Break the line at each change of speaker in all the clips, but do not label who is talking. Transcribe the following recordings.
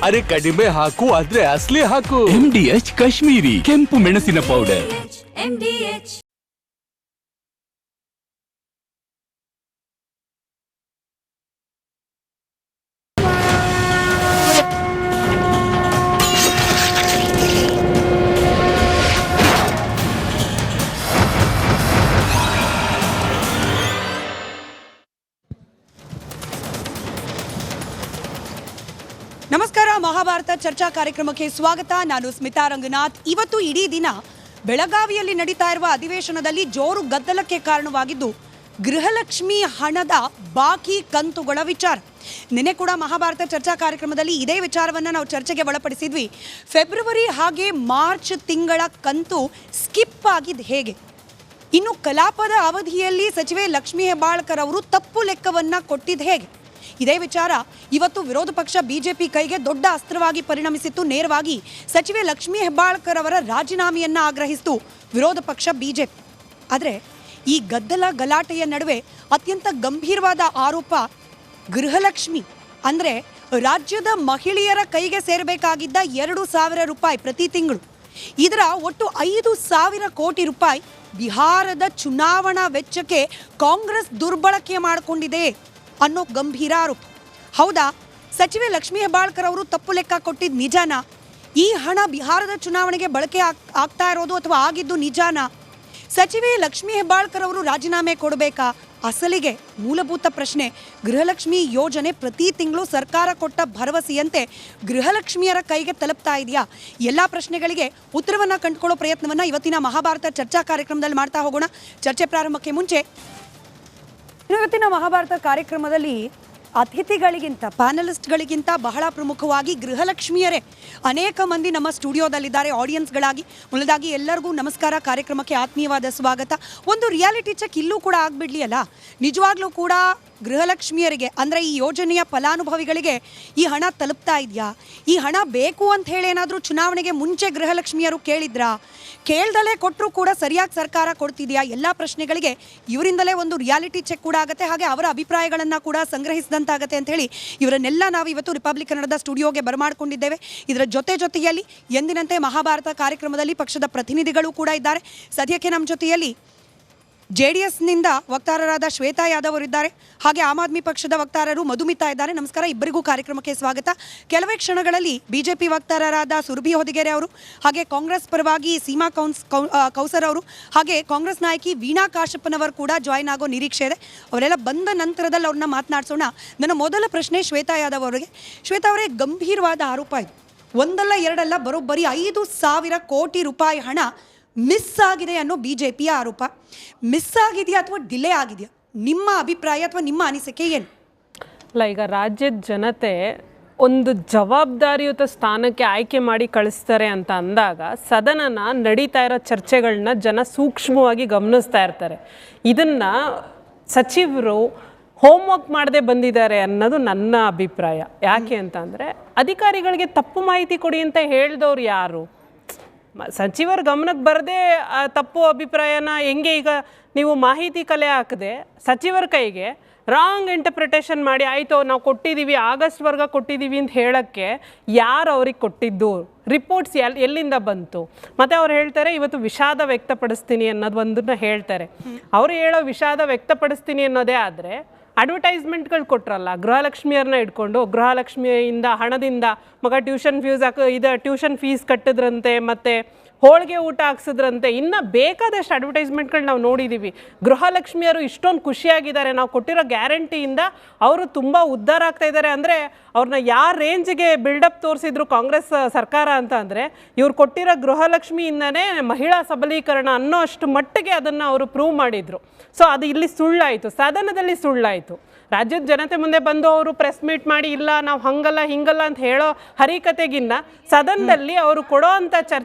ಅರೆ ಕಡಿಮೆ ಹಾಕು ಆದ್ರೆ ಅಸಲಿ ಹಾಕು.
MDH ಕಾಶ್ಮೀರಿ ಕೆಂಪು ಮೆಣಸಿನ ಪೌಡರ್.
ನಮಸ್ಕಾರ, ಮಹಾಭಾರತ ಚರ್ಚಾ ಕಾರ್ಯಕ್ರಮಕ್ಕೆ ಸ್ವಾಗತ. ನಾನು ಸ್ಮಿತಾ ರಂಗನಾಥ್. ಇವತ್ತು ಇಡೀ ದಿನ ಬೆಳಗಾವಿಯಲ್ಲಿ ನಡೀತಾ ಇರುವ ಅಧಿವೇಶನದಲ್ಲಿ ಜೋರು ಗದ್ದಲಕ್ಕೆ ಕಾರಣವಾಗಿದ್ದು ಗೃಹಲಕ್ಷ್ಮಿ ಹಣದ ಬಾಕಿ ಕಂತುಗಳ ವಿಚಾರ. ನಿನ್ನೆ ಕೂಡ ಮಹಾಭಾರತ ಚರ್ಚಾ ಕಾರ್ಯಕ್ರಮದಲ್ಲಿ ಇದೇ ವಿಚಾರವನ್ನು ನಾವು ಚರ್ಚೆಗೆ ಒಳಪಡಿಸಿದ್ವಿ. ಫೆಬ್ರವರಿ ಹಾಗೆ ಮಾರ್ಚ್ ತಿಂಗಳ ಕಂತು ಸ್ಕಿಪ್ ಆಗಿದ್ದು ಹೇಗೆ? ಇನ್ನು ಕಲಾಪದ ಅವಧಿಯಲ್ಲಿ ಸಚಿವೆ ಲಕ್ಷ್ಮೀ ಹೆಬ್ಬಾಳ್ಕರ್ ಅವರು ತಪ್ಪು ಲೆಕ್ಕವನ್ನು ಕೊಟ್ಟಿದ್ದು ಹೇಗೆ? ಇದೇ ವಿಚಾರ ಇವತ್ತು ವಿರೋಧ ಪಕ್ಷ ಬಿಜೆಪಿ ಕೈಗೆ ದೊಡ್ಡ ಅಸ್ತ್ರವಾಗಿ ಪರಿಣಮಿಸಿತ್ತು. ನೇರವಾಗಿ ಸಚಿವೆ ಲಕ್ಷ್ಮೀ ಹೆಬ್ಬಾಳ್ಕರ್ ಅವರ ರಾಜೀನಾಮೆಯನ್ನು ಆಗ್ರಹಿಸಿತು ವಿರೋಧ ಪಕ್ಷ ಬಿಜೆಪಿ. ಆದರೆ ಈ ಗದ್ದಲ ಗಲಾಟೆಯ ನಡುವೆ ಅತ್ಯಂತ ಗಂಭೀರವಾದ ಆರೋಪ, ಗೃಹಲಕ್ಷ್ಮಿ ಅಂದರೆ ರಾಜ್ಯದ ಮಹಿಳೆಯರ ಕೈಗೆ ಸೇರಬೇಕಾಗಿದ್ದ 2,000 ರೂಪಾಯಿ ಪ್ರತಿ ತಿಂಗಳು, ಇದರ ಒಟ್ಟು 5,000 ಕೋಟಿ ರೂಪಾಯಿ ಬಿಹಾರದ ಚುನಾವಣಾ ವೆಚ್ಚಕ್ಕೆ ಕಾಂಗ್ರೆಸ್ ದುರ್ಬಳಕೆ ಮಾಡಿಕೊಂಡಿದೆ ಅನ್ನೋ ಗಂಭೀರ ಆರೋಪ. ಹೌದಾ? ಸಚಿವೆ ಲಕ್ಷ್ಮೀ ಹೆಬ್ಬಾಳ್ಕರ್ ಅವರು ತಪ್ಪು ಲೆಕ್ಕ ಕೊಟ್ಟಿದ್ದು ನಿಜಾನಾ? ಈ ಹಣ ಬಿಹಾರದ ಚುನಾವಣೆಗೆ ಬಳಕೆ ಆಗ್ತಾ ಇರೋದು ಅಥವಾ ಆಗಿದ್ದು ನಿಜಾನಾ? ಸಚಿವೆ ಲಕ್ಷ್ಮೀ ಹೆಬ್ಬಾಳ್ಕರ್ ಅವರು ರಾಜೀನಾಮೆ ಕೊಡಬೇಕಾ? ಅಸಲಿಗೆ ಮೂಲಭೂತ ಪ್ರಶ್ನೆ, ಗೃಹಲಕ್ಷ್ಮಿ ಯೋಜನೆ ಪ್ರತಿ ತಿಂಗಳು ಸರ್ಕಾರ ಕೊಟ್ಟ ಭರವಸೆಯಂತೆ ಗೃಹಲಕ್ಷ್ಮಿಯರ ಕೈಗೆ ತಲುಪ್ತಾ ಇದೆಯಾ? ಎಲ್ಲ ಪ್ರಶ್ನೆಗಳಿಗೆ ಉತ್ತರವನ್ನು ಕಂಡುಕೊಳ್ಳೋ ಪ್ರಯತ್ನವನ್ನು ಇವತ್ತಿನ ಮಹಾಭಾರತ ಚರ್ಚಾ ಕಾರ್ಯಕ್ರಮದಲ್ಲಿ ಮಾಡ್ತಾ ಹೋಗೋಣ. ಚರ್ಚೆ ಪ್ರಾರಂಭಕ್ಕೆ ಮುಂಚೆ ಇವತ್ತಿನ ಮಹಾಭಾರತ ಕಾರ್ಯಕ್ರಮದಲ್ಲಿ ಅತಿಥಿಗಳಿಗಿಂತ, ಪ್ಯಾನಲಿಸ್ಟ್ಗಳಿಗಿಂತ ಬಹಳ ಪ್ರಮುಖವಾಗಿ ಗೃಹಲಕ್ಷ್ಮಿಯರೇ ಅನೇಕ ಮಂದಿ ನಮ್ಮ ಸ್ಟುಡಿಯೋದಲ್ಲಿದ್ದಾರೆ ಆಡಿಯನ್ಸ್ಗಳಾಗಿ. ಮೊದಲಾಗಿ ಎಲ್ಲರಿಗೂ ನಮಸ್ಕಾರ, ಕಾರ್ಯಕ್ರಮಕ್ಕೆ ಆತ್ಮೀಯವಾದ ಸ್ವಾಗತ. ಒಂದು ರಿಯಾಲಿಟಿ ಚೆಕ್ ಇಲ್ಲೂ ಕೂಡ ಆಗಿಬಿಡಲಿ ಅಲ್ಲ. ನಿಜವಾಗ್ಲೂ ಕೂಡ ಗೃಹಲಕ್ಷ್ಮಿಯರಿಗೆ ಅಂದರೆ ಈ ಯೋಜನೆಯ ಫಲಾನುಭವಿಗಳಿಗೆ ಈ ಹಣ ತಲುಪ್ತಾ ಇದೆಯಾ? ಈ ಹಣ ಬೇಕು ಅಂತ ಹೇಳಿ ಏನಾದರೂ ಚುನಾವಣೆಗೆ ಮುಂಚೆ ಗೃಹಲಕ್ಷ್ಮಿಯರು ಕೇಳಿದ್ರಾ? ಕೇಳ್ದಲೇ ಕೊಟ್ಟರೂ ಕೂಡ ಸರಿಯಾಗಿ ಸರ್ಕಾರ ಕೊಡ್ತಿದೆಯಾ? ಎಲ್ಲ ಪ್ರಶ್ನೆಗಳಿಗೆ ಇವರಿಂದಲೇ ಒಂದು ರಿಯಾಲಿಟಿ ಚೆಕ್ ಕೂಡ ಆಗುತ್ತೆ, ಹಾಗೆ ಅವರ ಅಭಿಪ್ರಾಯಗಳನ್ನು ಕೂಡ ಸಂಗ್ರಹಿಸಿದಂತಾಗತ್ತೆ ಅಂತ ಹೇಳಿ ಇವರನ್ನೆಲ್ಲ ನಾವು ಇವತ್ತು ರಿಪಬ್ಲಿಕ್ ಕನ್ನಡದ ಸ್ಟುಡಿಯೋಗೆ ಬರಮಾಡಿಕೊಂಡಿದ್ದೇವೆ. ಇದರ ಜೊತೆಯಲ್ಲಿ ಎಂದಿನಂತೆ ಮಹಾಭಾರತ ಕಾರ್ಯಕ್ರಮದಲ್ಲಿ ಪಕ್ಷದ ಪ್ರತಿನಿಧಿಗಳು ಕೂಡ ಇದ್ದಾರೆ. ಸದ್ಯಕ್ಕೆ ನಮ್ಮ ಜೊತೆಯಲ್ಲಿ JDSನಿಂದ ವಕ್ತಾರರಾದ ಶ್ವೇತಾ ಯಾದವ್ ಅವರಿದ್ದಾರೆ, ಹಾಗೆ ಆಮ್ ಆದ್ಮಿ ಪಕ್ಷದ ವಕ್ತಾರರು ಮಧುಮಿತಾ ಇದ್ದಾರೆ. ನಮಸ್ಕಾರ, ಇಬ್ಬರಿಗೂ ಕಾರ್ಯಕ್ರಮಕ್ಕೆ ಸ್ವಾಗತ. ಕೆಲವೇ ಕ್ಷಣಗಳಲ್ಲಿ ಬಿಜೆಪಿ ವಕ್ತಾರರಾದ ಸುರಭಿ ಹೊದಿಗೆರೆ ಅವರು, ಹಾಗೆ ಕಾಂಗ್ರೆಸ್ ಪರವಾಗಿ ಸೀಮಾ ಕೌಸರ್ ಅವರು, ಹಾಗೆ ಕಾಂಗ್ರೆಸ್ ನಾಯಕಿ ವೀಣಾ ಕಾಶಪ್ಪನವರು ಕೂಡ ಜಾಯ್ನ್ ಆಗೋ ನಿರೀಕ್ಷೆ ಇದೆ. ಅವರೆಲ್ಲ ಬಂದ ನಂತರದಲ್ಲಿ ಅವ್ರನ್ನ ಮಾತನಾಡಿಸೋಣ. ನನ್ನ ಮೊದಲ ಪ್ರಶ್ನೆ ಶ್ವೇತಾ ಯಾದವ್ ಅವರಿಗೆ. ಶ್ವೇತಾ ಅವರೇ, ಗಂಭೀರವಾದ ಆರೋಪ ಇದು. ಒಂದಲ್ಲ ಎರಡಲ್ಲ, ಬರೋಬ್ಬರಿ 5,000 ಕೋಟಿ ರೂಪಾಯಿ ಹಣ ಮಿಸ್ ಆಗಿದೆ ಅನ್ನೋ ಬಿಜೆಪಿಯ ಆರೋಪ. ಮಿಸ್ ಆಗಿದೆಯಾ ಅಥವಾ ಡಿಲೇ ಆಗಿದೆಯಾ? ನಿಮ್ಮ ಅಭಿಪ್ರಾಯ ಅಥವಾ ನಿಮ್ಮ ಅನಿಸಿಕೆ ಏನು?
ಅಲ್ಲ, ಈಗ ರಾಜ್ಯದ ಜನತೆ ಒಂದು ಜವಾಬ್ದಾರಿಯುತ ಸ್ಥಾನಕ್ಕೆ ಆಯ್ಕೆ ಮಾಡಿ ಕಳಿಸ್ತಾರೆ ಅಂತ ಅಂದಾಗ ಸದನನ ನಡೀತಾ ಇರೋ ಚರ್ಚೆಗಳನ್ನ ಜನ ಸೂಕ್ಷ್ಮವಾಗಿ ಗಮನಿಸ್ತಾ ಇರ್ತಾರೆ. ಇದನ್ನು ಸಚಿವರು ಹೋಮ್ವರ್ಕ್ ಮಾಡದೆ ಬಂದಿದ್ದಾರೆ ಅನ್ನೋದು ನನ್ನ ಅಭಿಪ್ರಾಯ. ಯಾಕೆ ಅಂತ ಅಂದರೆ, ಅಧಿಕಾರಿಗಳಿಗೆ ತಪ್ಪು ಮಾಹಿತಿ ಕೊಡಿ ಅಂತ ಹೇಳಿದವ್ರು ಯಾರು? ಸಚಿವರ ಗಮನಕ್ಕೆ ಬರದೆ ತಪ್ಪು ಅಭಿಪ್ರಾಯನ ಹೆಂಗೆ? ಈಗ ನೀವು ಮಾಹಿತಿ ಕಲೆ ಹಾಕದೆ ಸಚಿವರ ಕೈಗೆ ರಾಂಗ್ ಇಂಟರ್ಪ್ರಿಟೇಷನ್ ಮಾಡಿ ಆಯಿತು ನಾವು ಕೊಟ್ಟಿದ್ದೀವಿ, ಆಗಸ್ಟ್ವರೆಗೆ ಕೊಟ್ಟಿದ್ದೀವಿ ಅಂತ ಹೇಳೋಕ್ಕೆ ಯಾರು ಅವ್ರಿಗೆ ಕೊಟ್ಟಿದ್ದು? ರಿಪೋರ್ಟ್ಸ್ ಎಲ್ಲಿಂದ ಬಂತು? ಮತ್ತು ಅವ್ರು ಹೇಳ್ತಾರೆ ಇವತ್ತು ವಿಷಾದ ವ್ಯಕ್ತಪಡಿಸ್ತೀನಿ ಅನ್ನೋದು ಒಂದನ್ನ ಹೇಳ್ತಾರೆ. ಅವರು ಹೇಳೋ ವಿಷಾದ ವ್ಯಕ್ತಪಡಿಸ್ತೀನಿ ಅನ್ನೋದೇ ಆದರೆ ಅಡ್ವರ್ಟೈಸ್ಮೆಂಟ್ಗಳು ಕೊಟ್ರಲ್ಲ, ಗೃಹಲಕ್ಷ್ಮಿಯರನ್ನ ಇಟ್ಕೊಂಡು ಗೃಹಲಕ್ಷ್ಮಿಯಿಂದ ಹಣದಿಂದ ಮಗ ಟ್ಯೂಷನ್ ಫೀಸ್ ಕಟ್ಟಿದ್ರಂತೆ, ಮತ್ತು ಹೋಳಿಗೆ ಊಟ ಹಾಕ್ಸಿದ್ರಂತೆ, ಇನ್ನು ಬೇಕಾದಷ್ಟು ಅಡ್ವರ್ಟೈಸ್ಮೆಂಟ್ಗಳು ನಾವು ನೋಡಿದ್ದೀವಿ. ಗೃಹಲಕ್ಷ್ಮಿಯರು ಇಷ್ಟೊಂದು ಖುಷಿಯಾಗಿದ್ದಾರೆ, ನಾವು ಕೊಟ್ಟಿರೋ ಗ್ಯಾರಂಟಿಯಿಂದ ಅವರು ತುಂಬ ಉದ್ಧಾರ ಆಗ್ತಾ ಇದ್ದಾರೆ. ಅಂದರೆ ಅವ್ರನ್ನ ಯಾವ ರೇಂಜ್ಗೆ ಬಿಲ್ಡಪ್ ತೋರಿಸಿದ್ರು ಕಾಂಗ್ರೆಸ್ ಸರ್ಕಾರ ಅಂತ ಅಂದರೆ, ಇವ್ರು ಕೊಟ್ಟಿರೋ ಗೃಹಲಕ್ಷ್ಮಿಯಿಂದನೇ ಮಹಿಳಾ ಸಬಲೀಕರಣ ಅನ್ನೋ ಅಷ್ಟು ಮಟ್ಟಿಗೆ ಅದನ್ನು ಅವರು ಪ್ರೂವ್ ಮಾಡಿದರು. ಸೊ ಅದು ಇಲ್ಲಿ ಸುಳ್ಳಾಯಿತು, ಸದನದಲ್ಲಿ ಸುಳ್ಳಾಯಿತು. ರಾಜ್ಯದ ಜನತೆ ಮುಂದೆ ಬಂದು ಅವರು ಪ್ರೆಸ್ ಮೀಟ್ ಮಾಡಿ ಇಲ್ಲ ನಾವು ಹಂಗಲ್ಲ ಹಿಂಗಲ್ಲ ಅಂತ ಹೇಳೋ ಹರಿಕತೆಗಿನ್ನ ಸದನದಲ್ಲಿ ಅವರು ಕೊಡೋ ಅಂಥ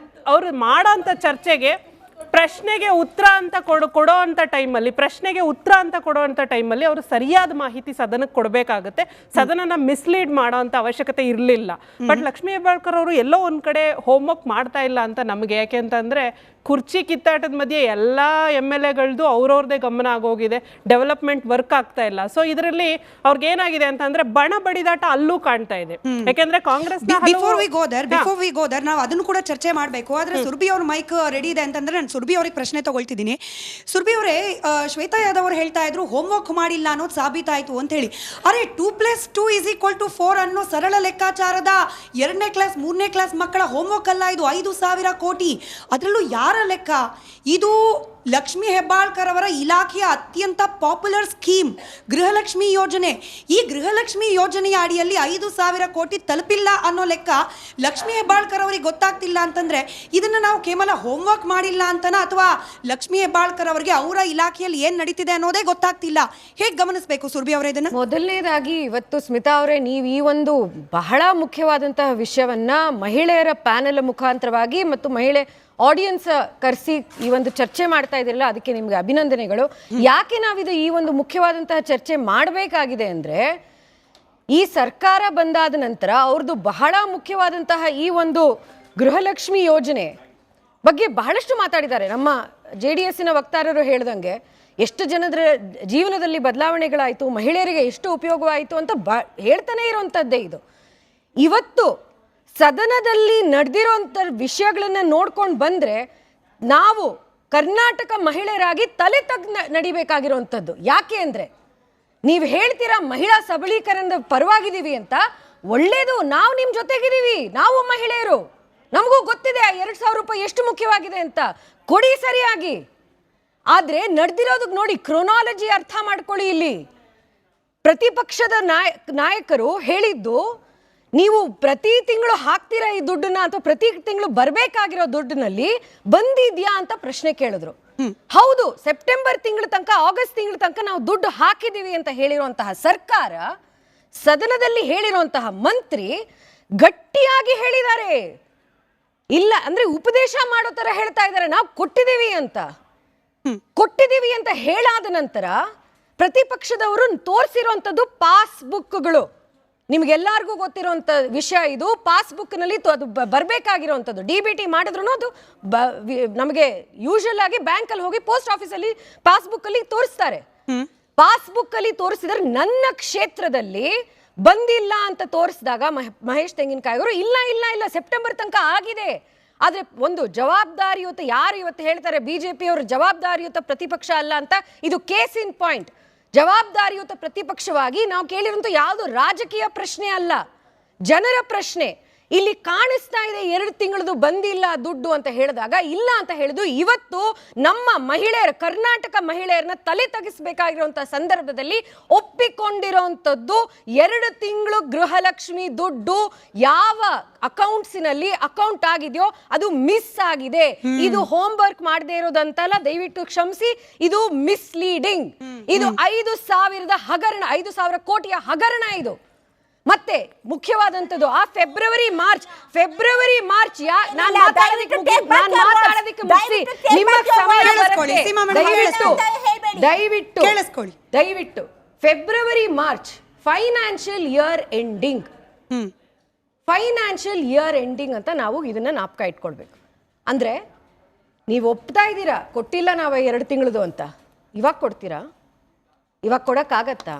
ಅವರು ಮಾಡೋ ಅಂಥ ಚರ್ಚೆಗೆ ಪ್ರಶ್ನೆಗೆ ಉತ್ತರ ಅಂತ ಕೊಡೋ ಅಂತ ಟೈಮಲ್ಲಿ ಅವರು ಸರಿಯಾದ ಮಾಹಿತಿ ಸದನಕ್ಕೆ ಕೊಡಬೇಕಾಗುತ್ತೆ. ಸದನನ ಮಿಸ್ಲೀಡ್ ಮಾಡೋ ಅಂತ ಅವಶ್ಯಕತೆ ಇರಲಿಲ್ಲ. ಬಟ್ ಲಕ್ಷ್ಮೀ ಹೆಬ್ಬಾಳ್ಕರ್ ಅವರು ಎಲ್ಲೋ ಒಂದ್ ಕಡೆ ಹೋಮ್ವರ್ಕ್ ಮಾಡ್ತಾ ಇಲ್ಲ ಅಂತ ನಮಗೆ. ಯಾಕೆ ಅಂತಂದ್ರೆ ಕುರ್ಚಿ ಕಿತ್ತಾಟದ ಮಧ್ಯೆ ಎಲ್ಲ MLAಗಳದ್ದು ಅವ್ರವ್ರದೇ ಗಮನ ಆಗೋಗಿದೆ, ಡೆವಲಪ್ಮೆಂಟ್ ವರ್ಕ್ ಆಗ್ತಾ ಇಲ್ಲ. ಸೊ ಇದರಲ್ಲಿ ಅವ್ರಿಗೆ ಏನಾಗಿದೆ ಅಂತಂದ್ರೆ ಬಣ ಬಡಿದಾಟ ಅಲ್ಲೂ ಕಾಣ್ತಾ ಇದೆ. ಯಾಕೆಂದ್ರೆ Congress
before we go there ನಾವು ಅದನ್ನು ಕೂಡ ಚರ್ಚೆ ಮಾಡಬೇಕು. ಆದ್ರೆ ಸುರ್ಬಿ ಅವ್ರ ಮೈಕ್ ರೆಡಿ ಇದೆ ಅಂತಂದ್ರೆ ನಾನು ಸುರ್ಬಿ ಅವ್ರಿಗೆ ಪ್ರಶ್ನೆ ತಗೊಳ್ತಿದ್ದೀನಿ. ಸುರ್ಬಿ ಅವರೇ, ಶ್ವೇತಾ ಯಾದವ್ ಅವರು ಹೇಳ್ತಾ ಇದ್ರು ಹೋಮ್ವರ್ಕ್ ಮಾಡಿಲ್ಲ ಅನ್ನೋದು ಸಾಬೀತಾಯ್ತು ಅಂತ ಹೇಳಿ. ಅರೆ 2+2 = 4 ಅನ್ನೋ ಸರಳ ಲೆಕ್ಕಾಚಾರದ 2ನೇ ಕ್ಲಾಸ್ 3ನೇ ಕ್ಲಾಸ್ ಮಕ್ಕಳ ಹೋಮ್ವರ್ಕ್ ಅಲ್ಲ ಇದು. 5,000 ಕೋಟಿ. ಅದರಲ್ಲೂ ಯಾರ ಲೆಕ್ಕ ಇದು? ಲಕ್ಷ್ಮೀ ಹೆಬ್ಬಾಳ್ಕರ್ ಅವರ ಇಲಾಖೆಯ ಅತ್ಯಂತ ಪಾಪ್ಯುಲರ್ ಸ್ಕೀಮ್ ಗೃಹಲಕ್ಷ್ಮಿ ಯೋಜನೆ. ಈ ಗೃಹಲಕ್ಷ್ಮಿ ಯೋಜನೆಯ ಅಡಿಯಲ್ಲಿ 5,000 ಕೋಟಿ ತಲುಪಿಲ್ಲ ಅನ್ನೋ ಲೆಕ್ಕ ಲಕ್ಷ್ಮೀ ಹೆಬ್ಬಾಳ್ಕರ್ ಅವರಿಗೆ ಗೊತ್ತಾಗ್ತಿಲ್ಲ ಅಂತಂದ್ರೆ ಇದನ್ನ ನಾವು ಕೇವಲ ಹೋಮ್ವರ್ಕ್ ಮಾಡಿಲ್ಲ ಅಂತನ, ಅಥವಾ ಲಕ್ಷ್ಮೀ ಹೆಬ್ಬಾಳ್ಕರ್ ಅವರಿಗೆ ಅವರ ಇಲಾಖೆಯಲ್ಲಿ ಏನ್ ನಡೀತಿದೆ ಅನ್ನೋದೇ ಗೊತ್ತಾಗ್ತಿಲ್ಲ? ಹೇಗೆ ಗಮನಿಸಬೇಕು ಸುರ್ಬಿ ಅವರೇ ಇದನ್ನ?
ಮೊದಲನೇದಾಗಿ ಇವತ್ತು ಸ್ಮಿತಾ ಅವರೇ, ನೀವು ಈ ಒಂದು ಬಹಳ ಮುಖ್ಯವಾದಂತಹ ವಿಷಯವನ್ನ ಮಹಿಳೆಯರ ಪ್ಯಾನೆಲ್ ಮುಖಾಂತರವಾಗಿ ಮತ್ತು ಮಹಿಳೆ ಆಡಿಯನ್ಸ್ ಕರೆಸಿ ಈ ಒಂದು ಚರ್ಚೆ ಮಾಡ್ತಾ ಇದ್ದೀರಲ್ಲ, ಅದಕ್ಕೆ ನಿಮ್ಗೆ ಅಭಿನಂದನೆಗಳು. ಯಾಕೆ ನಾವಿದು ಈ ಒಂದು ಮುಖ್ಯವಾದಂತಹ ಚರ್ಚೆ ಮಾಡಬೇಕಾಗಿದೆ ಅಂದ್ರೆ, ಈ ಸರ್ಕಾರ ಬಂದಾದ ನಂತರ ಅವ್ರದ್ದು ಬಹಳ ಮುಖ್ಯವಾದಂತಹ ಈ ಒಂದು ಗೃಹಲಕ್ಷ್ಮಿ ಯೋಜನೆ ಬಗ್ಗೆ ಬಹಳಷ್ಟು ಮಾತಾಡಿದ್ದಾರೆ. ನಮ್ಮ JDS-ನ ವಕ್ತಾರರು ಹೇಳ್ದಂಗೆ ಎಷ್ಟು ಜನರ ಜೀವನದಲ್ಲಿ ಬದಲಾವಣೆಗಳಾಯಿತು, ಮಹಿಳೆಯರಿಗೆ ಎಷ್ಟು ಉಪಯೋಗವಾಯಿತು ಅಂತ ಹೇಳ್ತಾನೆ ಇರುವಂಥದ್ದೇ ಇದು. ಇವತ್ತು ಸದನದಲ್ಲಿ ನಡೆದಿರೋಂಥ ವಿಷಯಗಳನ್ನ ನೋಡ್ಕೊಂಡು ಬಂದ್ರೆ ನಾವು ಕರ್ನಾಟಕ ಮಹಿಳೆಯರಾಗಿ ತಲೆ ನಡಿಬೇಕಾಗಿರುವಂಥದ್ದು. ಯಾಕೆ ಅಂದ್ರೆ ನೀವು ಹೇಳ್ತೀರಾ ಮಹಿಳಾ ಸಬಲೀಕರಣದ ಪರವಾಗಿದ್ದೀವಿ ಅಂತ, ಒಳ್ಳೇದು, ನಾವು ನಿಮ್ಮ ಜೊತೆಗಿದ್ದೀವಿ, ನಾವು ಮಹಿಳೆಯರು, ನಮಗೂ ಗೊತ್ತಿದೆ 2,000 ರೂಪಾಯಿ ಎಷ್ಟು ಮುಖ್ಯವಾಗಿದೆ ಅಂತ, ಕೊಡಿ ಸರಿಯಾಗಿ. ಆದ್ರೆ ನಡೆದಿರೋದಕ್ಕೆ ನೋಡಿ, ಕ್ರೊನಾಲಜಿ ಅರ್ಥ ಮಾಡ್ಕೊಳ್ಳಿ. ಇಲ್ಲಿ ಪ್ರತಿಪಕ್ಷದ ನಾಯಕರು ಹೇಳಿದ್ದು, ನೀವು ಪ್ರತಿ ತಿಂಗಳು ಹಾಕ್ತೀರಾ ಈ ದುಡ್ಡನ್ನ ಅಥವಾ ಪ್ರತಿ ತಿಂಗಳು ಬರಬೇಕಾಗಿರೋ ದುಡ್ಡಿನಲ್ಲಿ ಬಂದಿದ್ಯಾ ಅಂತ ಪ್ರಶ್ನೆ ಕೇಳಿದ್ರು. ಹೌದು, ಸೆಪ್ಟೆಂಬರ್ ತಿಂಗಳ ತನಕ, ಆಗಸ್ಟ್ ತಿಂಗಳ ತನಕ ನಾವು ದುಡ್ಡು ಹಾಕಿದೀವಿ ಅಂತ ಹೇಳಿರುವಂತಹ ಸರ್ಕಾರ, ಸದನದಲ್ಲಿ ಹೇಳಿರುವಂತಹ ಮಂತ್ರಿ ಗಟ್ಟಿಯಾಗಿ ಹೇಳಿದ್ದಾರೆ. ಇಲ್ಲ ಅಂದ್ರೆ ಉಪದೇಶ ಮಾಡೋ ತರ ಹೇಳ್ತಾ ಇದ್ದಾರೆ, ನಾವು ಕೊಟ್ಟಿದ್ದೀವಿ ಅಂತ ಹೇಳಾದ ನಂತರ ಪ್ರತಿಪಕ್ಷದವರು ತೋರಿಸಿರುವಂತದ್ದು ಪಾಸ್ಬುಕ್ಗಳು. ನಿಮ್ಗೆಲ್ಲರಿಗೂ ಗೊತ್ತಿರುವಂತ ವಿಷಯ ಇದು. ಪಾಸ್ಬುಕ್ ನಲ್ಲಿ ಅದು ಬರ್ಬೇಕಾಗಿರುವಂತದ್ದು. DBT ಮಾಡಿದ್ರು ಅದು ನಮಗೆ ಯೂಶುವಲ್ ಆಗಿ ಬ್ಯಾಂಕ್ ಅಲ್ಲಿ ಹೋಗಿ ಪೋಸ್ಟ್ ಆಫೀಸ್ ಅಲ್ಲಿ ಪಾಸ್ಬುಕ್ ಅಲ್ಲಿ ತೋರಿಸ್ತಾರೆ. ಪಾಸ್ಬುಕ್ ಅಲ್ಲಿ ತೋರಿಸಿದ್ರೆ ನನ್ನ ಕ್ಷೇತ್ರದಲ್ಲಿ ಬಂದಿಲ್ಲ ಅಂತ ತೋರಿಸಿದಾಗ ಮಹೇಶ್ ತೆಂಗಿನಕಾಯಿ ಅವರು ಇಲ್ಲ ಸೆಪ್ಟೆಂಬರ್ ತನಕ ಆಗಿದೆ. ಆದ್ರೆ ಒಂದು ಜವಾಬ್ದಾರಿಯುತ, ಯಾರು ಇವತ್ತು ಹೇಳ್ತಾರೆ BJP ಅವರು ಜವಾಬ್ದಾರಿಯುತ ಪ್ರತಿಪಕ್ಷ ಅಲ್ಲ ಅಂತ, ಇದು ಕೇಸ್ ಇನ್ ಪಾಯಿಂಟ್. ಜವಾಬ್ದಾರಿಯುತ ಪ್ರತಿಪಕ್ಷವಾಗಿ ನಾವು ಕೇಳಿರುವಂತ ಯಾವುದು ರಾಜಕೀಯ ಪ್ರಶ್ನೆ ಅಲ್ಲ, ಜನರ ಪ್ರಶ್ನೆ. ಇಲ್ಲಿ ಕಾಣಿಸ್ತಾ ಇದೆ 2 ತಿಂಗಳದು ಬಂದಿಲ್ಲ ದುಡ್ಡು ಅಂತ ಹೇಳಿದಾಗ, ಇಲ್ಲ ಅಂತ ಹೇಳಿದ್ರು ಇವತ್ತು ನಮ್ಮ ಮಹಿಳೆಯರು, ಕರ್ನಾಟಕ ಮಹಿಳೆಯರನ್ನ ತಲೆ ತಗ್ಗಿಸಬೇಕಾಗಿರುವಂತಹ ಸಂದರ್ಭದಲ್ಲಿ ಒಪ್ಪಿಕೊಂಡಿರುವಂತದ್ದು 2 ತಿಂಗಳು ಗೃಹಲಕ್ಷ್ಮಿ ದುಡ್ಡು ಯಾವ ಅಕೌಂಟ್ಸಿನಲ್ಲಿ ಅಕೌಂಟ್ ಆಗಿದೆಯೋ ಅದು ಮಿಸ್ ಆಗಿದೆ. ಇದು ಹೋಮ್ ವರ್ಕ್ ಮಾಡದೇ ಇರೋದಂತಲ್ಲ, ದಯವಿಟ್ಟು ಕ್ಷಮಿಸಿ, ಇದು ಮಿಸ್ಲೀಡಿಂಗ್. ಇದು 5,000 ಕೋಟಿಯ ಹಗರಣ ಇದು. ಮತ್ತೆ ಮುಖ್ಯವಾದಂತದ್ದು ಆ ಫೆಬ್ರವರಿ ಮಾರ್ಚ್ ನಾನು ಮಾತಾಡೋದಕ್ಕೆ ದಯವಿಟ್ಟು February March financial year ending ಅಂತ ನಾವು ಇದನ್ನ ಜ್ಞಾಪಕ ಇಟ್ಕೊಳ್ಬೇಕು. ಅಂದ್ರೆ ನೀವು ಒಪ್ತಾ ಇದ್ದೀರಾ ಕೊಟ್ಟಿಲ್ಲ ನಾವು 2 ತಿಂಗಳದು ಅಂತ, ಇವಾಗ ಕೊಡ್ತೀರಾ? ಇವಾಗ ಕೊಡಕ್ಕಾಗತ್ತಾ?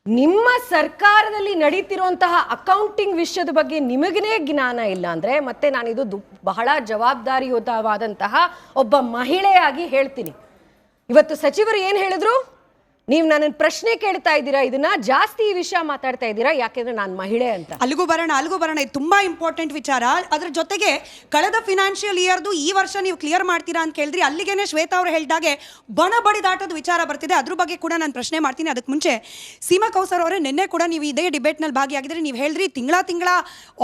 ನಿಮ್ಮ ಸರ್ಕಾರದಲ್ಲಿ ನಡೀತಿರುವಂತಹ ಅಕೌಂಟಿಂಗ್ ವಿಷಯದ ಬಗ್ಗೆ ನಿಮಗೇ ಜ್ಞಾನ ಇಲ್ಲ ಅಂದ್ರೆ, ಮತ್ತೆ ನಾನು ಇದು ಬಹಳ ಜವಾಬ್ದಾರಿಯುತವಾದಂತಹ ಒಬ್ಬ ಮಹಿಳೆಯಾಗಿ ಹೇಳ್ತೀನಿ. ಇವತ್ತು ಸಚಿವರು ಏನ್ ಹೇಳಿದ್ರು? ನೀವು ನನ್ನ ಪ್ರಶ್ನೆ ಕೇಳ್ತಾ ಇದ್ದೀರಾ, ಇದನ್ನ ಜಾಸ್ತಿ ಈ ವಿಷಯ ಮಾತಾಡ್ತಾ ಇದ್ದೀರಾ ಯಾಕೆಂದ್ರೆ ನಾನು ಮಹಿಳೆ ಅಂತ.
ಅಲ್ಲಿಗೂ ಬರೋಣ, ಇದು ತುಂಬಾ ಇಂಪಾರ್ಟೆಂಟ್ ವಿಚಾರ. ಅದ್ರ ಜೊತೆಗೆ ಕಳೆದ ಫಿನಾನ್ಷಿಯಲ್ ಇಯರ್ದು ಈ ವರ್ಷ ನೀವು ಕ್ಲಿಯರ್ ಮಾಡ್ತೀರಾ ಅಂತ ಕೇಳಿದ್ರಿ. ಅಲ್ಲಿಗೇನೆ ಶ್ವೇತಾ ಅವರು ಹೇಳಿದಾಗೆ ಬಣ ಬಡಿದಾಟದ ವಿಚಾರ ಬರ್ತಿದೆ, ಅದ್ರ ಬಗ್ಗೆ ಕೂಡ ನಾನು ಪ್ರಶ್ನೆ ಮಾಡ್ತೀನಿ. ಅದಕ್ಕೆ ಮುಂಚೆ ಸೀಮಾ ಕೌಸರ್ ಅವರೇ, ನಿನ್ನೆ ಕೂಡ ನೀವು ಇದೇ ಡಿಬೇಟ್ನಲ್ಲಿ ಭಾಗಿಯಾಗಿದ್ರೆ ನೀವು ಹೇಳಿದ್ರಿ ತಿಂಗಳ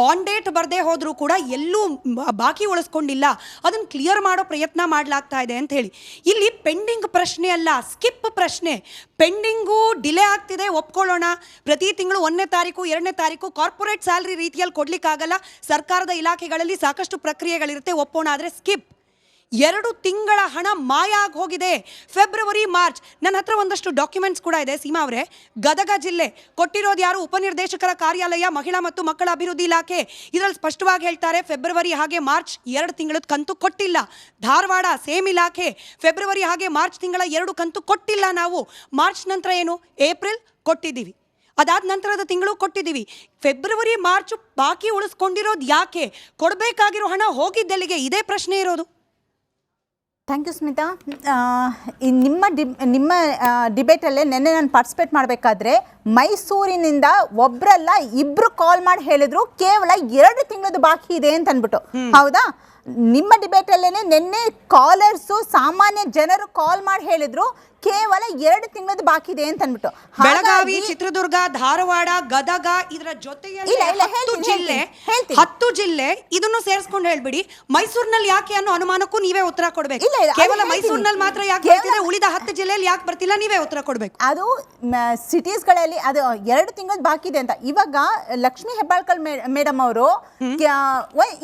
ಆನ್ ಡೇಟ್ ಬರದೇ ಹೋದ್ರೂ ಕೂಡ ಎಲ್ಲೂ ಬಾಕಿ ಉಳಿಸ್ಕೊಂಡಿಲ್ಲ, ಅದನ್ನ ಕ್ಲಿಯರ್ ಮಾಡೋ ಪ್ರಯತ್ನ ಮಾಡಲಾಗ್ತಾ ಇದೆ ಅಂತ ಹೇಳಿ. ಇಲ್ಲಿ ಪೆಂಡಿಂಗ್ ಪ್ರಶ್ನೆ ಅಲ್ಲ, ಸ್ಕಿಪ್ ಪ್ರಶ್ನೆ. ಪೆಂಡಿಂಗು ಡಿಲೇ ಆಗ್ತಿದೆ, ಒಪ್ಕೊಳ್ಳೋಣ. ಪ್ರತಿ ತಿಂಗಳು 1ನೇ ತಾರೀಕು 2ನೇ ತಾರೀಕು ಕಾರ್ಪೊರೇಟ್ ಸ್ಯಾಲರಿ ರೀತಿಯಲ್ಲಿ ಕೊಡ್ಲಿಕ್ಕಾಗಲ್ಲ, ಸರ್ಕಾರದ ಇಲಾಖೆಗಳಲ್ಲಿ ಸಾಕಷ್ಟು ಪ್ರಕ್ರಿಯೆಗಳಿರುತ್ತೆ, ಒಪ್ಪೋಣ. ಆದರೆ ಸ್ಕಿಪ್ 2 ತಿಂಗಳ ಹಣ ಮಾಯ ಆಗಿ ಹೋಗಿದೆ. ಫೆಬ್ರವರಿ ಮಾರ್ಚ್ ನನ್ನ ಹತ್ರ ಒಂದಷ್ಟು ಡಾಕ್ಯುಮೆಂಟ್ಸ್ ಕೂಡ ಇದೆ ಸೀಮಾ ಅವರೇ. ಗದಗ ಜಿಲ್ಲೆ ಕೊಟ್ಟಿರೋದು ಯಾರು? ಉಪನಿರ್ದೇಶಕರ ಕಾರ್ಯಾಲಯ, ಮಹಿಳಾ ಮತ್ತು ಮಕ್ಕಳ ಅಭಿವೃದ್ಧಿ ಇಲಾಖೆ. ಇದರಲ್ಲಿ ಸ್ಪಷ್ಟವಾಗಿ ಹೇಳ್ತಾರೆ ಫೆಬ್ರವರಿ ಹಾಗೆ ಮಾರ್ಚ್ 2 ತಿಂಗಳದ ಕಂತು ಕೊಟ್ಟಿಲ್ಲ. ಧಾರವಾಡ ಸೇಮ್ ಇಲಾಖೆ ಫೆಬ್ರವರಿ ಹಾಗೆ ಮಾರ್ಚ್ ತಿಂಗಳ 2 ಕಂತು ಕೊಟ್ಟಿಲ್ಲ. ನಾವು ಮಾರ್ಚ್ ನಂತರ ಏನು ಏಪ್ರಿಲ್ ಕೊಟ್ಟಿದ್ದೀವಿ, ಅದಾದ ನಂತರದ ತಿಂಗಳು ಕೊಟ್ಟಿದ್ದೀವಿ. ಫೆಬ್ರವರಿ ಮಾರ್ಚ್ ಬಾಕಿ ಉಳಿಸ್ಕೊಂಡಿರೋದು ಯಾಕೆ? ಕೊಡಬೇಕಾಗಿರೋ ಹಣ ಹೋಗಿದ್ದೆಲ್ಲಿಗೆ? ಇದೇ ಪ್ರಶ್ನೆ ಇರೋದು.
Thank you Smita. ನಿಮ್ಮ ಡಿಬೇಟಲ್ಲೇ ನೆನ್ನೆ ನಾನು ಪಾರ್ಟಿಸಿಪೇಟ್ ಮಾಡಬೇಕಾದ್ರೆ ಮೈಸೂರಿನಿಂದ ಒಬ್ಬರಲ್ಲ 2 ಕಾಲ್ ಮಾಡಿ ಹೇಳಿದ್ರು ಕೇವಲ 2 ತಿಂಗಳದ್ದು ಬಾಕಿ ಇದೆ ಅಂತ ಅಂದ್ಬಿಟ್ಟು. ಹೌದಾ? ನಿಮ್ಮ ಡಿಬೇಟಲ್ಲೇ ನಿನ್ನೆ ಕಾಲರ್ಸು ಸಾಮಾನ್ಯ ಜನರು ಕಾಲ್ ಮಾಡಿ ಹೇಳಿದ್ರು ಕೇವಲ 2 ತಿಂಗಳದ್ದು ಬಾಕಿ ಇದೆ ಅಂತ ಅಂದ್ಬಿಟ್ಟು.
ಬೆಳಗಾವಿ, ಚಿತ್ರದುರ್ಗ, ಧಾರವಾಡ, ಗದಗ ಇದರ ಜೊತೆಯಲ್ಲಿ 10 ಜಿಲ್ಲೆ ಇದನ್ನು ಸೇರಿಸ್ಕೊಂಡು ಹೇಳ್ಬಿಡಿ. ಮೈಸೂರಿನಲ್ಲಿ ಯಾಕೆ ಅನ್ನೋ ಅನುಮಾನಕ್ಕೂ ನೀವೇ ಉತ್ತರ ಕೊಡ್ಬೇಕು. ಕೇವಲ ಮೈಸೂರಿನಲ್ಲಿ ಮಾತ್ರ ಯಾಕೆ ಬರ್ತಿದೆ, ಉಳಿದ 10 ಜಿಲ್ಲೆಯಲ್ಲಿ ಯಾಕೆ ಬರ್ತಿಲ್ಲ ನೀವೇ ಉತ್ತರ ಕೊಡ್ಬೇಕು.
ಅದು ಸಿಟೀಸ್ಗಳಲ್ಲಿ ಅದು 2 ತಿಂಗಳದ್ದು ಬಾಕಿ ಇದೆ ಅಂತ. ಇವಾಗ ಲಕ್ಷ್ಮೀ ಹೆಬ್ಬಾಳ್ಕರ್ ಮೇಡಮ್ ಅವರು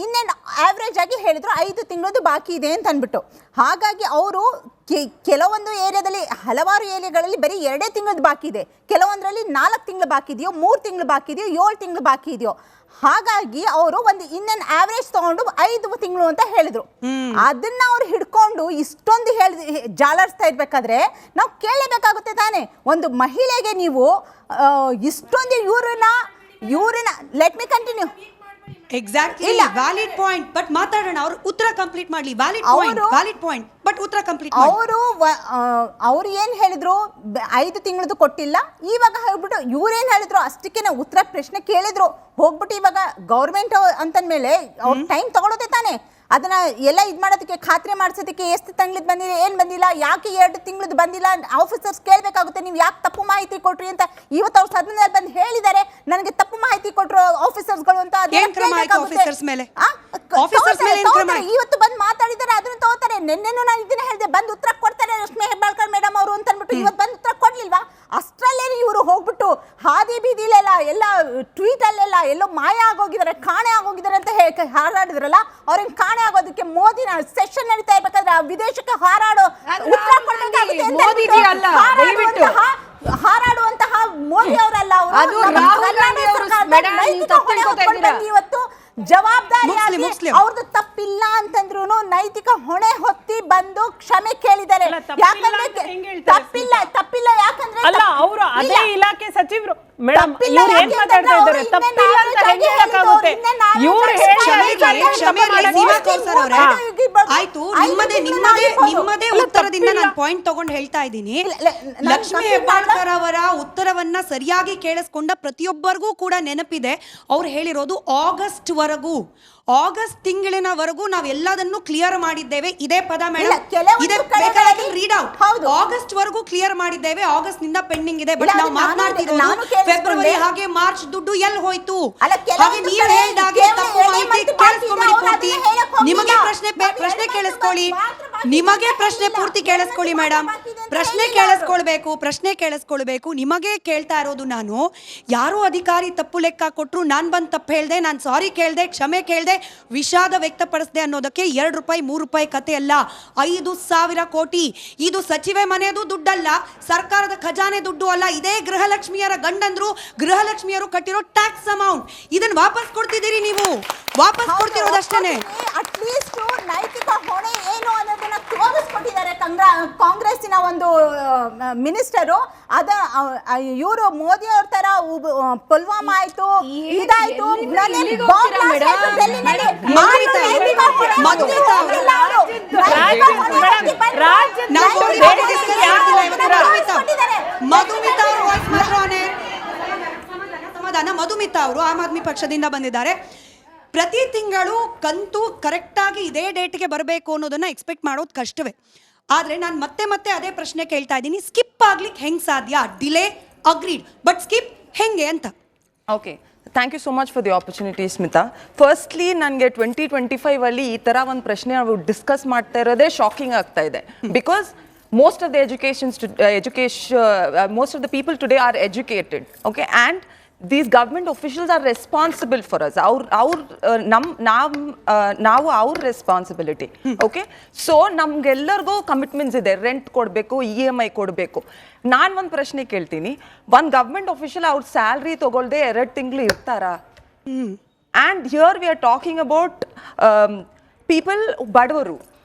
ಇನ್ನೇನು ಆವ್ರೇಜ್ ಆಗಿ ಹೇಳಿದ್ರು 5 ತಿಂಗಳದ್ದು ಬಾಕಿ ಇದೆ ಅಂತ ಅಂದ್ಬಿಟ್ಟು. ಹಾಗಾಗಿ ಅವರು ಕೆಲವೊಂದು ಏರಿಯಾದಲ್ಲಿ, ಹಲವಾರು ಏರಿಯಾಗಳಲ್ಲಿ ಬರೀ 2 ತಿಂಗಳದ್ದು ಬಾಕಿ ಇದೆ, ಕೆಲವೊಂದರಲ್ಲಿ 4 ತಿಂಗಳು ಬಾಕಿ ಇದೆಯೋ, 3 ತಿಂಗಳು ಬಾಕಿ ಇದೆಯೋ, 7 ತಿಂಗಳು ಬಾಕಿ ಇದೆಯೋ. ಹಾಗಾಗಿ ಅವರು ಒಂದು ಇನ್ನೇನು ಆವ್ರೇಜ್ ತಗೊಂಡು 5 ತಿಂಗಳು ಅಂತ ಹೇಳಿದ್ರು. ಅದನ್ನ ಅವ್ರು ಹಿಡ್ಕೊಂಡು ಇಷ್ಟೊಂದು ಜಾಲಾಡ್ಸ್ತಾ ಇರ್ಬೇಕಾದ್ರೆ ನಾವು ಕೇಳಲೇಬೇಕಾಗುತ್ತೆ ತಾನೆ. ಒಂದು ಮಹಿಳೆಗೆ ನೀವು ಇಷ್ಟೊಂದು ಯೂರಿನ let me continue.
Exactly, valid point. But ಮಾತಾಡೋಣ, ಅವ್ರು ಉತ್ತರ ಕಂಪ್ಲೀಟ್ ಮಾಡ್ಲಿ. ವ್ಯಾಲಿಡ್ ಪಾಯಿಂಟ್ ಬಟ್ ಉತ್ತರ ಕಂಪ್ಲೀಟ್.
ಅವರು ಏನ್ ಹೇಳಿದ್ರು 5 ತಿಂಗಳದ್ದು ಕೊಟ್ಟಿಲ್ಲ. ಇವಾಗ ಹೋಗ್ಬಿಟ್ಟು ಇವ್ರೇನ್ ಹೇಳಿದ್ರು ಅಷ್ಟಕ್ಕೆ ಉತ್ತರ ಪ್ರಶ್ನೆ ಕೇಳಿದ್ರು ಹೋಗ್ಬಿಟ್ಟು ಇವಾಗ ಗೌರ್ಮೆಂಟ್ ಅಂತಂದ್ಮೇಲೆ ಅವ್ರ ಟೈಮ್ ತಗೊಳೋದೆ ತಾನೆ. ಅದನ್ನ ಎಲ್ಲ ಇದು ಮಾಡೋದಕ್ಕೆ, ಖಾತ್ರಿ ಮಾಡಿಸೋದಕ್ಕೆ ಎಷ್ಟು ತಿಂಗಳದ್ದು ಬಂದಿದೆ, ಏನು ಬಂದಿಲ್ಲ, ಯಾಕೆ 2 ತಿಂಗಳದ್ದು ಬಂದಿಲ್ಲ, ಆಫೀಸರ್ಸ್ ಕೇಳಬೇಕಾಗುತ್ತೆ ನೀವು ಯಾಕೆ ತಪ್ಪು ಮಾಹಿತಿ ಕೊಟ್ರಿ ಅಂತ. ಇವತ್ತು ಅವ್ರು ಸದನದಲ್ಲಿ ಬಂದು ಹೇಳಿದ್ದಾರೆ ನನಗೆ ತಪ್ಪು ಮಾಹಿತಿ ಕೊಟ್ಟರು ಆಫೀಸರ್ಸ್ಗಳು ಅಂತ. ಇವತ್ತು ಬಂದು ಮಾತಾಡಿದ್ದಾರೆ, ಅದನ್ನ ತಗೋತಾರೆ. ನಿನ್ನೆನೂ ನಾನು ಇದನ್ನ ಹೇಳಿದೆ, ಬಂದು ಉತ್ತರ ಕೊಡ್ತಾರೆ ಲಕ್ಷ್ಮೀ ಹೆಬ್ಬಾಳ್ಕರ್ ಮೇಡಮ್ ಅವರು ಅಂತ ಅಂದ್ಬಿಟ್ಟು. ಇವತ್ತು ಬಂದು ಉತ್ತರ ಕೊಡ್ಲಿಲ್ವಾ? ಅಷ್ಟರಲ್ಲೇನೆ ಇವರು ಹೋಗ್ಬಿಟ್ಟು ಹಾದಿ ಬೀದಿಲೆಲ್ಲ ಎಲ್ಲ ಟ್ವೀಟ್ ಅಲ್ಲೆಲ್ಲ ಎಲ್ಲೋ ಮಾಯ ಆಗೋಗಿದ್ದಾರೆ, ಕಾಣೆ ಆಗೋಗಿದ್ದಾರೆ ಅಂತ ಹಾರಾಡಿದ್ರಲ್ಲ. ಅವ್ರೇನ್ ಕಾಣೆ ಆಗೋದಕ್ಕೆ ಮೋದಿನ ಸೆಷನ್ ನಡೀತಾ ಇರ್ಬೇಕಾದ್ರೆ ವಿದೇಶಕ್ಕೆ ಹಾರಾಡುವಂತಹ ಮೋದಿ ಅವರಲ್ಲ ಅವರು. ಇವತ್ತು ಜವಾಬ್ದಾರಿಯಾಗಿ ಅವ್ರದ್ದು ತಪ್ಪಿಲ್ಲ ಅಂತಂದ್ರು ನೈತಿಕ ಹೊಣೆ ಹೊತ್ತಿ ಬಂದು ಕ್ಷಮೆ ಕೇಳಿದ್ದಾರೆ. ಯಾಕಂದ್ರೆ ತಪ್ಪಿಲ್ಲ ಯಾಕಂದ್ರೆ
ಅವರು ಅದೇ ಇಲಾಖೆ ಸಚಿವರು ಮೇಡಮ್ ಇವ್ರು ಏನ್ ಮಾತಾಡ್ತಾ ಇದ್ದಾರೆ, ತಪ್ಪಿಲ್ಲ ಅಂತ ಹೆಂಗೆ ಹೇಳಕ್ಕಾಗುತ್ತೆ? ಇವ್ರು
ಆಯ್ತು, ನಿಮ್ಮದೇ ಉತ್ತರದಿಂದ ನಾನು ಪಾಯಿಂಟ್ ತಗೊಂಡು ಹೇಳ್ತಾ ಇದ್ದೀನಿ. ಲಕ್ಷ್ಮೀ ಹೆಬ್ಬಾಳ್ಕರ್ ಅವರ ಉತ್ತರವನ್ನ ಸರಿಯಾಗಿ ಕೇಳಿಸ್ಕೊಂಡ ಪ್ರತಿಯೊಬ್ಬರಿಗೂ ಕೂಡ ನೆನಪಿದೆ. ಅವ್ರು ಹೇಳಿರೋದು ಆಗಸ್ಟ್ ತಿಂಗಳಿನವರೆಗೂ ನಾವು ಎಲ್ಲದನ್ನು ಕ್ಲಿಯರ್ ಮಾಡಿದ್ದೇವೆ. ಇದೇ ಪದ ಮೇಡಮ್, ರೀಡ್ ಔಟ್. ಆಗಸ್ಟ್ ವರೆಗೂ ಕ್ಲಿಯರ್ ಮಾಡಿದ್ದೇವೆ, ಆಗಸ್ಟ್ ನಿಂದ ಪೆಂಡಿಂಗ್ ಇದೆ. ಬಟ್ ನಾವು ಮಾತನಾಡ್ತಿರೋದು ಫೆಬ್ರವರಿ ಹಾಗೆ ಮಾರ್ಚ್ ದುಡ್ಡು ಎಲ್ಲಿ ಹೋಯ್ತು? ಹಾಗೆ ನೀವು ಹೇಳಿದಾಗೆ ತಪ್ಪು ಮಾಹಿತಿ ಕೇಳಿಸ್ಕೊಂಬಿಡಿ ಪೂರ್ತಿ. ನಿಮಗೆ ಪ್ರಶ್ನೆ ಕೇಳಿಸ್ಕೊಳ್ಳಿ, ನಿಮಗೆ ಪ್ರಶ್ನೆ ಪೂರ್ತಿ ಕೇಳಿಸ್ಕೊಳ್ಳಿ ಮೇಡಮ್. ಪ್ರಶ್ನೆ ಕೇಳಿಸ್ಕೊಳ್ಬೇಕು. ನಿಮಗೆ ಕೇಳ್ತಾ ಇರೋದು ನಾನು, ಯಾರೋ ಅಧಿಕಾರಿ ತಪ್ಪು ಲೆಕ್ಕ ಕೊಟ್ಟರು, ನಾನು ಬಂದು ತಪ್ಪು ಹೇಳ್ದೆ, ನಾನು ಸಾರಿ ಕೇಳ್ದೆ, ಕ್ಷಮೆ ಕೇಳ್ದೆ, ವಿಷಾದ ವ್ಯಕ್ತಪಡಿಸಿದೆ ಅನ್ನೋದಕ್ಕೆ 2 ರೂಪಾಯಿ 3 ರೂಪಾಯಿ ಕತೆ ಅಲ್ಲ, 5,000 ಕೋಟಿ. ಇದು ಸಚಿವೆ ಮನೆಯದು ದುಡ್ಡಲ್ಲ, ಸರ್ಕಾರದ ಖಜಾನೆ ದುಡ್ಡು ಅಲ್ಲ. ಇದೇ ಗೃಹಲಕ್ಷ್ಮಿಯರ ಗಂಡಂದ್ರು, ಗೃಹಲಕ್ಷ್ಮಿಯರು ಕಟ್ಟಿರೋ ಟ್ಯಾಕ್ಸ್ ಅಮೌಂಟ್. ಇದನ್ನ ವಾಪಸ್ ಕೊಡ್ತಿದ್ದೀರಿ ನೀವು, ವಾಪಸ್ ಕೊಡ್ತಿರೋದಷ್ಟೇ.
ಅಟ್ಲೀಸ್ಟ್ ನೈತಿಕ ಹೊಣೆ ಏನು ಅನ್ನೋದನ್ನ ತೋರಿಸ್ಕೊಟ್ಟಿದ್ದಾರೆ ಕಾಂಗ್ರೆಸ್ಸಿನ ಒಂದು ಮಿನಿಸ್ಟರು. ಅದ ಇವರು ಮೋದಿ ಅವ್ರ ತರ ಪುಲ್ವಾಮಾ ಆಯ್ತು, ಇದಾಯ್ತು,
ಮಧುಮಿತಾ ಅವರು ಆಮ್ ಆದ್ಮಿ ಪಕ್ಷದಿಂದ ಬಂದಿದ್ದಾರೆ. ಪ್ರತಿ ತಿಂಗಳು ಕಂತು ಕರೆಕ್ಟಾಗಿ ಇದೇ ಡೇಟ್ಗೆ ಬರಬೇಕು ಅನ್ನೋದನ್ನ ಎಕ್ಸ್ಪೆಕ್ಟ್ ಮಾಡೋದು ಕಷ್ಟವೇ. ಆದರೆ ನಾನು ಮತ್ತೆ ಅದೇ ಪ್ರಶ್ನೆ ಕೇಳ್ತಾ ಇದ್ದೀನಿ, ಸ್ಕಿಪ್ ಆಗ್ಲಿಕ್ಕೆ ಹೆಂಗೆ ಸಾಧ್ಯ? ಡಿಲೇ ಅಗ್ರೀಡ್, ಬಟ್ ಸ್ಕಿಪ್ ಹೆಂಗೆ ಅಂತ.
Okay, thank you so much for the opportunity Smita. Firstly ನನಗೆ 2025 ಅಲ್ಲಿ ಈ ಥರ ಒಂದು ಪ್ರಶ್ನೆ ನಾವು ಡಿಸ್ಕಸ್ ಮಾಡ್ತಾ ಇರೋದೇ ಶಾಕಿಂಗ್ ಆಗ್ತಾ ಇದೆ. Because most of the most of the people today are educated, okay, and these government officials are responsible for us. ನಾವು ಅವ್ರ ರೆಸ್ಪಾನ್ಸಿಬಿಲಿಟಿ. ಓಕೆ, ಸೊ ನಮ್ಗೆಲ್ಲರಿಗೂ ಕಮಿಟ್ಮೆಂಟ್ಸ್ ಇದೆ. ರೆಂಟ್ ಕೊಡಬೇಕು, EMI ಕೊಡಬೇಕು. ನಾನು ಒಂದು ಪ್ರಶ್ನೆ ಕೇಳ್ತೀನಿ, ಒಂದು ಗವರ್ಮೆಂಟ್ ಆಫೀಷಿಯಲ್ ಅವ್ರ ಸ್ಯಾಲ್ರಿ ತಗೊಳ್ದೆ 2 ತಿಂಗಳು ಇರ್ತಾರಾ? And here we are talking about people ಬಡವರು.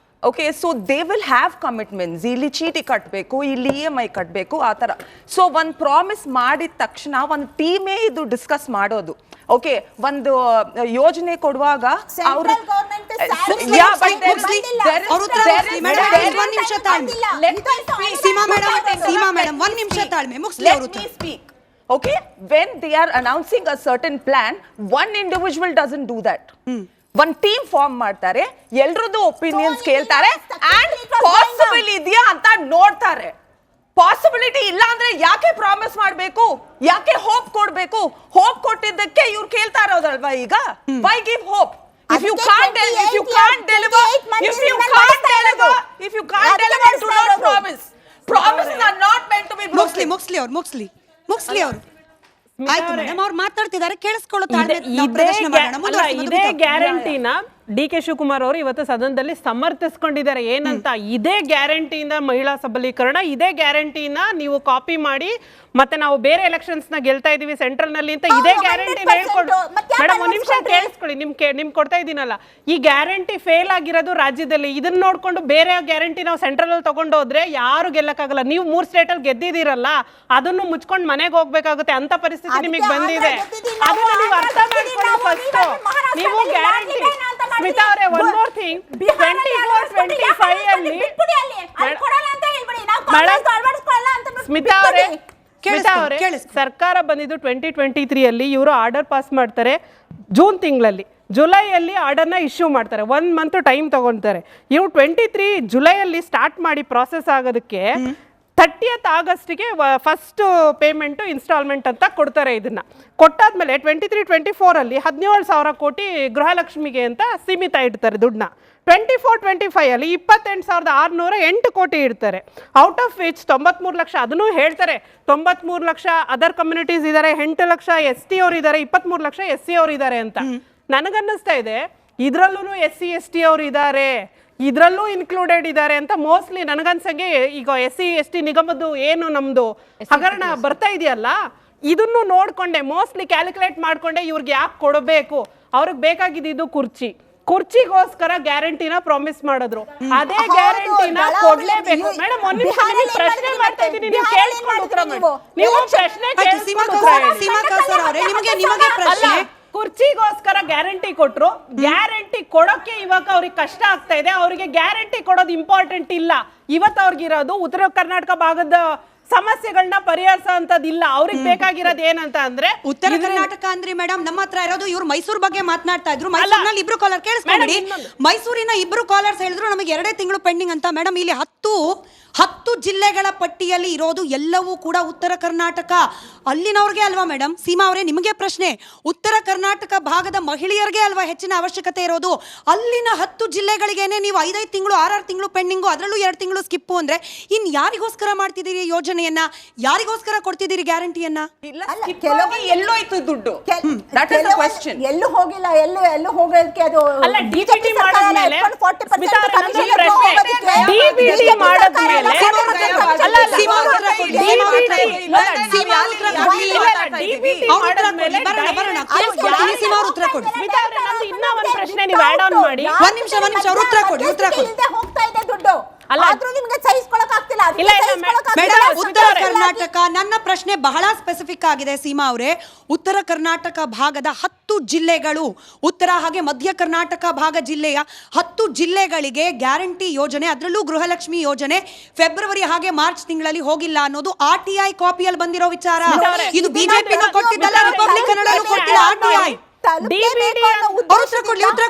Okay, so they will have commitments. ಇಲ್ಲಿ ಚೀಟಿ ಕಟ್ಟಬೇಕು, ಇಲ್ಲಿ EMI ಕಟ್ಟಬೇಕು, ಆ ಥರ. ಸೊ ಒಂದು ಪ್ರಾಮಿಸ್ ಮಾಡಿದ ತಕ್ಷಣ ಒಂದು ಟೀಮೇ ಇದು ಡಿಸ್ಕಸ್ ಮಾಡೋದು. ಓಕೆ, ಒಂದು ಯೋಜನೆ ಕೊಡುವಾಗ ಅವರು okay, when they are announcing a certain plan, one individual doesn't do that. One team form ಮಾಡ್ತಾರೆ, ಎಲ್ಲರದ್ದು ಒಪಿನಿಯನ್ಸ್ ಕೇಳ್ತಾರೆ, and ಪಾಸಿಬಲ್ ಇದೆಯಾ ಅಂತ ನೋಡ್ತಾರೆ. ಪಾಸಿಬಿಲಿಟಿ ಇಲ್ಲ ಅಂದ್ರೆ ಯಾಕೆ ಪ್ರಾಮಿಸ್ ಮಾಡಬೇಕು, ಯಾಕೆ ಹೋಪ್ ಕೊಡಬೇಕು? ಹೋಪ್ ಕೊಟ್ಟಿದ್ದಕ್ಕೆ ಇವ್ರು ಕೇಳ್ತಾ ಇರೋದಲ್ವಾ ಈಗ? Why give hope if you can't deliver do not promise. Promises are not meant to be broken.
ಮುಗ್ಸ್ಲಿ ಅವರು ಆಯ್ತು ಮೇಡಮ್, ಅವ್ರು ಮಾತಾಡ್ತಿದ್ದಾರೆ, ಕೇಳಿಸ್ಕೊಳ್ಳೋ
ಇದೇ ಗ್ಯಾರಂಟಿನ DK ಶಿವಕುಮಾರ್ ಅವರು ಇವತ್ತು ಸದನದಲ್ಲಿ ಸಮರ್ಥಿಸ್ಕೊಂಡಿದ್ದಾರೆ. ಏನಂತ, ಇದೇ ಗ್ಯಾರಂಟಿಯಿಂದ ಮಹಿಳಾ ಸಬಲೀಕರಣ, ಇದೇ ಗ್ಯಾರಂಟಿನ ನೀವು ಕಾಪಿ ಮಾಡಿ ಮತ್ತೆ ನಾವು ಬೇರೆ ಎಲೆಕ್ಷನ್ಸ್ ನ ಗೆಲ್ತಾ ಇದೀವಿ ಸೆಂಟ್ರಲ್ ನಲ್ಲಿ ಅಂತ ಇದೇ ಗ್ಯಾರಂಟಿ ಹೇಳ್ಕೊಂಡು. ಮೇಡಮ್ ಒಂದ್ ನಿಮಿಷ ಕೇಳಿಸ್ಕೊಳ್ಳಿ, ನಿಮ್ ಕೊಡ್ತಾ ಇದೀನಲ್ಲ, ಈ ಗ್ಯಾರಂಟಿ ಫೇಲ್ ಆಗಿರೋದು ರಾಜ್ಯದಲ್ಲಿ. ಇದನ್ನ ನೋಡ್ಕೊಂಡು ಬೇರೆ ಗ್ಯಾರಂಟಿ ನಾವು ಸೆಂಟ್ರಲ್ ಅಲ್ಲಿ ತಗೊಂಡು ಹೋದ್ರೆ ಯಾರು ಗೆಲ್ಲಕ್ಕಾಗಲ್ಲ. ನೀವು 3 ಸ್ಟೇಟ್ ಅಲ್ಲಿ ಗೆದ್ದಿದ್ದೀರಲ್ಲ, ಅದನ್ನು ಮುಚ್ಕೊಂಡು ಮನೆಗೆ ಹೋಗ್ಬೇಕಾಗುತ್ತೆ ಅಂತ ಪರಿಸ್ಥಿತಿ ನಿಮಗೆ ಬಂದಿದೆ. ಅದನ್ನ ನೀವು ಅರ್ಥ ಮಾಡ್ಕೊಳ್ಳಿ ಫಸ್ಟ್. ನೀವು ಗ್ಯಾರಂಟಿ ಸ್ಮಿತಾ ಅವರೇ, ಒನ್ ಮೋರ್ ಥಿಂಗ್, 24-25 ಅಲ್ಲಿ ಸ್ಮಿತಾ ಅವರೇ ಸರ್ಕಾರ ಬಂದಿದ್ದು 2023 ಅಲ್ಲಿ. ಇವರು ಆರ್ಡರ್ ಪಾಸ್ ಮಾಡ್ತಾರೆ ಜೂನ್ ತಿಂಗಳಲ್ಲಿ, ಜುಲೈಯಲ್ಲಿ ಆರ್ಡರ್ನ ಇಶ್ಯೂ ಮಾಡ್ತಾರೆ, 1 ಮಂತ್ ಟೈಮ್ ತಗೊಳ್ತಾರೆ. ಇವ್ರು 23 ಜುಲೈಯಲ್ಲಿ ಸ್ಟಾರ್ಟ್ ಮಾಡಿ ಪ್ರಾಸೆಸ್ ಆಗೋದಕ್ಕೆ 30th ಆಗಸ್ಟ್ಗೆ ಫಸ್ಟ್ ಪೇಮೆಂಟು ಇನ್ಸ್ಟಾಲ್ಮೆಂಟ್ ಅಂತ ಕೊಡ್ತಾರೆ. ಇದನ್ನ ಕೊಟ್ಟಾದ್ಮೇಲೆ 23-24 ಅಲ್ಲಿ 17,000 ಕೋಟಿ ಗೃಹಲಕ್ಷ್ಮಿಗೆ ಅಂತ ಸೀಮಿತ ಇಡ್ತಾರೆ ದುಡ್ಡನ್ನ. 24-25 ಅಲ್ಲಿ 28,608 ಕೋಟಿ ಇಡ್ತಾರೆ. ಔಟ್ ಆಫ್ ವಿಚ್ 93 ಲಕ್ಷ, ಅದನ್ನು ಹೇಳ್ತಾರೆ 93 ಲಕ್ಷ ಅದರ್ ಕಮ್ಯುನಿಟೀಸ್ ಇದ್ದಾರೆ, 8 ಲಕ್ಷ ST ಅವ್ರು ಇದ್ದಾರೆ, 23 ಲಕ್ಷ SC ಅವ್ರು ಇದ್ದಾರೆ ಅಂತ. ನನಗನ್ನಿಸ್ತಾ ಇದೆ ಇದ್ರಲ್ಲೂ SC ST ಅವ್ರು ಇದ್ದಾರೆ, ಇದ್ರಲ್ಲೂ ಇನ್ಕ್ಲೂಡೆಡ್ ಇದ್ದಾರೆ ಅಂತ. ಮೋಸ್ಟ್ಲಿ ನನಗನ್ಸಂಗೆ ಈಗ SC ST ನಿಗಮದ್ದು ಏನು ನಮ್ದು ಹಗರಣ ಬರ್ತಾ ಇದೆಯಲ್ಲ, ಇದನ್ನು ನೋಡ್ಕೊಂಡೆ ಮೋಸ್ಟ್ಲಿ ಕ್ಯಾಲ್ಕುಲೇಟ್ ಮಾಡ್ಕೊಂಡೆ ಇವ್ರಿಗೆ ಯಾಕೆ ಕೊಡಬೇಕು, ಅವ್ರಿಗೆ ಬೇಕಾಗಿದ್ದು ಕುರ್ಚಿಗೋಸ್ಕರ ಗ್ಯಾರಂಟಿನ ಪ್ರಾಮಿಸ್ ಮಾಡಿದ್ರು. ಅದೇ ಗ್ಯಾರಂಟಿನ ಕೊಡ್ಲೇಬೇಕು. ಮೇಡಮ್ ಒಂದ್ ನಿಮಿಷ ಪ್ರಶ್ನೆ ಮಾಡ್ತಾ ಇದ್ದೀನಿ, ನೀವು ಕೇಳಿಸ್ಕೊಂಡು ಉತ್ತರ ಮಾಡಿ. ನೀವು ಪ್ರಶ್ನೆ ಕುರ್ಚಿಗೋಸ್ಕರ ಗ್ಯಾರಂಟಿ ಕೊಟ್ರು, ಗ್ಯಾರಂಟಿ ಕೊಡೋಕೆ ಇವಾಗ ಅವ್ರಿಗೆ ಕಷ್ಟ ಆಗ್ತಾ ಇದೆ. ಅವರಿಗೆ ಗ್ಯಾರಂಟಿ ಕೊಡೋದು ಇಂಪಾರ್ಟೆಂಟ್ ಇಲ್ಲ. ಇವತ್ತು ಅವ್ರಿಗಿರೋದು ಉತ್ತರ ಕರ್ನಾಟಕ ಭಾಗದ ಸಮಸ್ಯೆಗಳನ್ನ ಪರಿಹರಿಸೋ ಅಂತದಿಲ್ಲ. ಅವ್ರಿಗೆ ಬೇಕಾಗಿರೋದು ಏನಂತ ಅಂದ್ರೆ
ಉತ್ತರ ಕರ್ನಾಟಕ ಅಂದ್ರೆ ಮೇಡಮ್ ನಮ್ಮ ಹತ್ರ ಇರೋದು. ಇವ್ರು ಮೈಸೂರು ಬಗ್ಗೆ ಮಾತನಾಡ್ತಾ ಇದ್ರು. ಮೈಸೂರಿನಲ್ಲಿ 2 ಕಾಲರ್ ಕೇಳಿಸ್ಕೊಂಡಿ. ಮೈಸೂರಿನ 2 ಕಾಲರ್ಸ್ ಹೇಳಿದ್ರು ನಮಗೆ 2 ತಿಂಗಳು ಪೆಂಡಿಂಗ್ ಅಂತ. ಮೇಡಮ್ ಇಲ್ಲಿ 10 ಜಿಲ್ಲೆಗಳ ಪಟ್ಟಿಯಲ್ಲಿ ಇರೋದು ಎಲ್ಲವೂ ಕೂಡ ಉತ್ತರ ಕರ್ನಾಟಕ ಅಲ್ಲಿನವ್ರಿಗೆ ಅಲ್ವಾ ಮೇಡಮ್? ಸೀಮಾ ಅವರೇ, ನಿಮಗೆ ಪ್ರಶ್ನೆ, ಉತ್ತರ ಕರ್ನಾಟಕ ಭಾಗದ ಮಹಿಳೆಯರಿಗೆ ಅಲ್ವಾ ಹೆಚ್ಚಿನ ಅವಶ್ಯಕತೆ ಇರೋದು? ಅಲ್ಲಿನ 10 ಜಿಲ್ಲೆಗಳಿಗೇನೆ ನೀವು 5 ತಿಂಗಳು 6 ತಿಂಗಳು ಪೆಂಡಿಂಗು, ಅದರಲ್ಲೂ 2 ತಿಂಗಳು ಸ್ಕಿಪ್ಪು ಅಂದ್ರೆ ಇನ್ ಯಾರಿಗೋಸ್ಕರ ಮಾಡ್ತಿದ್ದೀರಿ ಯೋಜನೆಯನ್ನ? ಯಾರಿಗೋಸ್ಕರ ಕೊಡ್ತಿದ್ದೀರಿ ಗ್ಯಾರಂಟಿಯನ್ನ?
ಎಲ್ಲೋಯ್ತು ದುಡ್ಡು?
ಎಲ್ಲೂ ಹೋಗಿಲ್ಲ. ಎಲ್ಲೂ ಹೋಗೋದಕ್ಕೆ ಅದು
ಅಲ್ಲ, ಡಿಬಿಟಿ ಮಾಡಿದ್ಮೇಲೆ ಇನ್ನ ಒಂದ್ ಪ್ರಶ್ನೆ ನೀವು ಆಡ್ ಆನ್ ಮಾಡಿ.
ಒಂದ್ ನಿಮಿಷ ಅವ್ರು ಉತ್ತರ ಕೊಡಿ.
ಹೋಗ್ತಾ ಇದೆ ದುಡ್ಡು, ಆದ್ರೂ ನಿಮಗೆ ಸಹಿಸ್ಕೊಳ್ಳೋಕೆ ಆಗ್ತಿಲ್ಲ.
ಉತ್ತರ ಕರ್ನಾಟಕ, ನನ್ನ ಪ್ರಶ್ನೆ ಬಹಳ ಸ್ಪೆಸಿಫಿಕ್ ಆಗಿದೆ ಸೀಮಾ ಅವರೇ. ಉತ್ತರ ಕರ್ನಾಟಕ ಭಾಗದ 10 ಜಿಲ್ಲೆಗಳು, ಉತ್ತರ ಹಾಗೆ ಮಧ್ಯ ಕರ್ನಾಟಕ ಭಾಗ ಜಿಲ್ಲೆಯ 10 ಜಿಲ್ಲೆಗಳಿಗೆ ಗ್ಯಾರಂಟಿ ಯೋಜನೆ, ಅದರಲ್ಲೂ ಗೃಹಲಕ್ಷ್ಮಿ ಯೋಜನೆ ಫೆಬ್ರವರಿ ಹಾಗೆ ಮಾರ್ಚ್ ತಿಂಗಳಲ್ಲಿ ಹೋಗಿಲ್ಲ ಅನ್ನೋದು RTI ಕಾಪಿಯಲ್ಲಿ ಬಂದಿರೋ ವಿಚಾರ. ಇದು ಬಿಜೆಪಿನ ಕೊಟ್ಟಿದ್ದಲ್ಲ, ರಿಪಬ್ಲಿಕನ್ ಕೊಟ್ಟಿಲ್ಲ, RTI. ಉತ್ತರ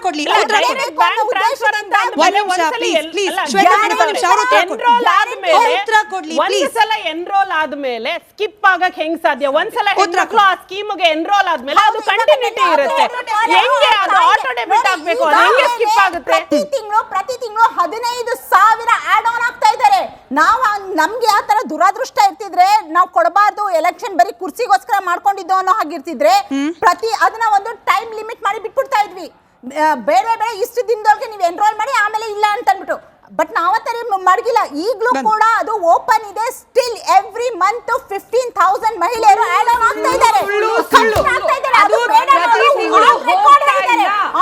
ಕೊಡ್ಲಿ.
ಒಂದ್ಸಲ ಎನ್ರೋಲ್ ಆದ್ಮೇಲೆ ಸ್ಕಿಪ್ ಆಗಕ್ ಹೆಂಗ್ ಸಾಧ್ಯ? ಒಂದ್ಸಲ ಹೆಣ್ಮಕ್ಳು ಆ ಸ್ಕೀಮ್ಗೆ ಎನ್ರೋಲ್ ಆದ್ಮೇಲೆ ಅದು ಕಂಟಿನ್ಯೂಟಿ ಇರುತ್ತೆ. ಹೆಂಗೆ ಅದು ಆಟೋ ಡೆಬಿಟ್ ಆಗ್ಬೇಕು? ಅದು ಹೆಂಗೆ ಸ್ಕಿಪ್ ಆಗುತ್ತೆ?
ಪ್ರತಿ ತಿಂಗಳು 15,000 ಆಡ್ ಆನ್ ಆಗ್ತಾ ಇದ್ದಾರೆ. ನಮ್ಗೆ ಯಾವ ತರ ದುರಾದೃಷ್ಟ ಇರ್ತಿದ್ರೆ ನಾವು ಕೊಡಬಾರ್ದು ಎಲೆಕ್ಷನ್ ಬರೀ ಕುರ್ಸಿಗೋಸ್ಕರ ಮಾಡ್ಕೊಂಡಿದ್ದೋ ಅನ್ನೋ ಹಾಗಿರ್ತಿದ್ರೆ ಅದನ್ನ ಒಂದು ಟೈಮ್ ಲಿಮಿಟ್ ಮಾಡಿ ಬಿಟ್ಬಿಡ್ತಾ ಇದ್ವಿ. ಬೇಡ ಇಷ್ಟು ದಿನದೊಳಗೆ ನೀವು ಎನ್ರೋಲ್ ಮಾಡಿ ಆಮೇಲೆ ಇಲ್ಲ ಅಂತ ಅಂದ್ಬಿಟ್ಟು. ಬಟ್ ನಾವತ್ತರ ಮಡಗಿಲ್ಲ. ಈಗಲೂ ಕೂಡ ಅದು ಓಪನ್ ಇದೆ. ಸ್ಟಿಲ್ ಎವ್ರಿ ಮಂತ್ 15,000 ಮಹಿಳೆಯರು ಆಡ್ ಆನ್ ಆಗ್ತಾ ಇದ್ದಾರೆ.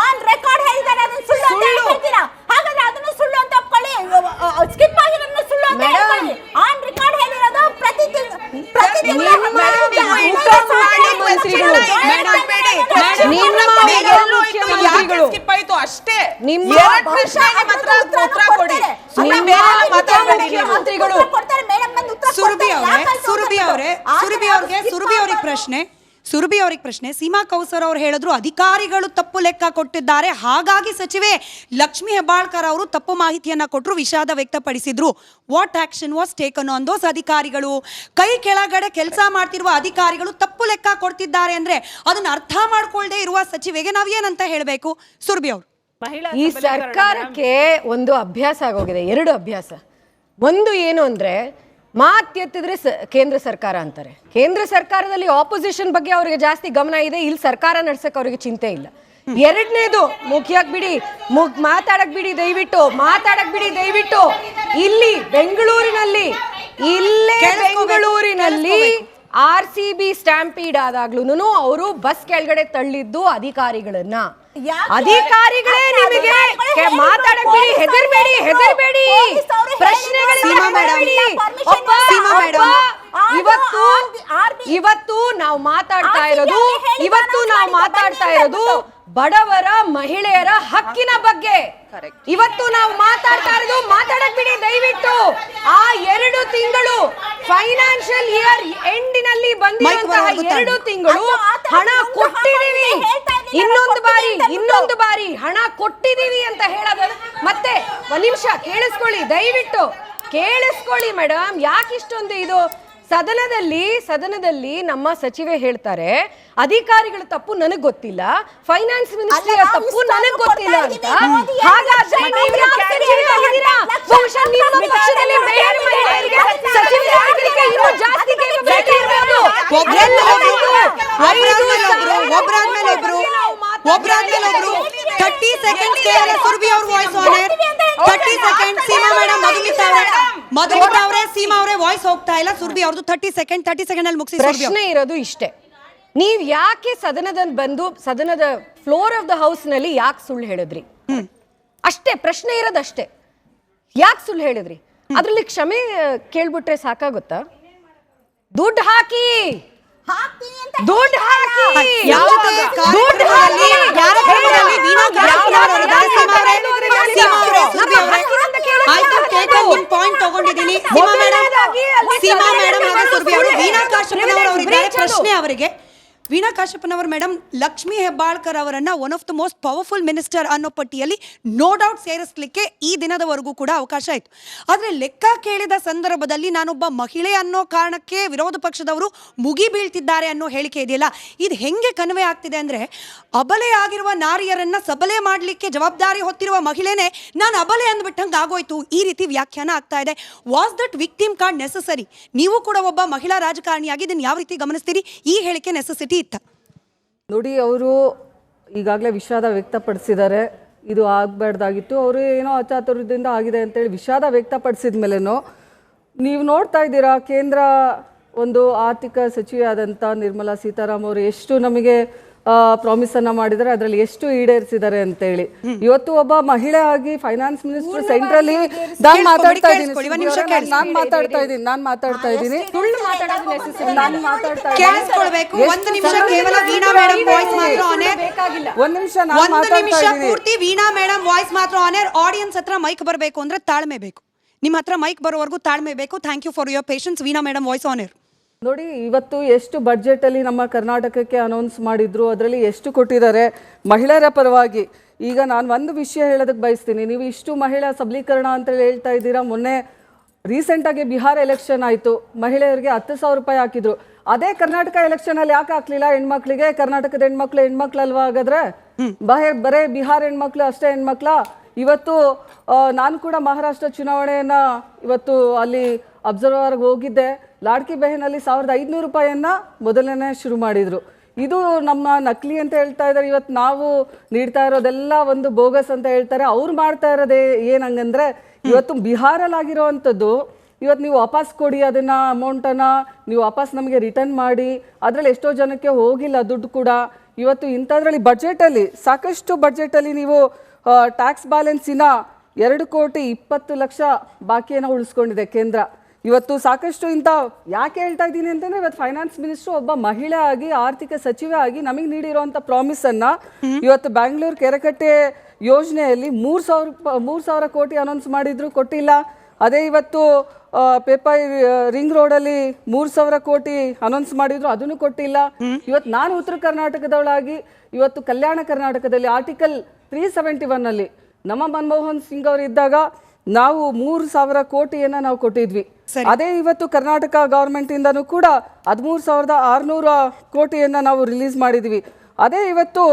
ಆನ್ ರೆಕಾರ್ಡ್ ಹೇಳಿದ್ದಾರೆ. ಅದನ್ನ ಸುಳ್ಳು ಅಂತ ಹೇಳ್ತೀರಾ? ಹಾಗಾದ್ರೆ ಅದನ್ನು ಸುಳ್ಳು ಅಂತ ಒಪ್ಕೊಳ್ಳಿ. ಸ್ಕಿಪ್ ಆಗಿರೋದನ್ನ ಸುಳ್ಳು ಅಂತ ಹೇಳ್ಕೊಳ್ಳಿ. ಆನ್ ರೆಕಾರ್ಡ್ ಹೇಳಿರೋದು ಪ್ರತಿ
ಸ್ಕಿಪ್ ಆಯ್ತು ಅಷ್ಟೇ.
ಸುರಭಿ ಅವ್ರಿಗೆ ಪ್ರಶ್ನೆ. ಸೀಮಾ ಕೌಸರ್ ಅವ್ರು ಹೇಳಿದ್ರು ಅಧಿಕಾರಿಗಳು ತಪ್ಪು ಲೆಕ್ಕ ಕೊಟ್ಟಿದ್ದಾರೆ, ಹಾಗಾಗಿ ಸಚಿವೆ ಲಕ್ಷ್ಮಿ ಹೆಬ್ಬಾಳ್ಕರ್ ಅವರು ತಪ್ಪು ಮಾಹಿತಿಯನ್ನ ಕೊಟ್ಟರು, ವಿಷಾದ ವ್ಯಕ್ತಪಡಿಸಿದ್ರು. What action was taken on those ಅಧಿಕಾರಿಗಳು? ಕೈ ಕೆಳಗಡೆ ಕೆಲಸ ಮಾಡ್ತಿರುವ ಅಧಿಕಾರಿಗಳು ತಪ್ಪು ಲೆಕ್ಕ ಕೊಡ್ತಿದ್ದಾರೆ ಅಂದ್ರೆ ಅದನ್ನ ಅರ್ಥ ಮಾಡ್ಕೊಳ್ದೆ ಇರುವ ಸಚಿವೆಗೆ ನಾವ್ ಏನಂತ ಹೇಳಬೇಕು? ಸುರಭಿ ಅವರು.
ಈ ಸರ್ಕಾರಕ್ಕೆ ಒಂದು ಅಭ್ಯಾಸ ಆಗೋಗಿದೆ, ಎರಡು ಅಭ್ಯಾಸ. ಒಂದು ಏನು ಅಂದ್ರೆ ಮಾತೆತ್ತಿದ್ರೆ ಕೇಂದ್ರ ಸರ್ಕಾರ ಅಂತಾರೆ. ಕೇಂದ್ರ ಸರ್ಕಾರದಲ್ಲಿ ಆಪೋಸಿಷನ್ ಬಗ್ಗೆ ಅವರಿಗೆ ಜಾಸ್ತಿ ಗಮನ ಇದೆ, ಇಲ್ಲಿ ಸರ್ಕಾರ ನಡ್ಸಕ್ ಅವರಿಗೆ ಚಿಂತೆ ಇಲ್ಲ. ಎರಡನೇದು ಮುಖ್ಯಕ್ ಬಿಡಿ, ಮಾತಾಡಕ್ ಬಿಡಿ ದಯವಿಟ್ಟು. ಇಲ್ಲಿ ಬೆಂಗಳೂರಿನಲ್ಲಿ RCB ಸ್ಟ್ಯಾಂಪೀಡ್ ಆದಾಗ್ಲೂನು ಅವರು ಬಸ್ ಕೆಳಗಡೆ ತಳ್ಳಿದ್ದು ಅಧಿಕಾರಿಗಳನ್ನ. ಅಧಿಕಾರಿಗಳೇ ನಿಮಗೆ ಮಾತಾಡಕ್ ಬಿಡಿ, ಹೆದರ್ಬೇಡಿ, ಪ್ರಶ್ನೆಗಳನ್ನ ಮಾಡಬೇಡಿ. ಇವತ್ತು ನಾವು ಮಾತಾಡ್ತಾ ಇರೋದು ಬಡವರ ಮಹಿಳೆಯರ ಹಕ್ಕಿನ ಬಗ್ಗೆ. ಇವತ್ತು ನಾವು ಮಾತಾಡಕ್ ಬಿಡಿ ದಯವಿಟ್ಟು. ಆ 2 ತಿಂಗಳು ಫೈನಾನ್ಷಿಯಲ್ ಇಯರ್ ಎಂಡಿನಲ್ಲಿ ಬಂದಿರುವಂತಹ 2 ತಿಂಗಳು ಹಣ ಕೊಟ್ಟಿದೀವಿ, ಇನ್ನೊಂದು ಬಾರಿ ಹಣ ಕೊಟ್ಟಿದೀವಿ ಅಂತ ಹೇಳೋದು. ಮತ್ತೆ ಒಂದ್ ನಿಮಿಷ ಕೇಳಿಸ್ಕೊಳ್ಳಿ ಮೇಡಮ್, ಯಾಕೆ ಇಷ್ಟೊಂದು ಇದು? ಸದನದಲ್ಲಿ ನಮ್ಮ ಸಚಿವೆ ಹೇಳ್ತಾರೆ ಅಧಿಕಾರಿಗಳ ತಪ್ಪು ನನಗ್ ಗೊತ್ತಿಲ್ಲ, ಫೈನಾನ್ಸ್ ಮಿನಿಸ್ಟ್ರಿಯ ತಪ್ಪು ನನಗ್ ಗೊತ್ತಿಲ್ಲ ಅಂತ. ಹಾಗಾದ್ರೆ ನೀವು ಬಹುಶಃ ನಿಮ್ಮ ಪಕ್ಷದಲ್ಲಿ ಬೇರೆ ಮಹಿಳೆಯರಿಗೆ ಸಚಿವೆ ಆಗಲಿಕ್ಕೆ ಇನ್ನೂ ಜಾಸ್ತಿ capability ಇರಬಹುದು.
ಒಬ್ರಾದ್ಮೇಲೆ ಒಬ್ರು 30 ಸೆಕೆಂಡ್ಸ್ ಸುರಭಿ ಅವ್ರ voice on air. 30 second Seema madam, Madhumita ಅವರೇ ಸೀಮಾ ಅವರೇ ವಾಯ್ಸ್ ಹೋಗ್ತಾ ಇಲ್ಲ. ಸುರಭಿ ಅವ್ರದ್ದು 30 ಸೆಕೆಂಡ್ ಅಲ್ಲಿ ಮುಗಿಸಿ.
ಪ್ರಶ್ನೆ ಇರೋದು ಇಷ್ಟೇ, ನೀವ್ ಯಾಕೆ ಸದನದಲ್ಲಿ ಬಂದು ಸದನದ ಫ್ಲೋರ್ ಆಫ್ ದ ಹೌಸ್ ನಲ್ಲಿ ಯಾಕೆ ಸುಳ್ಳು ಹೇಳಿದ್ರಿ? ಅಷ್ಟೇ ಪ್ರಶ್ನೆ ಇರೋದಷ್ಟೇ. ಯಾಕೆ ಸುಳ್ಳು ಹೇಳಿದ್ರಿ? ಅದ್ರಲ್ಲಿ ಕ್ಷಮೆ ಕೇಳ್ಬಿಟ್ರೆ ಸಾಕಾಗುತ್ತಾ? ದುಡ್ಡು ಹಾಕಿ
ಪಾಯಿಂಟ್ ತಗೊಂಡಿದ್ದೀನಿ. ಸೀಮಾ ಮೇಡಮ್ ವೀಣಾ ಕಾಶ್ಯಪನವರಿದ್ದಾರೆ. ಪ್ರಶ್ನೆ ಅವರಿಗೆ. ವೀಣಾ ಕಾಶ್ಯಪನವರ್ ಮೇಡಮ್, ಲಕ್ಷ್ಮಿ ಹೆಬ್ಬಾಳ್ಕರ್ ಅವರನ್ನ one of the most powerful minister ಅನ್ನೋ ಪಟ್ಟಿಯಲ್ಲಿ ನೋ ಡೌಟ್ ಸೇರಿಸಲಿಕ್ಕೆ ಈ ದಿನದವರೆಗೂ ಕೂಡ ಅವಕಾಶ ಆಯಿತು. ಆದರೆ ಲೆಕ್ಕ ಕೇಳಿದ ಸಂದರ್ಭದಲ್ಲಿ ನಾನೊಬ್ಬ ಮಹಿಳೆ ಅನ್ನೋ ಕಾರಣಕ್ಕೆ ವಿರೋಧ ಪಕ್ಷದವರು ಮುಗಿ ಬೀಳ್ತಿದ್ದಾರೆ ಅನ್ನೋ ಹೇಳಿಕೆ ಇದೆಯಲ್ಲ, ಇದು ಹೆಂಗೆ ಕನ್ವೆ ಆಗ್ತಿದೆ ಅಂದರೆ, ಅಬಲೆ ಆಗಿರುವ ನಾರಿಯರನ್ನ ಸಬಲೆ ಮಾಡಲಿಕ್ಕೆ ಜವಾಬ್ದಾರಿ ಹೊತ್ತಿರುವ ಮಹಿಳೆನೇ ನಾನು ಅಬಲೆ ಅಂದ್ಬಿಟ್ಟಂಗೆ ಆಗೋಯ್ತು, ಈ ರೀತಿ ವ್ಯಾಖ್ಯಾನ ಆಗ್ತಾ ಇದೆ. Was that victim card necessary? ನೀವು ಕೂಡ ಒಬ್ಬ ಮಹಿಳಾ ರಾಜಕಾರಣಿಯಾಗಿ ಇದನ್ನು ಯಾವ ರೀತಿ ಗಮನಿಸ್ತೀರಿ? ಈ ಹೇಳಿಕೆ ನೆಸಸಿಟಿ ಇತ್ತ?
ನೋಡಿ, ಅವರು ಈಗಾಗಲೇ ವಿಷಾದ ವ್ಯಕ್ತಪಡಿಸಿದ್ದಾರೆ, ಇದು ಆಗಬಾರ್ದಾಗಿತ್ತು, ಅವರು ಏನೋ ಅಚಾತುರ್ಯದಿಂದ ಆಗಿದೆ ಅಂತೇಳಿ ವಿಷಾದ ವ್ಯಕ್ತಪಡಿಸಿದ ಮೇಲೇನೋ ನೀವು ನೋಡ್ತಾ ಇದ್ದೀರಾ, ಕೇಂದ್ರ ಒಂದು ಆರ್ಥಿಕ ಸಚಿವೆಯಾದಂಥ ನಿರ್ಮಲಾ ಸೀತಾರಾಮ್ ಅವರು ಎಷ್ಟು ನಮಗೆ ಪ್ರಾಮಿಸನ್ನು ಮಾಡಿದ್ದಾರೆ, ಅದರಲ್ಲಿ ಎಷ್ಟು ಈಡೇರಿಸಿದ್ದಾರೆ ಅಂತೇಳಿ. ಇವತ್ತು ಒಬ್ಬ ಮಹಿಳೆ ಆಗಿ ಫೈನಾನ್ಸ್ ಮಿನಿಸ್ಟರ್ ಸೆಂಟ್ರಲ್ಲಿ ನಾನು ಮಾತಾಡ್ತಾ ಇದ್ದೀನಿ.
ವೀಣಾ ಮೇಡಮ್ ವಾಯ್ಸ್ ಮಾತ್ರ ಆನ್ ಏರ್. ಆಡಿಯನ್ಸ್ ಹತ್ರ ಮೈಕ್ ಬರಬೇಕು ಅಂದ್ರೆ ತಾಳ್ಮೆ ಬೇಕು. ನಿಮ್ಮ ಹತ್ರ ಮೈಕ್ ಬರೋವರೆಗೂ ತಾಳ್ಮೆ ಬೇಕು. Thank you for your patience. Veena madam voice on air.
ನೋಡಿ, ಇವತ್ತು ಎಷ್ಟು ಬಡ್ಜೆಟಲ್ಲಿ ನಮ್ಮ ಕರ್ನಾಟಕಕ್ಕೆ ಅನೌನ್ಸ್ ಮಾಡಿದ್ರು, ಅದರಲ್ಲಿ ಎಷ್ಟು ಕೊಟ್ಟಿದ್ದಾರೆ ಮಹಿಳೆಯರ ಪರವಾಗಿ. ಈಗ ನಾನು ಒಂದು ವಿಷಯ ಹೇಳೋದಕ್ಕೆ ಬಯಸ್ತೀನಿ. ನೀವು ಇಷ್ಟು ಮಹಿಳಾ ಸಬಲೀಕರಣ ಅಂತೇಳಿ ಹೇಳ್ತಾ ಇದ್ದೀರಾ. ಮೊನ್ನೆ ರೀಸೆಂಟಾಗಿ ಬಿಹಾರ ಎಲೆಕ್ಷನ್ ಆಯಿತು, ಮಹಿಳೆಯರಿಗೆ 10,000 ರೂಪಾಯಿ ಹಾಕಿದ್ರು. ಅದೇ ಕರ್ನಾಟಕ ಎಲೆಕ್ಷನಲ್ಲಿ ಯಾಕೆ ಹಾಕ್ಲಿಲ್ಲ ಹೆಣ್ಮಕ್ಳಿಗೆ? ಕರ್ನಾಟಕದ ಹೆಣ್ಮಕ್ಳು ಅಲ್ವಾ? ಹಾಗಾದ್ರೆ ಬರೇ ಬಿಹಾರ ಹೆಣ್ಮಕ್ಳು ಅಷ್ಟೇ ಹೆಣ್ಮಕ್ಳ? ಇವತ್ತು ನಾನು ಕೂಡ ಮಹಾರಾಷ್ಟ್ರ ಚುನಾವಣೆಯನ್ನ ಇವತ್ತು ಅಲ್ಲಿ ಅಬ್ಸರ್ವರ್ಗೆ ಹೋಗಿದ್ದೆ. ಲಾಡ್ಕಿ ಬೆಹನಲ್ಲಿ 1500 ರೂಪಾಯಿಯನ್ನ ಮೊದಲನೇ ಶುರು ಮಾಡಿದ್ರು. ಇದು ನಮ್ಮ ನಕಲಿ ಅಂತ ಹೇಳ್ತಾ ಇದ್ದಾರೆ. ಇವತ್ತು ನಾವು ನೀಡ್ತಾ ಇರೋದೆಲ್ಲ ಒಂದು ಬೋಗಸ್ ಅಂತ ಹೇಳ್ತಾರೆ. ಅವ್ರು ಮಾಡ್ತಾ ಇರೋದೇ ಏನಂಗಂದ್ರೆ ಇವತ್ತು ಬಿಹಾರಲ್ಲಾಗಿರೋವಂಥದ್ದು ಇವತ್ತು ನೀವು ವಾಪಸ್ ಕೊಡಿ ಅದನ್ನ ಅಮೌಂಟನ್ನು ನೀವು ವಾಪಸ್ ನಮಗೆ ರಿಟರ್ನ್ ಮಾಡಿ. ಅದರಲ್ಲಿ ಎಷ್ಟೋ ಜನಕ್ಕೆ ಹೋಗಿಲ್ಲ ದುಡ್ಡು ಕೂಡ. ಇವತ್ತು ಇಂಥದ್ರಲ್ಲಿ ಬಜೆಟಲ್ಲಿ ಸಾಕಷ್ಟು ಬಜೆಟಲ್ಲಿ ನೀವು ಟ್ಯಾಕ್ಸ್ ಬ್ಯಾಲೆನ್ಸಿನ 2,20,00,000 ಬಾಕಿಯನ್ನು ಉಳಿಸ್ಕೊಂಡಿದೆ ಕೇಂದ್ರ. ಇವತ್ತು ಸಾಕಷ್ಟು ಇಂಥ ಯಾಕೆ ಹೇಳ್ತಾ ಇದ್ದೀನಿ ಅಂತಂದ್ರೆ ಇವತ್ತು ಫೈನಾನ್ಸ್ ಮಿನಿಸ್ಟರ್ ಒಬ್ಬ ಮಹಿಳೆ ಆಗಿ ಆರ್ಥಿಕ ಸಚಿವೆ ಆಗಿ ನಮಗೆ ನೀಡಿರುವಂಥ ಪ್ರಾಮಿಸನ್ನು ಇವತ್ತು ಬ್ಯಾಂಗ್ಳೂರು ಕೆರೆಕಟ್ಟೆ ಯೋಜನೆಯಲ್ಲಿ 3,000 ಕೋಟಿ ಅನೌನ್ಸ್ ಮಾಡಿದ್ರು, ಕೊಟ್ಟಿಲ್ಲ. ಅದೇ ಇವತ್ತು ಪೇಪರ್ ರಿಂಗ್ ರೋಡಲ್ಲಿ 3,000 ಕೋಟಿ ಅನೌನ್ಸ್ ಮಾಡಿದ್ರು, ಅದನ್ನು ಕೊಟ್ಟಿಲ್ಲ. ಇವತ್ತು ನಾನು ಉತ್ತರ ಕರ್ನಾಟಕದವಳಾಗಿ ಇವತ್ತು ಕಲ್ಯಾಣ ಕರ್ನಾಟಕದಲ್ಲಿ ಆರ್ಟಿಕಲ್ 371 ನಮ್ಮ ಮನಮೋಹನ್ ಸಿಂಗ್ ಅವರು ಇದ್ದಾಗ ನಾವು 3,000 ಕೋಟಿಯನ್ನ ನಾವು ಕೊಟ್ಟಿದ್ವಿ. ಅದೇ ಇವತ್ತು ಕರ್ನಾಟಕ ಗವರ್ಮೆಂಟ್ ಇಂದನೂ ಕೂಡ 13,600 ಕೋಟಿಯನ್ನ ನಾವು ರಿಲೀಸ್ ಮಾಡಿದ್ವಿ. ಅದೇ ಇವತ್ತು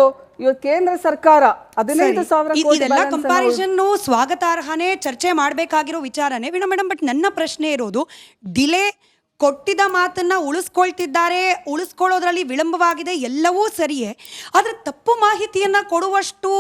ಕೇಂದ್ರ ಸರ್ಕಾರ 15,000 ಕೋಟಿ
ಇದೆಲ್ಲ ಕಂಪ್ಯಾರಿಸನ್ ಸ್ವಾಗತಾರ್ಹನೇ, ಚರ್ಚೆ ಮಾಡಬೇಕಾಗಿರೋ ವಿಚಾರನೇ ವೀಣಾ ಮೇಡಮ್. ಬಟ್ ನನ್ನ ಪ್ರಶ್ನೆ ಇರೋದು, ಡಿಲೇ ಕೊಟ್ಟಿದ್ದ ಮಾತನ್ನ ಉಳಿಸ್ಕೊಳ್ತಿದ್ದಾರೆ, ಉಳಿಸ್ಕೊಳ್ಳೋದ್ರಲ್ಲಿ ವಿಳಂಬವಾಗಿದೆ, ಎಲ್ಲವೂ ಸರಿಯೇ. ಆದರೆ ತಪ್ಪು ಮಾಹಿತಿಯನ್ನ ಕೊಡುವಷ್ಟು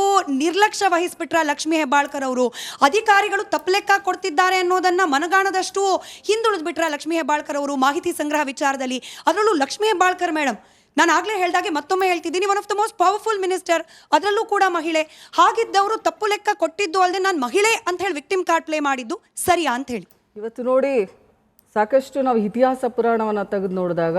ನಿರ್ಲಕ್ಷ್ಯ ವಹಿಸ್ಬಿಟ್ರ ಲಕ್ಷ್ಮೀ ಹೆಬ್ಬಾಳ್ಕರ್ ಅವರು? ಅಧಿಕಾರಿಗಳು ತಪ್ಪು ಲೆಕ್ಕ ಕೊಡ್ತಿದ್ದಾರೆ ಅನ್ನೋದನ್ನ ಮನಗಾಣದಷ್ಟು ಹಿಂದುಳಿದ್ಬಿಟ್ರ ಲಕ್ಷ್ಮೀ ಹೆಬ್ಬಾಳ್ಕರ್ ಅವರು ಮಾಹಿತಿ ಸಂಗ್ರಹ ವಿಚಾರದಲ್ಲಿ? ಅದರಲ್ಲೂ ಲಕ್ಷ್ಮೀ ಹೆಬ್ಬಾಳ್ಕರ್ ಮೇಡಮ್, ನಾನು ಆಗಲೇ ಹೇಳಿದಾಗೆ ಮತ್ತೊಮ್ಮೆ ಹೇಳ್ತಿದ್ದೀನಿ, one of the most powerful minister, ಅದರಲ್ಲೂ ಕೂಡ ಮಹಿಳೆ. ಹಾಗಿದ್ದವರು ತಪ್ಪು ಲೆಕ್ಕ ಕೊಟ್ಟಿದ್ದು ಅಲ್ಲದೆ ನಾನು ಮಹಿಳೆ ಅಂತ ಹೇಳಿ ವಿಕ್ಟಿಮ್ ಕಾರ್ಡ್ ಪ್ಲೇ ಮಾಡಿದ್ದು ಸರಿಯಾ ಅಂತ ಹೇಳಿ?
ಇವತ್ತು ನೋಡಿ, ಸಾಕಷ್ಟು ನಾವು ಇತಿಹಾಸ ಪುರಾಣವನ್ನು ತೆಗೆದು ನೋಡಿದಾಗ,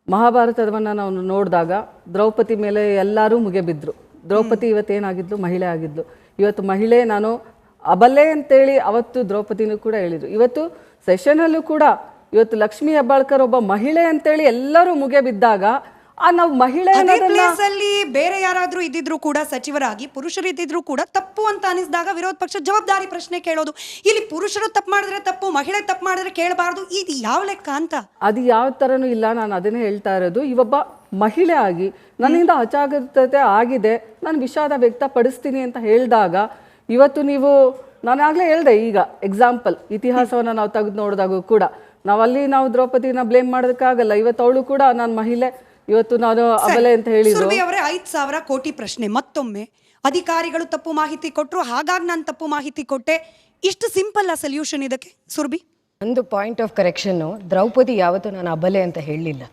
ಮಹಾಭಾರತವನ್ನು ನಾವು ನೋಡಿದಾಗ ದ್ರೌಪದಿ ಮೇಲೆ ಎಲ್ಲರೂ ಮುಗಿಬಿದ್ರು. ದ್ರೌಪದಿ ಇವತ್ತೇನಾಗಿದ್ಲು? ಮಹಿಳೆ ಆಗಿದ್ಲು. ಇವತ್ತು ಮಹಿಳೆ ನಾನು ಅಬಲೆ ಅಂತೇಳಿ ಅವತ್ತು ದ್ರೌಪದಿನೂ ಕೂಡ ಹೇಳಿದರು. ಇವತ್ತು ಸೆಷನಲ್ಲೂ ಕೂಡ ಇವತ್ತು ಲಕ್ಷ್ಮೀ ಹೆಬ್ಬಾಳ್ಕರ್ ಒಬ್ಬ ಮಹಿಳೆ ಅಂತೇಳಿ ಎಲ್ಲರೂ ಮುಗೆ ಬಿದ್ದಾಗ ನಾವು ಮಹಿಳೆ
ಪ್ಲೇಸಲ್ಲಿ ಬೇರೆ ಯಾರಾದ್ರೂ ಇದ್ದಿದ್ರು ಕೂಡ, ಸಚಿವರಾಗಿ ಪುರುಷರು ಇದ್ದಿದ್ರು ಕೂಡ ತಪ್ಪು ಅಂತ ಅನಿಸಿದಾಗ ವಿರೋಧ ಪಕ್ಷ ಜವಾಬ್ದಾರಿ ಪ್ರಶ್ನೆ ಕೇಳೋದು. ಇಲ್ಲಿ ಪುರುಷರು ತಪ್ಪು ಮಾಡಿದ್ರೆ ತಪ್ಪು, ಮಹಿಳೆ ತಪ್ಪು ಮಾಡಿದ್ರೆ ಕೇಳಬಾರ್ದು, ಇದು ಯಾವ ಲೆಕ್ಕ ಅಂತ?
ಅದು ಯಾವ ಥರನೂ ಇಲ್ಲ. ನಾನು ಅದನ್ನೇ ಹೇಳ್ತಾ ಇರೋದು. ಇವೊಬ್ಬ ಮಹಿಳೆ ಆಗಿ ನನ್ನಿಂದ ಅಜಾಗರೂಕತೆ ಆಗಿದೆ, ನಾನು ವಿಷಾದ ವ್ಯಕ್ತಪಡಿಸ್ತೀನಿ ಅಂತ ಹೇಳಿದಾಗ ಇವತ್ತು ನೀವು, ನಾನಾಗಲೇ ಹೇಳಿದೆ, ಈಗ ಎಕ್ಸಾಂಪಲ್ ಇತಿಹಾಸವನ್ನು ನಾವು ತೆಗೆದು ನೋಡಿದಾಗೂ ಕೂಡ ನಾವು ದ್ರೌಪದಿನ ಬ್ಲೇಮ್ ಮಾಡೋದಕ್ಕಾಗಲ್ಲ. ಇವತ್ತು ಅವಳು ಕೂಡ ನಾನು ಮಹಿಳೆ, ಇವತ್ತು ನಾನು ಅಬಲೆ ಅಂತ ಹೇಳಿದ್ರು.
5,000 ಕೋಟಿ ಪ್ರಶ್ನೆ ಮತ್ತೊಮ್ಮೆ, ಅಧಿಕಾರಿಗಳು ತಪ್ಪು ಮಾಹಿತಿ ಕೊಟ್ಟರು, ಹಾಗಾಗಿ ನಾನು ತಪ್ಪು ಮಾಹಿತಿ ಕೊಟ್ಟೆ. ಇಷ್ಟು ಸಿಂಪಲ್ ಆ ಸೊಲ್ಯೂಷನ್ ಇದಕ್ಕೆ? ಸುರ್ಬಿ,
ಒಂದು ಪಾಯಿಂಟ್ ಆಫ್ ಕರೆಕ್ಷನ್ನು, ದ್ರೌಪದಿ ಯಾವತ್ತೂ ನಾನು ಅಬಲೆ ಅಂತ ಹೇಳಲಿಲ್ಲ.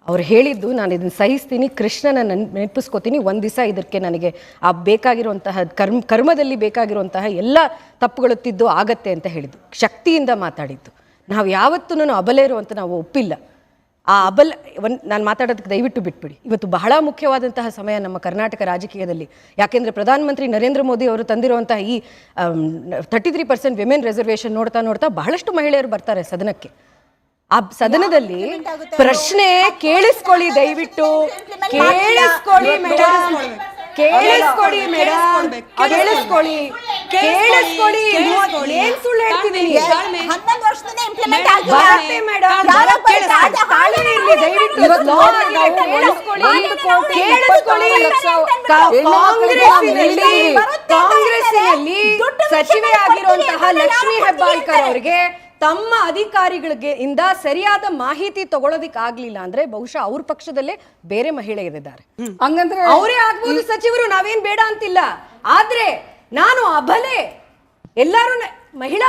ಅವ್ರು ಹೇಳಿದ್ದು, ನಾನು ಇದನ್ನ ಸಹಿಸ್ತೀನಿ, ಕೃಷ್ಣನ ನೆನಪಿಸ್ಕೋತೀನಿ, ಒಂದು ದಿವಸ ಇದಕ್ಕೆ ನನಗೆ ಆ ಬೇಕಾಗಿರುವಂತಹ ಕರ್ಮದಲ್ಲಿ ಬೇಕಾಗಿರುವಂತಹ ಎಲ್ಲ ತಪ್ಪುಗಳು ತಿದ್ದು ಆಗತ್ತೆ ಅಂತ ಹೇಳಿದ್ದು. ಶಕ್ತಿಯಿಂದ ಮಾತಾಡಿದ್ದು. ನಾವು ಯಾವತ್ತೂ ನಾನು ಅಬಲೆ ಇರುವಂತ ನಾವು ಒಪ್ಪಿಲ್ಲ. ಆ ನಾನು ಮಾತಾಡೋದಕ್ಕೆ ದಯವಿಟ್ಟು ಬಿಟ್ಬಿಡಿ. ಇವತ್ತು ಬಹಳ ಮುಖ್ಯವಾದಂತಹ ಸಮಯ ನಮ್ಮ ಕರ್ನಾಟಕ ರಾಜಕೀಯದಲ್ಲಿ. ಯಾಕೆಂದರೆ ಪ್ರಧಾನಮಂತ್ರಿ ನರೇಂದ್ರ ಮೋದಿ ಅವರು ತಂದಿರುವಂತಹ ಈ 33% ವಿಮೆನ್ ರಿಸರ್ವೇಷನ್ ನೋಡ್ತಾ ನೋಡ್ತಾ ಬಹಳಷ್ಟು ಮಹಿಳೆಯರು ಬರ್ತಾರೆ ಸದನಕ್ಕೆ. ಆ ಸದನದಲ್ಲಿ ಪ್ರಶ್ನೆ ಕೇಳಿಸ್ಕೊಳ್ಳಿ, ದಯವಿಟ್ಟು ಕೇಳಿಸ್ಕೊಳ್ಳಿ ಮೇಡಮ್, ಕೇಳಿಸ್ಕೊಳ್ಳಿ ಮೇಡಮ್, ಕೇಳಿಸ್ಕೊಳ್ಳಿ, ಕೇಳಿಸ್ಕೊಳ್ಳಿ. ಏನ್ ಸುಳ್ಳು ಹೇಳ್ತಿದ್ದೀನಿ?
11 ವರ್ಷದಿಂದ ಇಂಪ್ಲಿಮೆಂಟ್
ಬರುತ್ತೆ ಮೇಡಮ್, ಕಾಂಗ್ರೆಸ್ಸಿನಲ್ಲಿ ಸಚಿವೆ ಆಗಿರುವಂತಹ ಲಕ್ಷ್ಮೀ ಹೆಬ್ಬಾಳ್ಕರ್ ಅವರಿಗೆ ತಮ್ಮ ಅಧಿಕಾರಿಗಳಿಗೆ ಇಂದ ಸರಿಯಾದ ಮಾಹಿತಿ ತಗೊಳ್ಳೋದಿಕ್ ಆಗ್ಲಿಲ್ಲ ಅಂದ್ರೆ ಬಹುಶಃ ಅವ್ರ ಪಕ್ಷದಲ್ಲೇ ಬೇರೆ ಮಹಿಳೆಯರಿದ್ದಾರೆ,
ಹಂಗಂದ್ರೆ
ಅವರೇ ಆಗ್ಬೋದು ಸಚಿವರು, ನಾವೇನ್ ಬೇಡ ಅಂತಿಲ್ಲ. ಆದ್ರೆ ನಾನು ಅಬಲೆ, ಎಲ್ಲಾರು ಮಹಿಳಾ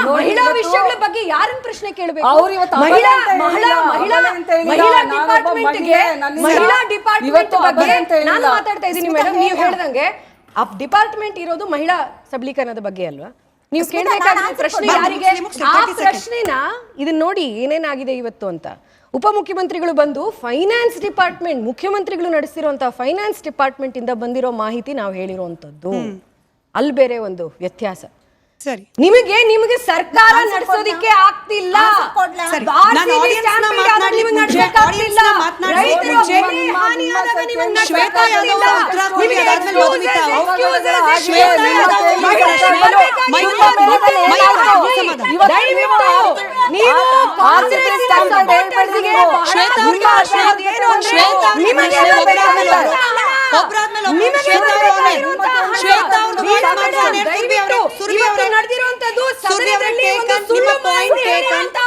ವಿಷಯಗಳ ಬಗ್ಗೆ ಯಾರನ್ನ ಪ್ರಶ್ನೆ ಕೇಳಬೇಕು? ಮಹಿಳಾ ಡಿಪಾರ್ಟ್ಮೆಂಟ್ ಬಗ್ಗೆ ನಾನು ಮಾತಾಡ್ತಾ ಇದ್ದೀನಿ ಮೇಡಮ್. ನೀವು ಹೇಳ್ದಂಗೆ ಆ ಡಿಪಾರ್ಟ್ಮೆಂಟ್ ಇರೋದು ಮಹಿಳಾ ಸಬಲೀಕರಣದ ಬಗ್ಗೆ ಅಲ್ವಾ? ನೀವು ಕೇಳಬೇಕಾದ ಪ್ರಶ್ನೆ ಯಾರಿಗೆ? ಆ ಪ್ರಶ್ನೆನ ಇದನ್ನ ನೋಡಿ ಏನೇನಾಗಿದೆ ಇವತ್ತು ಅಂತ. ಉಪಮುಖ್ಯಮಂತ್ರಿಗಳು ಬಂದು ಫೈನಾನ್ಸ್ ಡಿಪಾರ್ಟ್ಮೆಂಟ್, ಮುಖ್ಯಮಂತ್ರಿಗಳು ನಡೆಸಿರುವಂತಹ ಫೈನಾನ್ಸ್ ಡಿಪಾರ್ಟ್ಮೆಂಟ್ ಇಂದ ಬಂದಿರೋ ಮಾಹಿತಿ ನಾವು ಹೇಳಿರುವಂತದ್ದು. ಅಲ್ಲಿ ಬೇರೆ ಒಂದು ವ್ಯತ್ಯಾಸ.
ಸರಿ,
ನಿಮಗೆ ಸರ್ಕಾರ ನಡೆಸೋದಿಕ್ಕೆ ಆಗ್ತಿಲ್ಲ,
ಒಬ್ರಾದ್ಮೇಲೆ ಒಬ್ರು. ಶ್ವೇತಾ ಅವ್ರು on air. ಶ್ವೇತಾ ಅವ್ರದ್ದು voice mark on air. ಸುರ್ವಿ ಅವರೇ
ನಡೆದಿರುವಂತದ್ದು
ಸುರ್ವಿ ಅವರೇ taken, ನಿಮ್ಮ point taken. ಶ್ವೇತಾ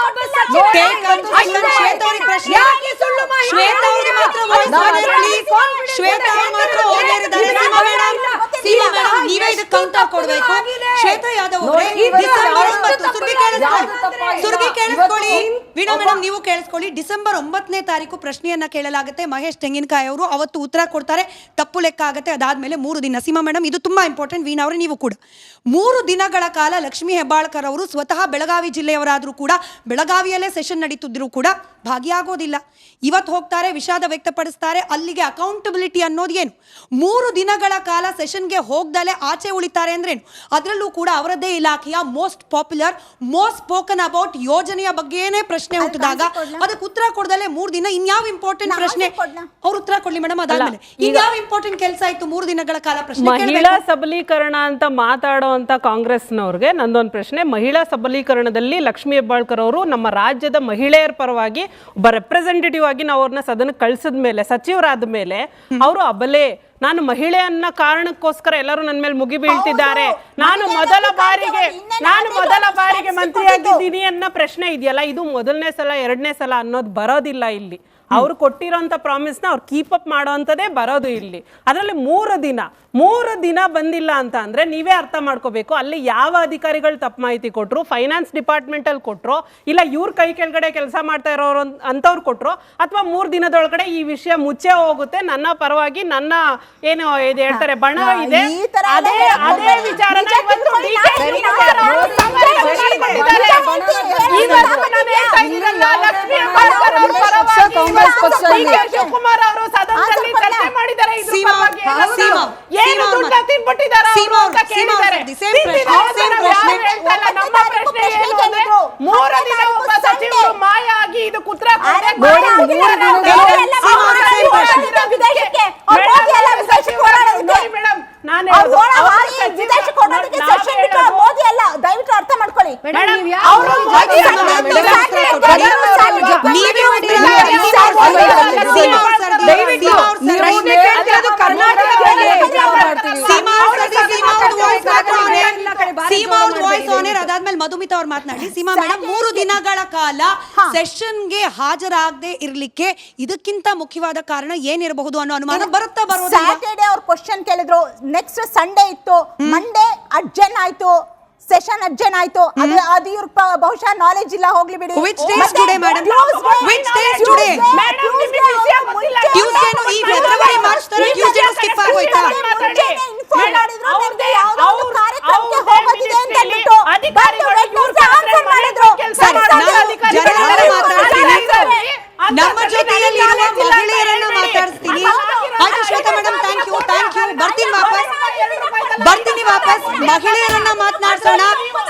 ಅವ್ರಿಗೆ ಪ್ರಶ್ನೆ. ಶ್ವೇತಾ ಅವ್ರಿಗೆ ಮಾತ್ರ voice on air, please. Shweta ಅವ್ರು ಮಾತ್ರ on air ಇದ್ದಾರೆ. ಸೀಮಾ ಮೇಡಮ್ ನೀವೇ ಇದಕ್ಕೆ ಕೌಂಟರ್ ಕೊಡ್ಬೇಕು. ಶ್ವೇತಾ ಯಾದವ್ ಅವರೇ ಡಿಸೆಂಬರ್ 9 ಸುರ್ಗಿ ಕೇಳಿಸ್ಕೊಳ್ಳಿ. ವೀಣಾ ಮೇಡಮ್ ನೀವು ಕೇಳಿಸ್ಕೊಳ್ಳಿ. ಡಿಸೆಂಬರ್ 9ನೇ ತಾರೀಕು ಪ್ರಶ್ನೆಯನ್ನ ಕೇಳಲಾಗುತ್ತೆ. ಮಹೇಶ್ ತೆಂಗಿನಕಾಯಿ ಅವರು ಅವತ್ತು ಉತ್ತರ ಕೊಡ್ತಾರೆ. ತಪ್ಪು ಲೆಕ್ಕ ಆಗುತ್ತೆ. ಅದಾದ್ಮೇಲೆ 3 ದಿನ. ಸೀಮಾ ಮೇಡಮ್ ಇದು ತುಂಬಾ ಇಂಪಾರ್ಟೆಂಟ್. ವೀಣಾ ಅವರು ನೀವು ಕೂಡ 3 ದಿನಗಳ ಕಾಲ ಲಕ್ಷ್ಮೀ ಹೆಬ್ಬಾಳ್ಕರ್ ಅವರು ಸ್ವತಃ ಬೆಳಗಾವಿ ಜಿಲ್ಲೆಯವರಾದ್ರೂ ಕೂಡ ಬೆಳಗಾವಿಯಲ್ಲೇ ಸೆಷನ್ ನಡೀತಿದ್ರು ಕೂಡ ಭಾಗಿಯಾಗೋದಿಲ್ಲ. ಇವತ್ತು ಹೋಗ್ತಾರೆ, ವಿಷಾದ ವ್ಯಕ್ತಪಡಿಸ್ತಾರೆ. ಅಲ್ಲಿಗೆ ಅಕೌಂಟಬಿಲಿಟಿ ಅನ್ನೋದು ಏನು? 3 ದಿನಗಳ ಕಾಲ ಸೆಷನ್ಗೆ ಹೋಗ್ದಲೆ ಆಚೆ ಉಳಿತಾರೆ ಅಂದ್ರೇನು? ಅದರಲ್ಲೂ ಕೂಡ ಅವರದ್ದೇ ಇಲಾಖೆಯ most popular, most spoken about ಯೋಜನೆಯ ಬಗ್ಗೆನೇ ಪ್ರಶ್ನೆ ಹುಟ್ಟಿದಾಗ ಅದಕ್ಕೆ ಉತ್ತರ ಕೊಡದಲೆ 3 ದಿನ ಇನ್ಯಾವ ಇಂಪಾರ್ಟೆಂಟ್ ಪ್ರಶ್ನೆ ಅವ್ರು ಉತ್ತರ ಕೊಡ್ಲಿ ಮೇಡಮ್. ಅದಾದ್ಮೇಲೆ ಇನ್ಯಾವ ಇಂಪಾರ್ಟೆಂಟ್ ಕೆಲಸ ಆಯ್ತು 3 ದಿನಗಳ ಕಾಲ ಪ್ರಶ್ನೆ?
ಮಹಿಳಾ ಸಬಲೀಕರಣ ಅಂತ ಮಾತಾಡುವಂತ ಕಾಂಗ್ರೆಸ್ನವ್ರಿಗೆ ನಂದೊಂದು ಪ್ರಶ್ನೆ. ಮಹಿಳಾ ಸಬಲೀಕರಣದಲ್ಲಿ ಲಕ್ಷ್ಮೀ ಹೆಬ್ಬಾಳ್ಕರ್ ಅವರು ನಮ್ಮ ರಾಜ್ಯದ ಮಹಿಳೆಯರ ಪರವಾಗಿ ಒಬ್ಬ ರೆಪ್ರೆಸೆಂಟೇಟಿವ್ ಆಗಿ ನಾವು ಅವ್ರನ್ನ ಸದನಕ್ಕೆ ಕಳಿಸಿದ ಮೇಲೆ, ಸಚಿವರಾದ ಮೇಲೆ ಅವರು ಅಬಲೆ, ನಾನು ಮಹಿಳೆ ಅನ್ನೋ ಕಾರಣಕ್ಕೋಸ್ಕರ ಎಲ್ಲರೂ ನನ್ನ ಮೇಲೆ ಮುಗಿ ಬೀಳ್ತಿದ್ದಾರೆ, ನಾನು ಮೊದಲ ಬಾರಿಗೆ ಮಂತ್ರಿಯಾಗಿದ್ದೀನಿ ಅನ್ನೋ ಪ್ರಶ್ನೆ ಇದೆಯಲ್ಲ, ಇದು ಮೊದಲನೇ ಸಲ 2ನೇ ಸಲ ಅನ್ನೋದು ಬರೋದಿಲ್ಲ ಇಲ್ಲಿ. ಅವ್ರು ಕೊಟ್ಟಿರೋಂಥ ಪ್ರಾಮಿಸ್ನ ಅವ್ರು ಕೀಪ್ ಅಪ್ ಮಾಡೋವಂಥದ್ದೇ ಬರೋದು ಇಲ್ಲಿ. ಅದರಲ್ಲಿ 3 ದಿನ ಬಂದಿಲ್ಲ ಅಂತ ಅಂದ್ರೆ ನೀವೇ ಅರ್ಥ ಮಾಡ್ಕೋಬೇಕು ಅಲ್ಲಿ ಯಾವ ಅಧಿಕಾರಿಗಳು ತಪ್ಪು ಮಾಹಿತಿ ಕೊಟ್ಟರು, ಫೈನಾನ್ಸ್ ಡಿಪಾರ್ಟ್ಮೆಂಟಲ್ಲಿ ಕೊಟ್ಟರು, ಇಲ್ಲ ಇವ್ರ ಕೈ ಕೆಳಗಡೆ ಕೆಲಸ ಮಾಡ್ತಾ ಇರೋರು ಅಂತವ್ರು ಕೊಟ್ಟರು, ಅಥವಾ 3 ದಿನದೊಳಗಡೆ ಈ ವಿಷಯ ಮುಚ್ಚೆ ಹೋಗುತ್ತೆ, ನನ್ನ ಪರವಾಗಿ ನನ್ನ ಏನು ಇದು ಹೇಳ್ತಾರೆ ಬಣ ಇದೆ, ಅದೇ ವಿಚಾರನ ಶಿವಕುಮಾರ್ ಅವರು ಸದನದಲ್ಲಿ ಚರ್ಚೆ ಮಾಡಿದ್ದಾರೆ. ಏನು ದುಡ್ಡು ತಿನ್ಬಿಟ್ಟಿದ್ದಾರೆ ಅಂತ ಕೇಳಿದ್ದಾರೆ. ನಮ್ಮ ಪ್ರಶ್ನೆ ಏನು ಅಂದ್ರೆ 3 ದಿನ ಒಬ್ಬ ಸಚಿವರು ಮಾಯ ಆಗಿ ಇದು ಉತ್ತರ
ದಯವಿಟ್ಟು ಅರ್ಥ ಮಾಡ್ಕೊಳ್ಳಿ.
ಅದಾದ್ಮೇಲೆ ಮಧುಮಿತಾ ಅವ್ರು ಮಾತನಾಡಿ. ಸೀಮಾ ಮೇಡಮ್ 3 ದಿನಗಳ ಕಾಲ ಸೆಷನ್ಗೆ ಹಾಜರಾಗದೆ ಇರ್ಲಿಕ್ಕೆ ಇದಕ್ಕಿಂತ ಮುಖ್ಯವಾದ ಕಾರಣ ಏನಿರಬಹುದು ಅನ್ನೋ ಅನುಮಾನ ಬರುತ್ತಾ ಬರೋದು?
ಸ್ಯಾಟರ್ಡೆ ಅವ್ರು ಕ್ವಶನ್ ಕೇಳಿದ್ರು, ನೆಕ್ಸ್ಟ್ ಸಂಡೇ ಇತ್ತು, ಮಂಡೇ ಅಡ್ಜನ್ ಆಯ್ತು, ಸೆಷನ್ ಅಡ್ಜನ್ ಆಯ್ತು. ಅದು ಇವ್ರ ಬಹುಶಃ ನಾಲೆಜ್ ಇಲ್ಲ, ಹೋಗ್ಲಿ ಬಿಡಿ.
Which day is today, madam? Which day is today? Tuesday ನು ಈ ಫೆಬ್ರವರಿ ಮಾರ್ಚ್ ತರ Tuesday ಸ್ಕಿಪ್ ಆಗೋಯ್ತಾ?
ಇನ್ಫಾರ್ಮ್ ಮಾಡಿದ್ರು ನಿಮಗೆ ಯಾವುದೋ ಒಂದು ಕಾರ್ಯಕ್ರಮಕ್ಕೆ ಹೋಗೋದಿದೆ ಅಂತ ಹೇಳ್ಬಿಟ್ಟು ಆನ್ಸರ್ ಮಾಡಿದ್ರು.
ಸರಿ, ನಾನು ಜನರನ್ನ ಮಾತಾಡ್ತೀನಿ, ನಮ್ಮ ಜೊತೆಯಲ್ಲಿ ಇರುವ ಮಹಿಳೆಯರನ್ನ ಮಾತಾಡ್ತೀನಿ. ಆಯ್ತು ಶ್ವೇತಾ ಮೇಡಮ್, ಥ್ಯಾಂಕ್ ಯು. ಬರ್ತೀನಿ ವಾಪಸ್. ಮಹಿಳೆಯರನ್ನ ಮಾತನಾಡ್ಸೋಣ.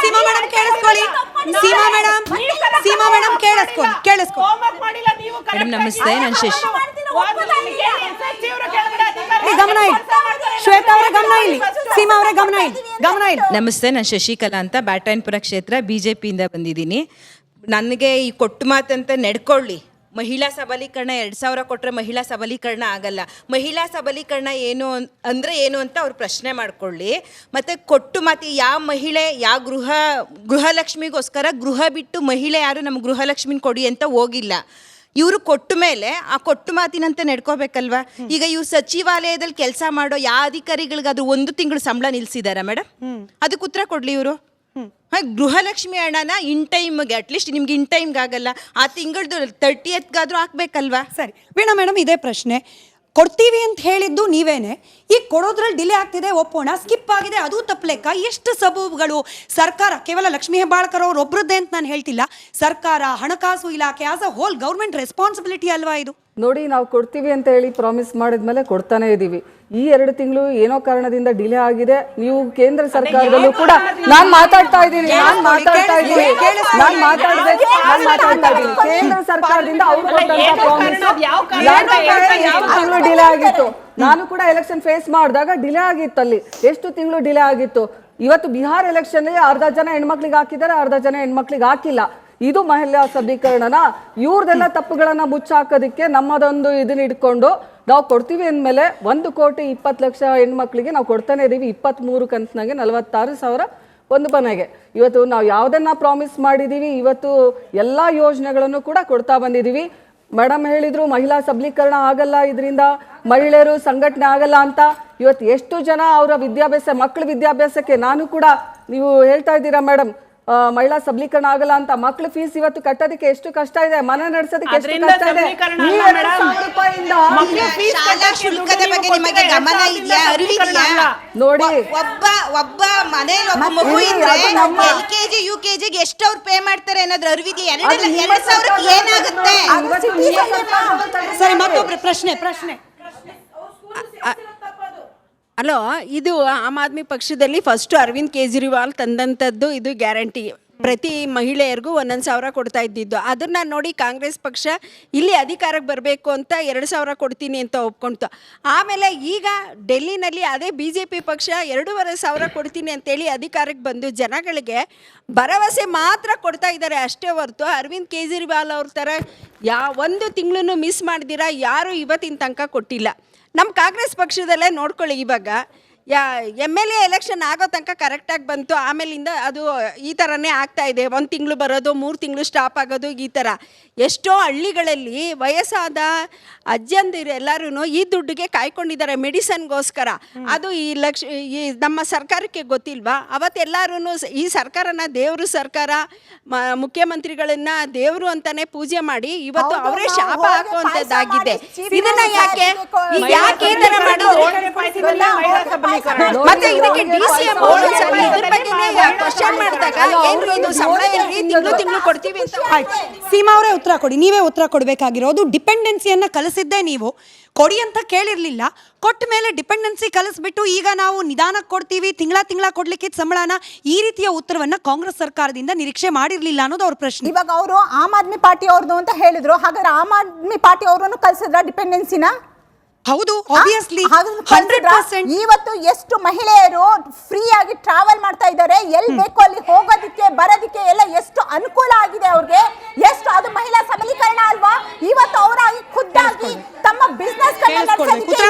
ಸೀಮಾ ಮೇಡಮ್ ಕೇಳಿಸ್ಕೊಳ್ಳಿ. ಸೀಮಾ ಮೇಡಮ್ ಕೇಳಿಸ್ಕೊಳ್ಳಿ.
ಮೇಡಮ್ ನಮಸ್ತೆ, ನಾನು ಶಶಿ.
ಗಮನ ಇಲ್ಲಿ. ಶ್ವೇತಾ ಅವರ ಗಮನ ಇಲ್ಲಿ, ಸೀಮಾ ಅವರ ಗಮನ ಇಲ್ಲಿ.
ನಮಸ್ತೆ, ನಾನು ಶಶಿಕಲಾ ಅಂತ ಬ್ಯಾಟರಾಯನಪುರ ಕ್ಷೇತ್ರ ಬಿಜೆಪಿಯಿಂದ ಬಂದಿದ್ದೀನಿ. ನನಗೆ ಈ ಕೊಟ್ಟು ಮಾತಂತ ನಡ್ಕೊಳ್ಳಿ. ಮಹಿಳಾ ಸಬಲೀಕರಣ 2000 ಕೊಟ್ಟರೆ ಮಹಿಳಾ ಸಬಲೀಕರಣ ಆಗಲ್ಲ. ಮಹಿಳಾ ಸಬಲೀಕರಣ ಏನು ಏನು ಅಂತ ಅವ್ರು ಪ್ರಶ್ನೆ ಮಾಡ್ಕೊಳ್ಳಿ. ಮತ್ತು ಕೊಟ್ಟು ಮಾತು ಯಾವ ಮಹಿಳೆ ಯಾವ ಗೃಹಲಕ್ಷ್ಮಿಗೋಸ್ಕರ ಗೃಹ ಬಿಟ್ಟು ಮಹಿಳೆ ಯಾರು ನಮ್ಮ ಗೃಹಲಕ್ಷ್ಮಿನ ಕೊಡಿ ಅಂತ ಹೋಗಿಲ್ಲ. ಇವರು ಕೊಟ್ಟ ಮೇಲೆ ಆ ಕೊಟ್ಟು ಮಾತಿನಂತೆ ನಡ್ಕೋಬೇಕಲ್ವಾ? ಈಗ ಇವ್ರು ಸಚಿವಾಲಯದಲ್ಲಿ ಕೆಲಸ ಮಾಡೋ ಯಾವ ಅಧಿಕಾರಿಗಳಿಗಾದ್ರೂ 1 ತಿಂಗಳು ಸಂಬಳ ನಿಲ್ಸಿದಾರ ಮೇಡಮ್? ಅದಕ್ಕೆ ಉತ್ತರ ಕೊಡ್ಲಿ ಇವರು. ಗೃಹಲಕ್ಷ್ಮಿ ಹಣನ ಇನ್ ಟೈಮ್ಗೆ, ಅಟ್ಲೀಸ್ಟ್ ನಿಮ್ಗೆ ಇನ್ ಟೈಮ್ಗೆ ಆಗಲ್ಲ, ಆ ತಿಂಗಳದ್ದು 30th ಹಾಕ್ಬೇಕಲ್ವಾ?
ಸರಿ ವೀಣಾ ಮೇಡಮ್, ಇದೇ ಪ್ರಶ್ನೆ. ಕೊಡ್ತೀವಿ ಅಂತ ಹೇಳಿದ್ದು ನೀವೇನೆ, ಈಗ ಕೊಡೋದ್ರಲ್ಲಿ ಡಿಲೇ ಆಗ್ತಿದೆ ಒಪ್ಪೋಣ, ಸ್ಕಿಪ್ ಆಗಿದೆ ಅದು ತಪ್ಪಲೆಕ್ಕ. ಎಷ್ಟು ಸಬೂಬುಗಳು ಸರ್ಕಾರ, ಕೇವಲ ಲಕ್ಷ್ಮೀ ಹೆಬ್ಬಾಳ್ಕರ್ ಅವ್ರು ಒಬ್ರದ್ದೇ ಅಂತ ನಾನು ಹೇಳ್ತಿಲ್ಲ, ಸರ್ಕಾರ, ಹಣಕಾಸು ಇಲಾಖೆ, as a hole government responsibility ಅಲ್ವಾ ಇದು?
ನೋಡಿ, ನಾವು ಕೊಡ್ತೀವಿ ಅಂತ ಹೇಳಿ ಪ್ರಾಮಿಸ್ ಮಾಡಿದ್ಮೇಲೆ ಕೊಡ್ತಾನೆ ಇದ್ದೀವಿ. ಈ 2 ತಿಂಗಳು ಏನೋ ಕಾರಣದಿಂದ ಡಿಲೇ ಆಗಿದೆ. ನೀವು ಕೇಂದ್ರ ಸರ್ಕಾರದಲ್ಲೂ ಕೂಡ ನಾನು ಮಾತಾಡ್ತಾ ಇದ್ದೀನಿ ಕೇಂದ್ರ ಸರ್ಕಾರದಿಂದ ಅವ್ರು ಕೊಟ್ಟಂತ ಪ್ರಾಮಿಸ್ 2 ತಿಂಗಳು ಡಿಲೇ ಆಗಿತ್ತು. ನಾನು ಕೂಡ ಎಲೆಕ್ಷನ್ ಫೇಸ್ ಮಾಡಿದಾಗ ಡಿಲೇ ಆಗಿತ್ತು. ಅಲ್ಲಿ ಎಷ್ಟು ತಿಂಗಳು ಡಿಲೇ ಆಗಿತ್ತು. ಇವತ್ತು ಬಿಹಾರ್ ಎಲೆಕ್ಷನ್ ಅರ್ಧ ಜನ ಹೆಣ್ಮಕ್ಳಿಗೆ ಹಾಕಿದ್ದಾರೆ, ಅರ್ಧ ಜನ ಹೆಣ್ಮಕ್ಳಿಗೆ ಹಾಕಿಲ್ಲ. ಇದು ಮಹಿಳಾ ಸಬಲೀಕರಣನ? ಇವ್ರದೆಲ್ಲ ತಪ್ಪುಗಳನ್ನ ಮುಚ್ಚಾಕೋದಕ್ಕೆ ನಮ್ಮದೊಂದು ಇದನ್ನ ಇಟ್ಕೊಂಡು ನಾವು ಕೊಡ್ತೀವಿ ಅಂದಮೇಲೆ 1,20,00,000 ಹೆಣ್ಮಕ್ಳಿಗೆ ನಾವು ಕೊಡ್ತಾನೆ ಇದೀವಿ. 23 ಕಂತಿನಾಗೆ 46,000 ಒಂದು ಮನೆಗೆ. ಇವತ್ತು ನಾವು ಯಾವುದನ್ನ ಪ್ರಾಮಿಸ್ ಮಾಡಿದ್ದೀವಿ, ಇವತ್ತು ಎಲ್ಲ ಯೋಜನೆಗಳನ್ನು ಕೂಡ ಕೊಡ್ತಾ ಬಂದಿದ್ದೀವಿ. ಮೇಡಮ್ ಹೇಳಿದ್ರು ಮಹಿಳಾ ಸಬಲೀಕರಣ ಆಗಲ್ಲ, ಇದರಿಂದ ಮಹಿಳೆಯರು ಸಂಘಟನೆ ಆಗಲ್ಲ ಅಂತ. ಇವತ್ತು ಎಷ್ಟು ಜನ ಅವರ ವಿದ್ಯಾಭ್ಯಾಸ, ಮಕ್ಕಳ ವಿದ್ಯಾಭ್ಯಾಸಕ್ಕೆ ನಾನು ಕೂಡ, ನೀವು ಹೇಳ್ತಾ ಇದ್ದೀರಾ ಮೇಡಮ್ ಮಹಿಳಾ ಸಬಲೀಕರಣ ಆಗಲ್ಲ ಅಂತ, ಮಕ್ಳ ಫೀಸ್ ಇವತ್ತು ಕಟ್ಟೋದಕ್ಕೆ ಎಷ್ಟು ಕಷ್ಟ ಇದೆ, ಮನೆ ನಡೆಸೋದಕ್ಕೆ ಎಷ್ಟು ಕಷ್ಟ ಇದೆ. ನೋಡಿ
ಒಬ್ಬ ಮನೇಲಿ ಒಬ್ಬ ಮಗು ಇದ್ರೆ LKG UKG ಎಷ್ಟು ಅವ್ರು ಪೇ ಮಾಡ್ತಾರೆ ಅನ್ನೋದ್ರ ಅರಿವಿಗೆ 2,000 ಏನಾಗುತ್ತೆ?
ಸರಿ, ಮತ್ತೊಬ್ರು ಪ್ರಶ್ನೆ.
ಅಲೋ, ಇದು ಆಮ್ ಆದ್ಮಿ ಪಕ್ಷದಲ್ಲಿ ಫಸ್ಟು ಅರವಿಂದ್ ಕೇಜ್ರಿವಾಲ್ ತಂದಂಥದ್ದು ಇದು ಗ್ಯಾರಂಟಿ. ಪ್ರತಿ ಮಹಿಳೆಯರಿಗೂ 1,000 ಕೊಡ್ತಾ ಇದ್ದಿದ್ದು. ಅದನ್ನು ನೋಡಿ ಕಾಂಗ್ರೆಸ್ ಪಕ್ಷ ಇಲ್ಲಿ ಅಧಿಕಾರಕ್ಕೆ ಬರಬೇಕು ಅಂತ 2,000 ಕೊಡ್ತೀನಿ ಅಂತ ಒಪ್ಕೊಳ್ತು. ಆಮೇಲೆ ಈಗ ಡೆಲ್ಲಿನಲ್ಲಿ ಅದೇ BJP ಪಕ್ಷ 2,500 ಕೊಡ್ತೀನಿ ಅಂತೇಳಿ ಅಧಿಕಾರಕ್ಕೆ ಬಂದು ಜನಗಳಿಗೆ ಭರವಸೆ ಮಾತ್ರ ಕೊಡ್ತಾ ಇದ್ದಾರೆ ಅಷ್ಟೇ ಹೊರತು ಅರವಿಂದ್ ಕೇಜ್ರಿವಾಲ್ ಅವ್ರ ಥರ ಒಂದು ತಿಂಗಳು ಮಿಸ್ ಮಾಡಿದಿರ ಯಾರು ಇವತ್ತಿನ ತನಕ ಕೊಟ್ಟಿಲ್ಲ. ನಮ್ಮ ಕಾಂಗ್ರೆಸ್ ಪಕ್ಷದಲ್ಲೇ ನೋಡ್ಕೊಳ್ಳಿ, ಇವಾಗ MLA ಎಲೆಕ್ಷನ್ ಆಗೋ ತನಕ ಕರೆಕ್ಟಾಗಿ ಬಂತು, ಆಮೇಲಿಂದ ಅದು ಈ ಥರನೇ ಆಗ್ತಾ ಇದೆ. 1 ತಿಂಗಳು ಬರೋದು, 3 ತಿಂಗಳು ಸ್ಟಾಪ್ ಆಗೋದು, ಈ ಥರ. ಎಷ್ಟೋ ಹಳ್ಳಿಗಳಲ್ಲಿ ವಯಸ್ಸಾದ ಅಜ್ಜಂದಿರು ಎಲ್ಲರೂ ಈ ದುಡ್ಡಿಗೆ ಕಾಯ್ಕೊಂಡಿದ್ದಾರೆ ಮೆಡಿಸನ್ಗೋಸ್ಕರ. ಅದು ಈ ನಮ್ಮ ಸರ್ಕಾರಕ್ಕೆ ಗೊತ್ತಿಲ್ವಾ? ಅವತ್ತೆಲ್ಲರೂ ಈ ಸರ್ಕಾರನ ದೇವರು ಸರ್ಕಾರ, ಮುಖ್ಯಮಂತ್ರಿಗಳನ್ನ ದೇವರು ಅಂತಾನೆ ಪೂಜೆ ಮಾಡಿ ಇವತ್ತು ಅವರೇ ಶಾಪ ಹಾಕುವಂಥದ್ದಾಗಿದೆ. ಇದನ್ನ ಯಾಕೆ ಈ ಥರ ಮಾಡಿದ್ರು? ಮತ್ತೆ ಇದಕ್ಕೆ DCM ಇದ್ರ ಬಗ್ಗೆ ಕ್ವಶ್ಚನ್ ಮಾಡಿದಾಗ ಏನ್ರಿ ಇದು ಸಂಬಳ ಏನ್ರಿ ತಿಂಗಳು ಕೊಡ್ತೀವಿ ಅಂತ.
ಸೀಮಾ ಅವರೇ ಉತ್ತರ ಕೊಡಿ, ನೀವೇ ಉತ್ತರ ಕೊಡಬೇಕಾಗಿರೋದು. ಡಿಪೆಂಡೆನ್ಸಿಯನ್ನ ಕಲಿಸಿದ್ದೇ ನೀವು, ಕೊಡಿ ಅಂತ ಕೇಳಿರ್ಲಿಲ್ಲ. ಕೊಟ್ಟ ಮೇಲೆ ಡಿಪೆಂಡೆನ್ಸಿ ಕಲಿಸ್ಬಿಟ್ಟು ಈಗ ನಾವು ನಿಧಾನಕ್ಕೆ ಕೊಡ್ತೀವಿ, ತಿಂಗಳ ಕೊಡ್ಲಿಕ್ಕೆ ಸಂಬಳನ, ಈ ರೀತಿಯ ಉತ್ತರವನ್ನ ಕಾಂಗ್ರೆಸ್ ಸರ್ಕಾರದಿಂದ ನಿರೀಕ್ಷೆ ಮಾಡಿರ್ಲಿಲ್ಲ ಅನ್ನೋದು ಅವ್ರ ಪ್ರಶ್ನೆ.
ಇವಾಗ ಅವರು ಆಮ್ ಆದ್ಮಿ ಪಾರ್ಟಿ ಅವ್ರದ್ದು ಅಂತ ಹೇಳಿದ್ರು, ಹಾಗಾದ್ರೆ ಆಮ್ ಆದ್ಮಿ ಪಾರ್ಟಿ ಅವರನ್ನು ಕಲಿಸಿದ್ರ ಡಿಪೆಂಡೆನ್ಸಿನ?
ಹೌದು, ಆಬ್ವಿಯಸ್ಲಿ 100%.
ಇವತ್ತು ಎಷ್ಟು ಮಹಿಳೆಯರು ಫ್ರೀ ಆಗಿ ಟ್ರಾವೆಲ್ ಮಾಡ್ತಾ ಇದ್ದಾರೆ, ಎಲ್ಲಿ ಬೇಕೋ ಅಲ್ಲಿ ಹೋಗೋದಕ್ಕೆ ಬರೋದಕ್ಕೆ ಎಲ್ಲ ಎಷ್ಟು ಅನುಕೂಲ ಆಗಿದೆ ಅವ್ರಿಗೆ. ಎಷ್ಟು ಅದು ಮಹಿಳಾ ಸಬಲೀಕರಣ ಅಲ್ವಾ? ಇವತ್ತು ಅವರಾಗಿ ಖುದ್ದಾಗಿ ತಮ್ಮ ಬಿಸ್ನೆಸ್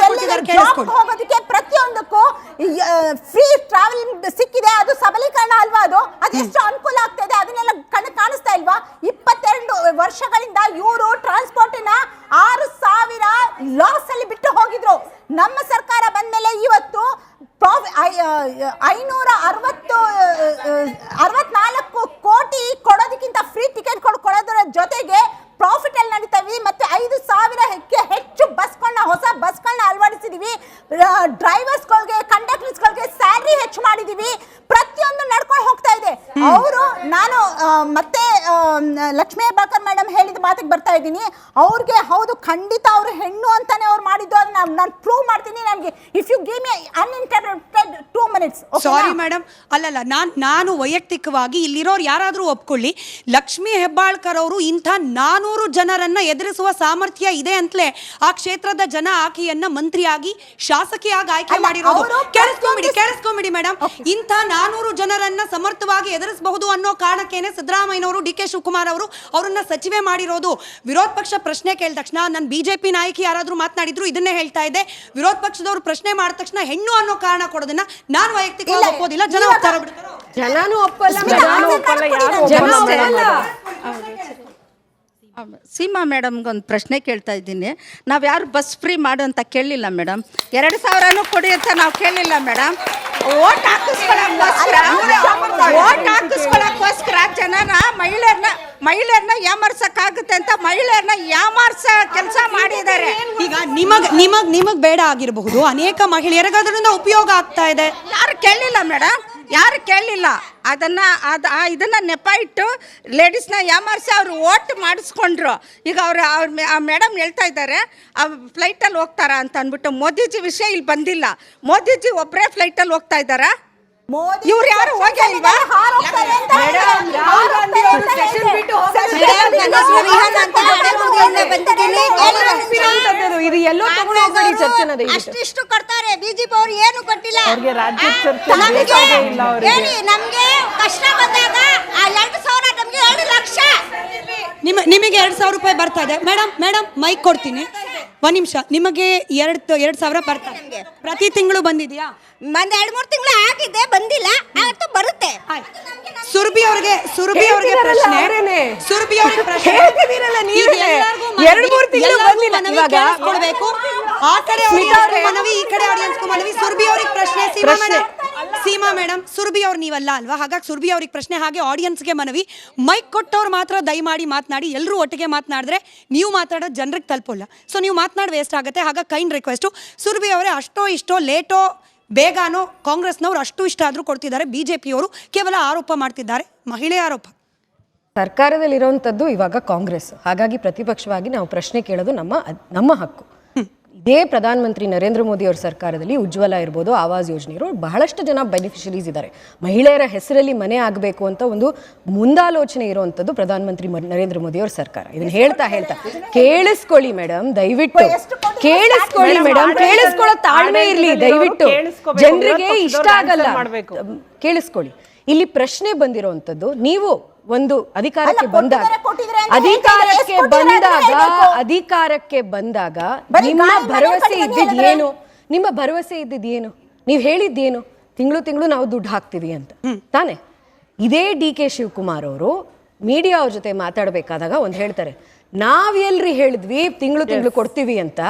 ಹೋಗೋದಕ್ಕೆ ಪ್ರತಿಯೊಂದಕ್ಕೂ ಫ್ರೀ ಟ್ರಾವೆಲ್ ಸಿಕ್ಕಿದೆ, ಅದು ಸಬಲೀಕರಣ ಅಲ್ವಾ? ಅದು ಎಷ್ಟು ಅನುಕೂಲ ಆಗ್ತಾ ಇದೆ, ಅದನ್ನೆಲ್ಲ ಕಣ್ಣು ಕಾಣಿಸ್ತಾ ಇಲ್ವಾ? 22 ವರ್ಷಗಳಿಂದ ಇವರು ಟ್ರಾನ್ಸ್ಪೋರ್ಟಿನ 6,000 ಲಾಸ್ ಅಲ್ಲಿ ಬಿಟ್ಟು ಹೋಗಿದ್ರು. ನಮ್ಮ ಸರ್ಕಾರ ಬಂದ್ಮೇಲೆ ಇವತ್ತು 564 ಕೋಟಿ ಕೊಡೋದಕ್ಕಿಂತ ಫ್ರೀ ಟಿಕೆಟ್ ಕೊಡೋದರ ಜೊತೆಗೆ ಪ್ರಾಫಿಟ್ ಅಲ್ಲಿ ನಡೀತೀವಿ. ಮತ್ತೆ 5,000 ಹೆಚ್ಚು ಬಸ್ಗಳನ್ನ, ಹೊಸ ಬಸ್ಗಳನ್ನ ಅಳವಡಿಸಿದೀವಿ. ಡ್ರೈವರ್ಸ್ಗಳಿಗೆ, ಕಂಡಕ್ಟರ್ಸ್ಗಳಿಗೆ ಸ್ಯಾಲರಿ ಹೆಚ್ಚು ಮಾಡಿದೀವಿ. ಪ್ರತಿಯೊಂದು ನಡ್ಕೊಂಡು ಹೋಗ್ತಾ ಇದೆ. ಅವರು ನಾನು ಮತ್ತೆ ಲಕ್ಷ್ಮೀ ಹೆಬ್ಬಾಳ್ಕರ್ ಮೇಡಮ್ ಹೇಳಿದ ಮಾತಿಗೆ ಬರ್ತಾ ಇದ್ದೀನಿ. ಅವ್ರಿಗೆ ಹೌದು, ಖಂಡಿತ ಅವರು ಹೆಣ್ಣು ಅಂತಾನೆ ಅವ್ರು ಮಾಡಿದ್ದು. ನಾನು ಪ್ರೂವ್ ಮಾಡ್ತೀನಿ ನಮಗೆ. If you give me uninterrupted 2 minutes.
Sorry madam, ಅಲ್ಲಲ್ಲ, ನಾನು ವೈಯಕ್ತಿಕವಾಗಿ ಇಲ್ಲಿರೋರು ಯಾರಾದರೂ ಒಪ್ಕೊಳ್ಳಿ, ಲಕ್ಷ್ಮೀ ಹೆಬ್ಬಾಳ್ಕರ್ ಅವರು ಇಂಥ 400 ಜನರನ್ನ ಎದುರಿಸುವ ಸಾಮರ್ಥ್ಯ ಇದೆ ಅಂತಲೇ ಆ ಕ್ಷೇತ್ರದ ಜನ ಆಕೆಯನ್ನ ಮಂತ್ರಿಯಾಗಿ, ಶಾಸಕಿಯಾಗಿ ಆಯ್ಕೆ ಮಾಡಿರೋದು. ಕೇಳಿಸ್ಕೊಂಬಿಡಿ ಮೇಡಮ್, ಇಂಥ 400 ಜನರನ್ನ ಸಮರ್ಥವಾಗಿ ಎದುರಿಸಬಹುದು ಅನ್ನೋ ಕಾರಣಕ್ಕೇನೆ ಸಿದ್ದರಾಮಯ್ಯನವರು, DK ಶಿವಕುಮಾರ್ ಅವರು ಅವರನ್ನ ಸಚಿವೆ ಮಾಡಿರೋದು. ವಿರೋಧ ಪಕ್ಷ ಪ್ರಶ್ನೆ ಕೇಳಿದ ತಕ್ಷಣ, ನನ್ನ BJP ನಾಯಕಿ ಯಾರಾದ್ರೂ ಮಾತನಾಡಿದ್ರು ಇದನ್ನೇ ಹೇಳ್ತಾ ಇದ್ದೆ, ವಿರೋಧ ಪಕ್ಷದವರು ಪ್ರಶ್ನೆ ಮಾಡಿದ ತಕ್ಷಣ ಹೆಣ್ಣು ಅನ್ನೋ ಕಾರಣ ಕೊಡೋದನ್ನ ನಾನು ವೈಯಕ್ತಿಕವಾಗಿ ಒಪ್ಪೋದಿಲ್ಲ. ಜನ ಒಪ್ತಾರ ಬಿಡ್ತಾರೋ?
ಜನನೂ ಒಪ್ಪಲ್ಲ,
ಸೀಮಾ ಮೇಡಮ್ಗೆ ಒಂದು ಪ್ರಶ್ನೆ ಕೇಳ್ತಾ ಇದ್ದೀನಿ. ನಾವು ಯಾರು ಬಸ್ ಫ್ರೀ ಮಾಡು ಅಂತ ಕೇಳಲಿಲ್ಲ ಮೇಡಮ್, 2,000 ಕೊಡಿ ಅಂತ ನಾವು ಕೇಳಲಿಲ್ಲ ಮೇಡಮ್. ಓಟ್ ಹಾಕಿಸ್ಕೊಳ್ಳೋಕ್ಕೋಸ್ಕರ ಜನನ ಮಹಿಳೆಯರನ್ನ ಯಾಮರ್ಸಕ್ಕಾಗುತ್ತೆ ಅಂತ ಮಹಿಳೆಯರನ್ನ ಯಾಮಾರ್ಸ ಕೆಲಸ ಮಾಡಿದ್ದಾರೆ.
ಈಗ ನಿಮಗ್ ಬೇಡ ಆಗಿರಬಹುದು, ಅನೇಕ ಮಹಿಳೆಯರಿಗೆ ಅದರಿಂದ ಉಪಯೋಗ ಆಗ್ತಾ ಇದೆ.
ಯಾರು ಕೇಳಲಿಲ್ಲ ಮೇಡಮ್, ಯಾರು ಕೇಳಲಿಲ್ಲ. ಇದನ್ನ ನೆಪ ಇಟ್ಟು ಲೇಡೀಸ್ನ ಯಾಮಾರಿಸಿ ಅವರು ಓಟ್ ಮಾಡಿಸ್ಕೊಂಡ್ರು. ಈಗ ಅವ್ರ ಮೇಡಮ್ ಹೇಳ್ತಾ ಇದ್ದಾರೆ ಫ್ಲೈಟಲ್ಲಿ ಹೋಗ್ತಾರಾ ಅಂತ ಅಂದ್ಬಿಟ್ಟು. ಮೋದಿಜಿ ವಿಷಯ ಇಲ್ಲಿ ಬಂದಿಲ್ಲ. ಮೋದಿಜಿ ಒಬ್ಬರೇ ಫ್ಲೈಟಲ್ಲಿ ಹೋಗ್ತಾ ಇದ್ದಾರಾ? ಇವ್ರು ಯಾರು ಹೋಗೇ ಇಲ್ವಾ?
ಅಷ್ಟಿಷ್ಟು ಕೊಡ್ತಾರೆ, BJP ಅವ್ರು ಏನು ಕೊಟ್ಟಿಲ್ಲ. ನಮ್ಗೆ ಕಷ್ಟ ಬಂದಾಗ 2,000 ನಮ್ಗೆ 2 ಲಕ್ಷ
ನಿಮಗೆ 2,000 ರೂಪಾಯಿ ಬರ್ತಾ ಇದೆ ಮೇಡಮ್ ಮೈಕ್ ಕೊಡ್ತೀನಿ, ಒಂದ್ ನಿಮಿಷ. ನಿಮಗೆ 2,000 ಬರ್ತಾ ಇದೆ, ಪ್ರತಿ ತಿಂಗಳು ಬಂದಿದ್ಯಾ?
2-3 ತಿಂಗಳು ಆಗಿದೆ, ಬಂದಿಲ್ಲ, ಅವತ್ತು ಬರುತ್ತೆ.
ಸುರಭಿ ಅವ್ರಿಗೆ ಪ್ರಶ್ನೆ, ಸುರಭಿ ಅವ್ರಿಗೆ ಪ್ರಶ್ನೆ. ಕೇಳಿಸ್ಕೊಳ್ಬೇಕು. ಆ ಕಡೆ ಮನವಿ, ಈ ಕಡೆ ಆಡಿಯನ್ಸ್ಗೂ ಮನವಿ. ಸುರಭಿ ಅವ್ರಿಗೆ ಪ್ರಶ್ನೆ. ಸೀಮಾ ಮೇಡಮ್, ಸುರಭಿ ಅವ್ರು ನೀವಲ್ಲ ಅಲ್ವಾ? ಹಾಗಾಗಿ ಸುರಭಿ ಅವ್ರಿಗೆ ಪ್ರಶ್ನೆ, ಹಾಗೆ ಆಡಿಯನ್ಸ್ಗೆ ಮನವಿ. ಮೈಕ್ ಕೊಟ್ಟವ್ರು ಮಾತ್ರ ದಯಮಾಡಿ ಮಾತನಾಡಿ. ಎಲ್ಲರೂ ಒಟ್ಟಿಗೆ ಮಾತನಾಡಿದ್ರೆ ನೀವು ಮಾತಾಡೋದು ಜನರಿಗೆ ತಲುಪಲ್ಲ. ಸೊ ನೀವು ಮಾತನಾಡಿ ವೇಸ್ಟ್ ಆಗುತ್ತೆ. ಹಾಗಾಗಿ ಕೈಂಡ್ ರಿಕ್ವೆಸ್ಟು, ಸುರಭಿ ಅವರೇ ಅಷ್ಟೋ ಇಷ್ಟೋ ಲೇಟೋ ಬೇಗನೋ ಕಾಂಗ್ರೆಸ್ನವ್ರು ಅಷ್ಟು ಇಷ್ಟ ಆದರೂ ಕೊಡ್ತಿದ್ದಾರೆ, ಬಿಜೆಪಿಯವರು ಕೇವಲ ಆರೋಪ ಮಾಡ್ತಿದ್ದಾರೆ, ಮಹಿಳೆ ಆರೋಪ.
ಸರ್ಕಾರದಲ್ಲಿರುವಂಥದ್ದು ಇವಾಗ ಕಾಂಗ್ರೆಸ್, ಹಾಗಾಗಿ ಪ್ರತಿಪಕ್ಷವಾಗಿ ನಾವು ಪ್ರಶ್ನೆ ಕೇಳೋದು ನಮ್ಮ ಹಕ್ಕು. ಇದೇ ಪ್ರಧಾನಮಂತ್ರಿ ನರೇಂದ್ರ ಮೋದಿ ಅವರ ಸರ್ಕಾರದಲ್ಲಿ ಉಜ್ವಲ ಇರ್ಬೋದು, ಆವಾಸ್ ಯೋಜನೆ ಇರೋ ಬಹಳಷ್ಟು ಜನ ಬೆನಿಫಿಷರೀಸ್ ಇದ್ದಾರೆ. ಮಹಿಳೆಯರ ಹೆಸರಲ್ಲಿ ಮನೆ ಆಗಬೇಕು ಅಂತ ಒಂದು ಮುಂದಾಲೋಚನೆ ಇರುವಂಥದ್ದು ಪ್ರಧಾನಮಂತ್ರಿ ನರೇಂದ್ರ ಮೋದಿ ಅವರ ಸರ್ಕಾರ. ಇದನ್ನ ಹೇಳ್ತಾ ಕೇಳಿಸ್ಕೊಳ್ಳಿ ಮೇಡಮ್, ದಯವಿಟ್ಟು ಕೇಳಿಸ್ಕೊಳ್ಳಿ ಮೇಡಮ್, ಕೇಳಿಸ್ಕೊಳ್ಳೋ ತಾಳ್ಮೆ ಇರಲಿ ದಯವಿಟ್ಟು. ಜನರಿಗೆ ಇಷ್ಟ ಆಗಲ್ಲ, ಕೇಳಿಸ್ಕೊಳ್ಳಿ. ಇಲ್ಲಿ ಪ್ರಶ್ನೆ ಬಂದಿರುವಂಥದ್ದು, ನೀವು ಒಂದು ಅಧಿಕಾರಕ್ಕೆ ಬಂದಾಗ ನಿಮ್ಮ ಭರವಸೆ ಇದ್ದಿದ್ದೇನು? ನೀವು ಹೇಳಿದ್ದೇನು? ತಿಂಗಳು ನಾವು ದುಡ್ಡು ಹಾಕ್ತೀವಿ ಅಂತ ತಾನೆ. ಇದೇ DK ಶಿವಕುಮಾರ್ ಅವರು ಮೀಡಿಯಾ ಅವ್ರ ಜೊತೆ ಮಾತಾಡಬೇಕಾದಾಗ ಒಂದು ಹೇಳ್ತಾರೆ, ನಾವ್ ಎಲ್ರಿ ಹೇಳಿದ್ವಿ ತಿಂಗಳು ಕೊಡ್ತೀವಿ ಅಂತ.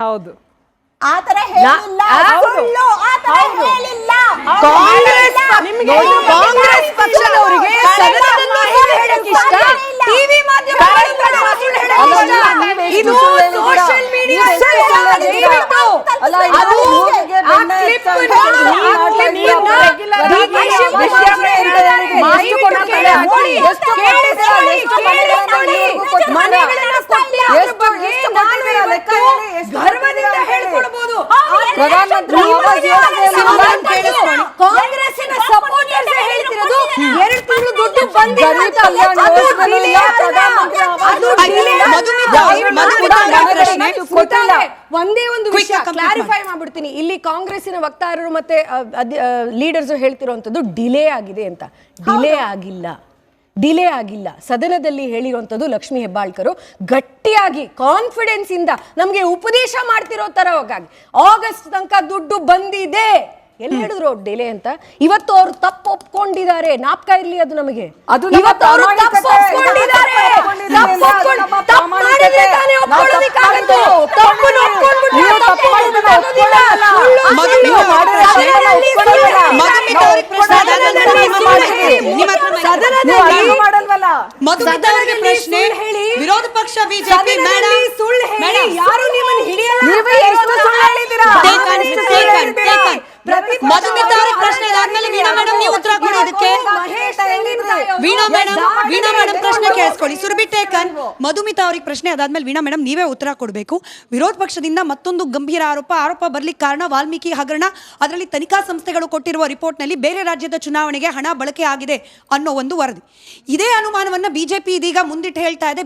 ಹೌದು,
ಕಾಂಗ್ರೆಸ್ ಪಕ್ಷದವರಿಗೆ ಟಿವಿ ಗರ್ವದಿಂದ ಹೇಳ್ಕೊಡ್ಬೋದು. ಪ್ರಧಾನಮಂತ್ರಿ ಕಾಂಗ್ರೆಸ್ಸಿನ ಸಪೋರ್ಟರ್ಸ್ ಹೇಳ್ತಿರೋದು 2 ತಿಂಗಳು ದುಡ್ಡು ಬಂದಿಲ್ಲ. ಒಂದೇ ಒಂದು ವಿಷಯ ಕ್ಲಾರಿಫೈ ಮಾಡ್ಬಿಡ್ತೀನಿ. ಇಲ್ಲಿ ಕಾಂಗ್ರೆಸ್ಸಿನ ವಕ್ತಾರರು ಮತ್ತೆ ಲೀಡರ್ಸ್ ಹೇಳ್ತಿರುವಂತದ್ದು ಡಿಲೇ ಆಗಿದೆ ಅಂತ. ಡಿಲೇ ಆಗಿಲ್ಲ. ಸದನದಲ್ಲಿ ಹೇಳಿರುವಂಥದ್ದು ಲಕ್ಷ್ಮೀ ಹೆಬ್ಬಾಳ್ಕರ್ ಗಟ್ಟಿಯಾಗಿ ಕಾನ್ಫಿಡೆನ್ಸ್ ಇಂದ ನಮಗೆ ಉಪದೇಶ ಮಾಡ್ತಿರೋ ತರ ಆಗಸ್ಟ್ ತನಕ ದುಡ್ಡು ಬಂದಿದೆ. ಎಲ್ಲಿ ಹೇಳಿದ್ರು ಡಿಲೇ ಅಂತ? ಇವತ್ತು ಅವರು ತಪ್ಪು ಒಪ್ಕೊಂಡಿದ್ದಾರೆ. ನಾಪ್ಕ ಇರ್ಲಿ ಅದು ನಮಗೆ.
ವಿರೋಧ ಪಕ್ಷ ಬಿಜೆಪಿ
ಯಾರು ನಿಮ್ಮನ್ನು ಹಿಡಿಯಲ್ಲ.
ಮಧುಮಿತಾ ಅವ್ರಿಗೆ ಪ್ರಶ್ನೆ ಆದ್ಮೇಲೆ ವೀಣಾ ಮೇಡಮ್ ನೀವು ಉತ್ತರ ಕೊಡೋದಕ್ಕೆ. ವೀಣಾ ಮೇಡಮ್ ಪ್ರಶ್ನೆ ಕೇಳಿಸ್ಕೊಳ್ಳಿ. ಸುರಭಿ ಟೇಕನ್. ಮಧುಮಿತಾ ಅವ್ರಿಗೆ ಪ್ರಶ್ನೆ ಅದಾದ್ಮೇಲೆ ವೀಣಾ ಮೇಡಮ್ ನೀವೇ ಉತ್ತರ ಕೊಡಬೇಕು. ವಿರೋಧ ಪಕ್ಷದಿಂದ ಮತ್ತೊಂದು ಗಂಭೀರ ಆರೋಪ ಬರ್ಲಿಕ್ಕೆ ಕಾರಣ ವಾಲ್ಮೀಕಿ ಹಗರಣ. ಅದರಲ್ಲಿ ತನಿಖಾ ಸಂಸ್ಥೆಗಳು ಕೊಟ್ಟಿರುವ ರಿಪೋರ್ಟ್ ನಲ್ಲಿ ಬೇರೆ ರಾಜ್ಯದ ಚುನಾವಣೆಗೆ ಹಣ ಬಳಕೆ ಆಗಿದೆ ಅನ್ನೋ ಒಂದು ವರದಿ. ಇದೇ ಅನುಮಾನವನ್ನ ಬಿಜೆಪಿ ಇದೀಗ ಮುಂದಿಟ್ಟು ಹೇಳ್ತಾ ಇದೆ.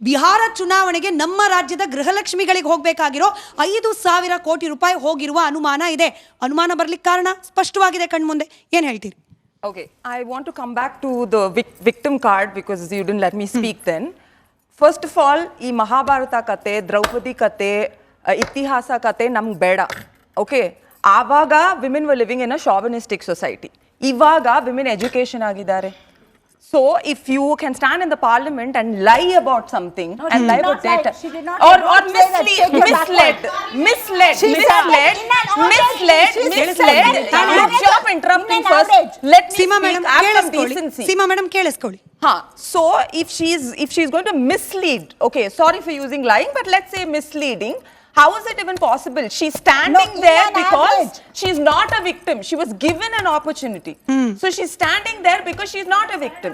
ಬಿಹಾರ ಚುನಾವಣೆಗೆ ನಮ್ಮ ರಾಜ್ಯದ ಗೃಹಲಕ್ಷ್ಮಿಗಳಿಗೆ ಹೋಗ್ಬೇಕಾಗಿರೋ 5,000 ಕೋಟಿ ರೂಪಾಯಿ ಹೋಗಿರುವ ಅನುಮಾನ ಇದೆ. ಅನುಮಾನ ಬರ್ಲಿಕ್ಕೆ ಕಾರಣ ಸ್ಪಷ್ಟವಾಗಿದೆ ಕಣ್ಮುಂದೆ. ಏನ್ ಹೇಳ್ತೀರಿ?
Okay, I want to come back to the victim card because you didn't let me speak then. First of all, ಈ ಮಹಾಭಾರತ ಕತೆ, ದ್ರೌಪದಿ ಕತೆ, ಇತಿಹಾಸ ಕತೆ ನಮ್ಗೆ ಬೇಡ. ಓಕೆ, ಆವಾಗ women were living in a chauvinistic society. ಇವಾಗ ವಿಮೆನ್ ಎಜುಕೇಶನ್ ಆಗಿದ್ದಾರೆ. So if you can stand in the parliament and lie about something and lie about data or misled. Stop interrupting first. Let me speak. Have some decency.
Seema madam ಕೇಳಿಸ್ಕೊಳ್ಳಿ.
So if she's going to mislead, okay, sorry for using lying, but let's say misleading. How is it even possible? She's standing there because she's not a victim. She was given an opportunity. So she's standing there because she's not a victim.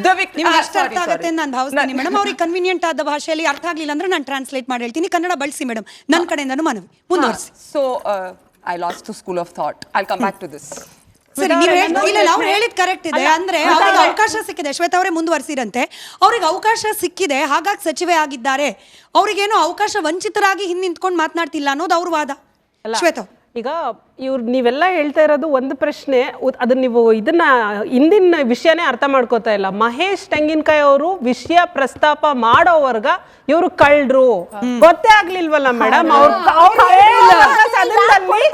The victim.
ನಿಮಗೆ ಎಷ್ಟು ಅರ್ಥ ಆಗುತ್ತೆ ನಾನು ಭಾವಿಸ್ತೀನಿ madam. ಅವ್ರಿಗೆ convenient ಆದ ಭಾಷೆಯಲ್ಲಿ ಅರ್ಥ ಆಗಲಿಲ್ಲ ಅಂದ್ರೆ ನಾನು ಟ್ರಾನ್ಸ್ಲೇಟ್ ಮಾಡಿ ಹೇಳ್ತೀನಿ. ಕನ್ನಡ ಬಳಸಿ ಮೇಡಮ್, ನನ್ನ ಕಡೆಯಿಂದನೂ ಮನವಿ ಮುಂದುವರಿಸಿ.
So I lost the school of thought. I'll come back to this.
ಸರಿ, ಅವ್ರು ಹೇಳಿದ್ ಕರೆಕ್ಟ್ ಇದೆ. ಅಂದ್ರೆ ಅವ್ರಿಗೆ ಅವಕಾಶ ಸಿಕ್ಕಿದೆ. ಶ್ವೇತಾ ಅವರೇ ಮುಂದುವರಿಸಿರಂತೆ. ಅವ್ರಿಗೆ ಅವಕಾಶ ಸಿಕ್ಕಿದೆ, ಹಾಗಾಗಿ ಸಚಿವೆ ಆಗಿದ್ದಾರೆ. ಅವ್ರಿಗೇನೋ ಅವಕಾಶ ವಂಚಿತರಾಗಿ ಹಿಂದೆ ನಿಂತ್ಕೊಂಡು ಮಾತನಾಡ್ತಿಲ್ಲ ಅನ್ನೋದು ಅವ್ರ ವಾದ. ಶ್ವೇತಾ
ಈಗ ನೀವೆಲ್ಲ ಹೇಳ್ತಾ ಇರೋದು ಒಂದು ಪ್ರಶ್ನೆ, ಅದನ್ನ ನೀವು ಇದನ್ನ ಹಿಂದಿನ ವಿಷಯನೇ ಅರ್ಥ ಮಾಡ್ಕೋತಾ ಇಲ್ಲ. ಮಹೇಶ್ ತೆಂಗಿನಕಾಯಿ ಅವರು ವಿಷಯ ಪ್ರಸ್ತಾಪ ಮಾಡೋವರ್ಗ ಇವರು ಕಳ್ರು ಗೊತ್ತೇ ಆಗ್ಲಿಲ್ವಲ್ಲ ಮೇಡಮ್. ಸದನದಲ್ಲಿ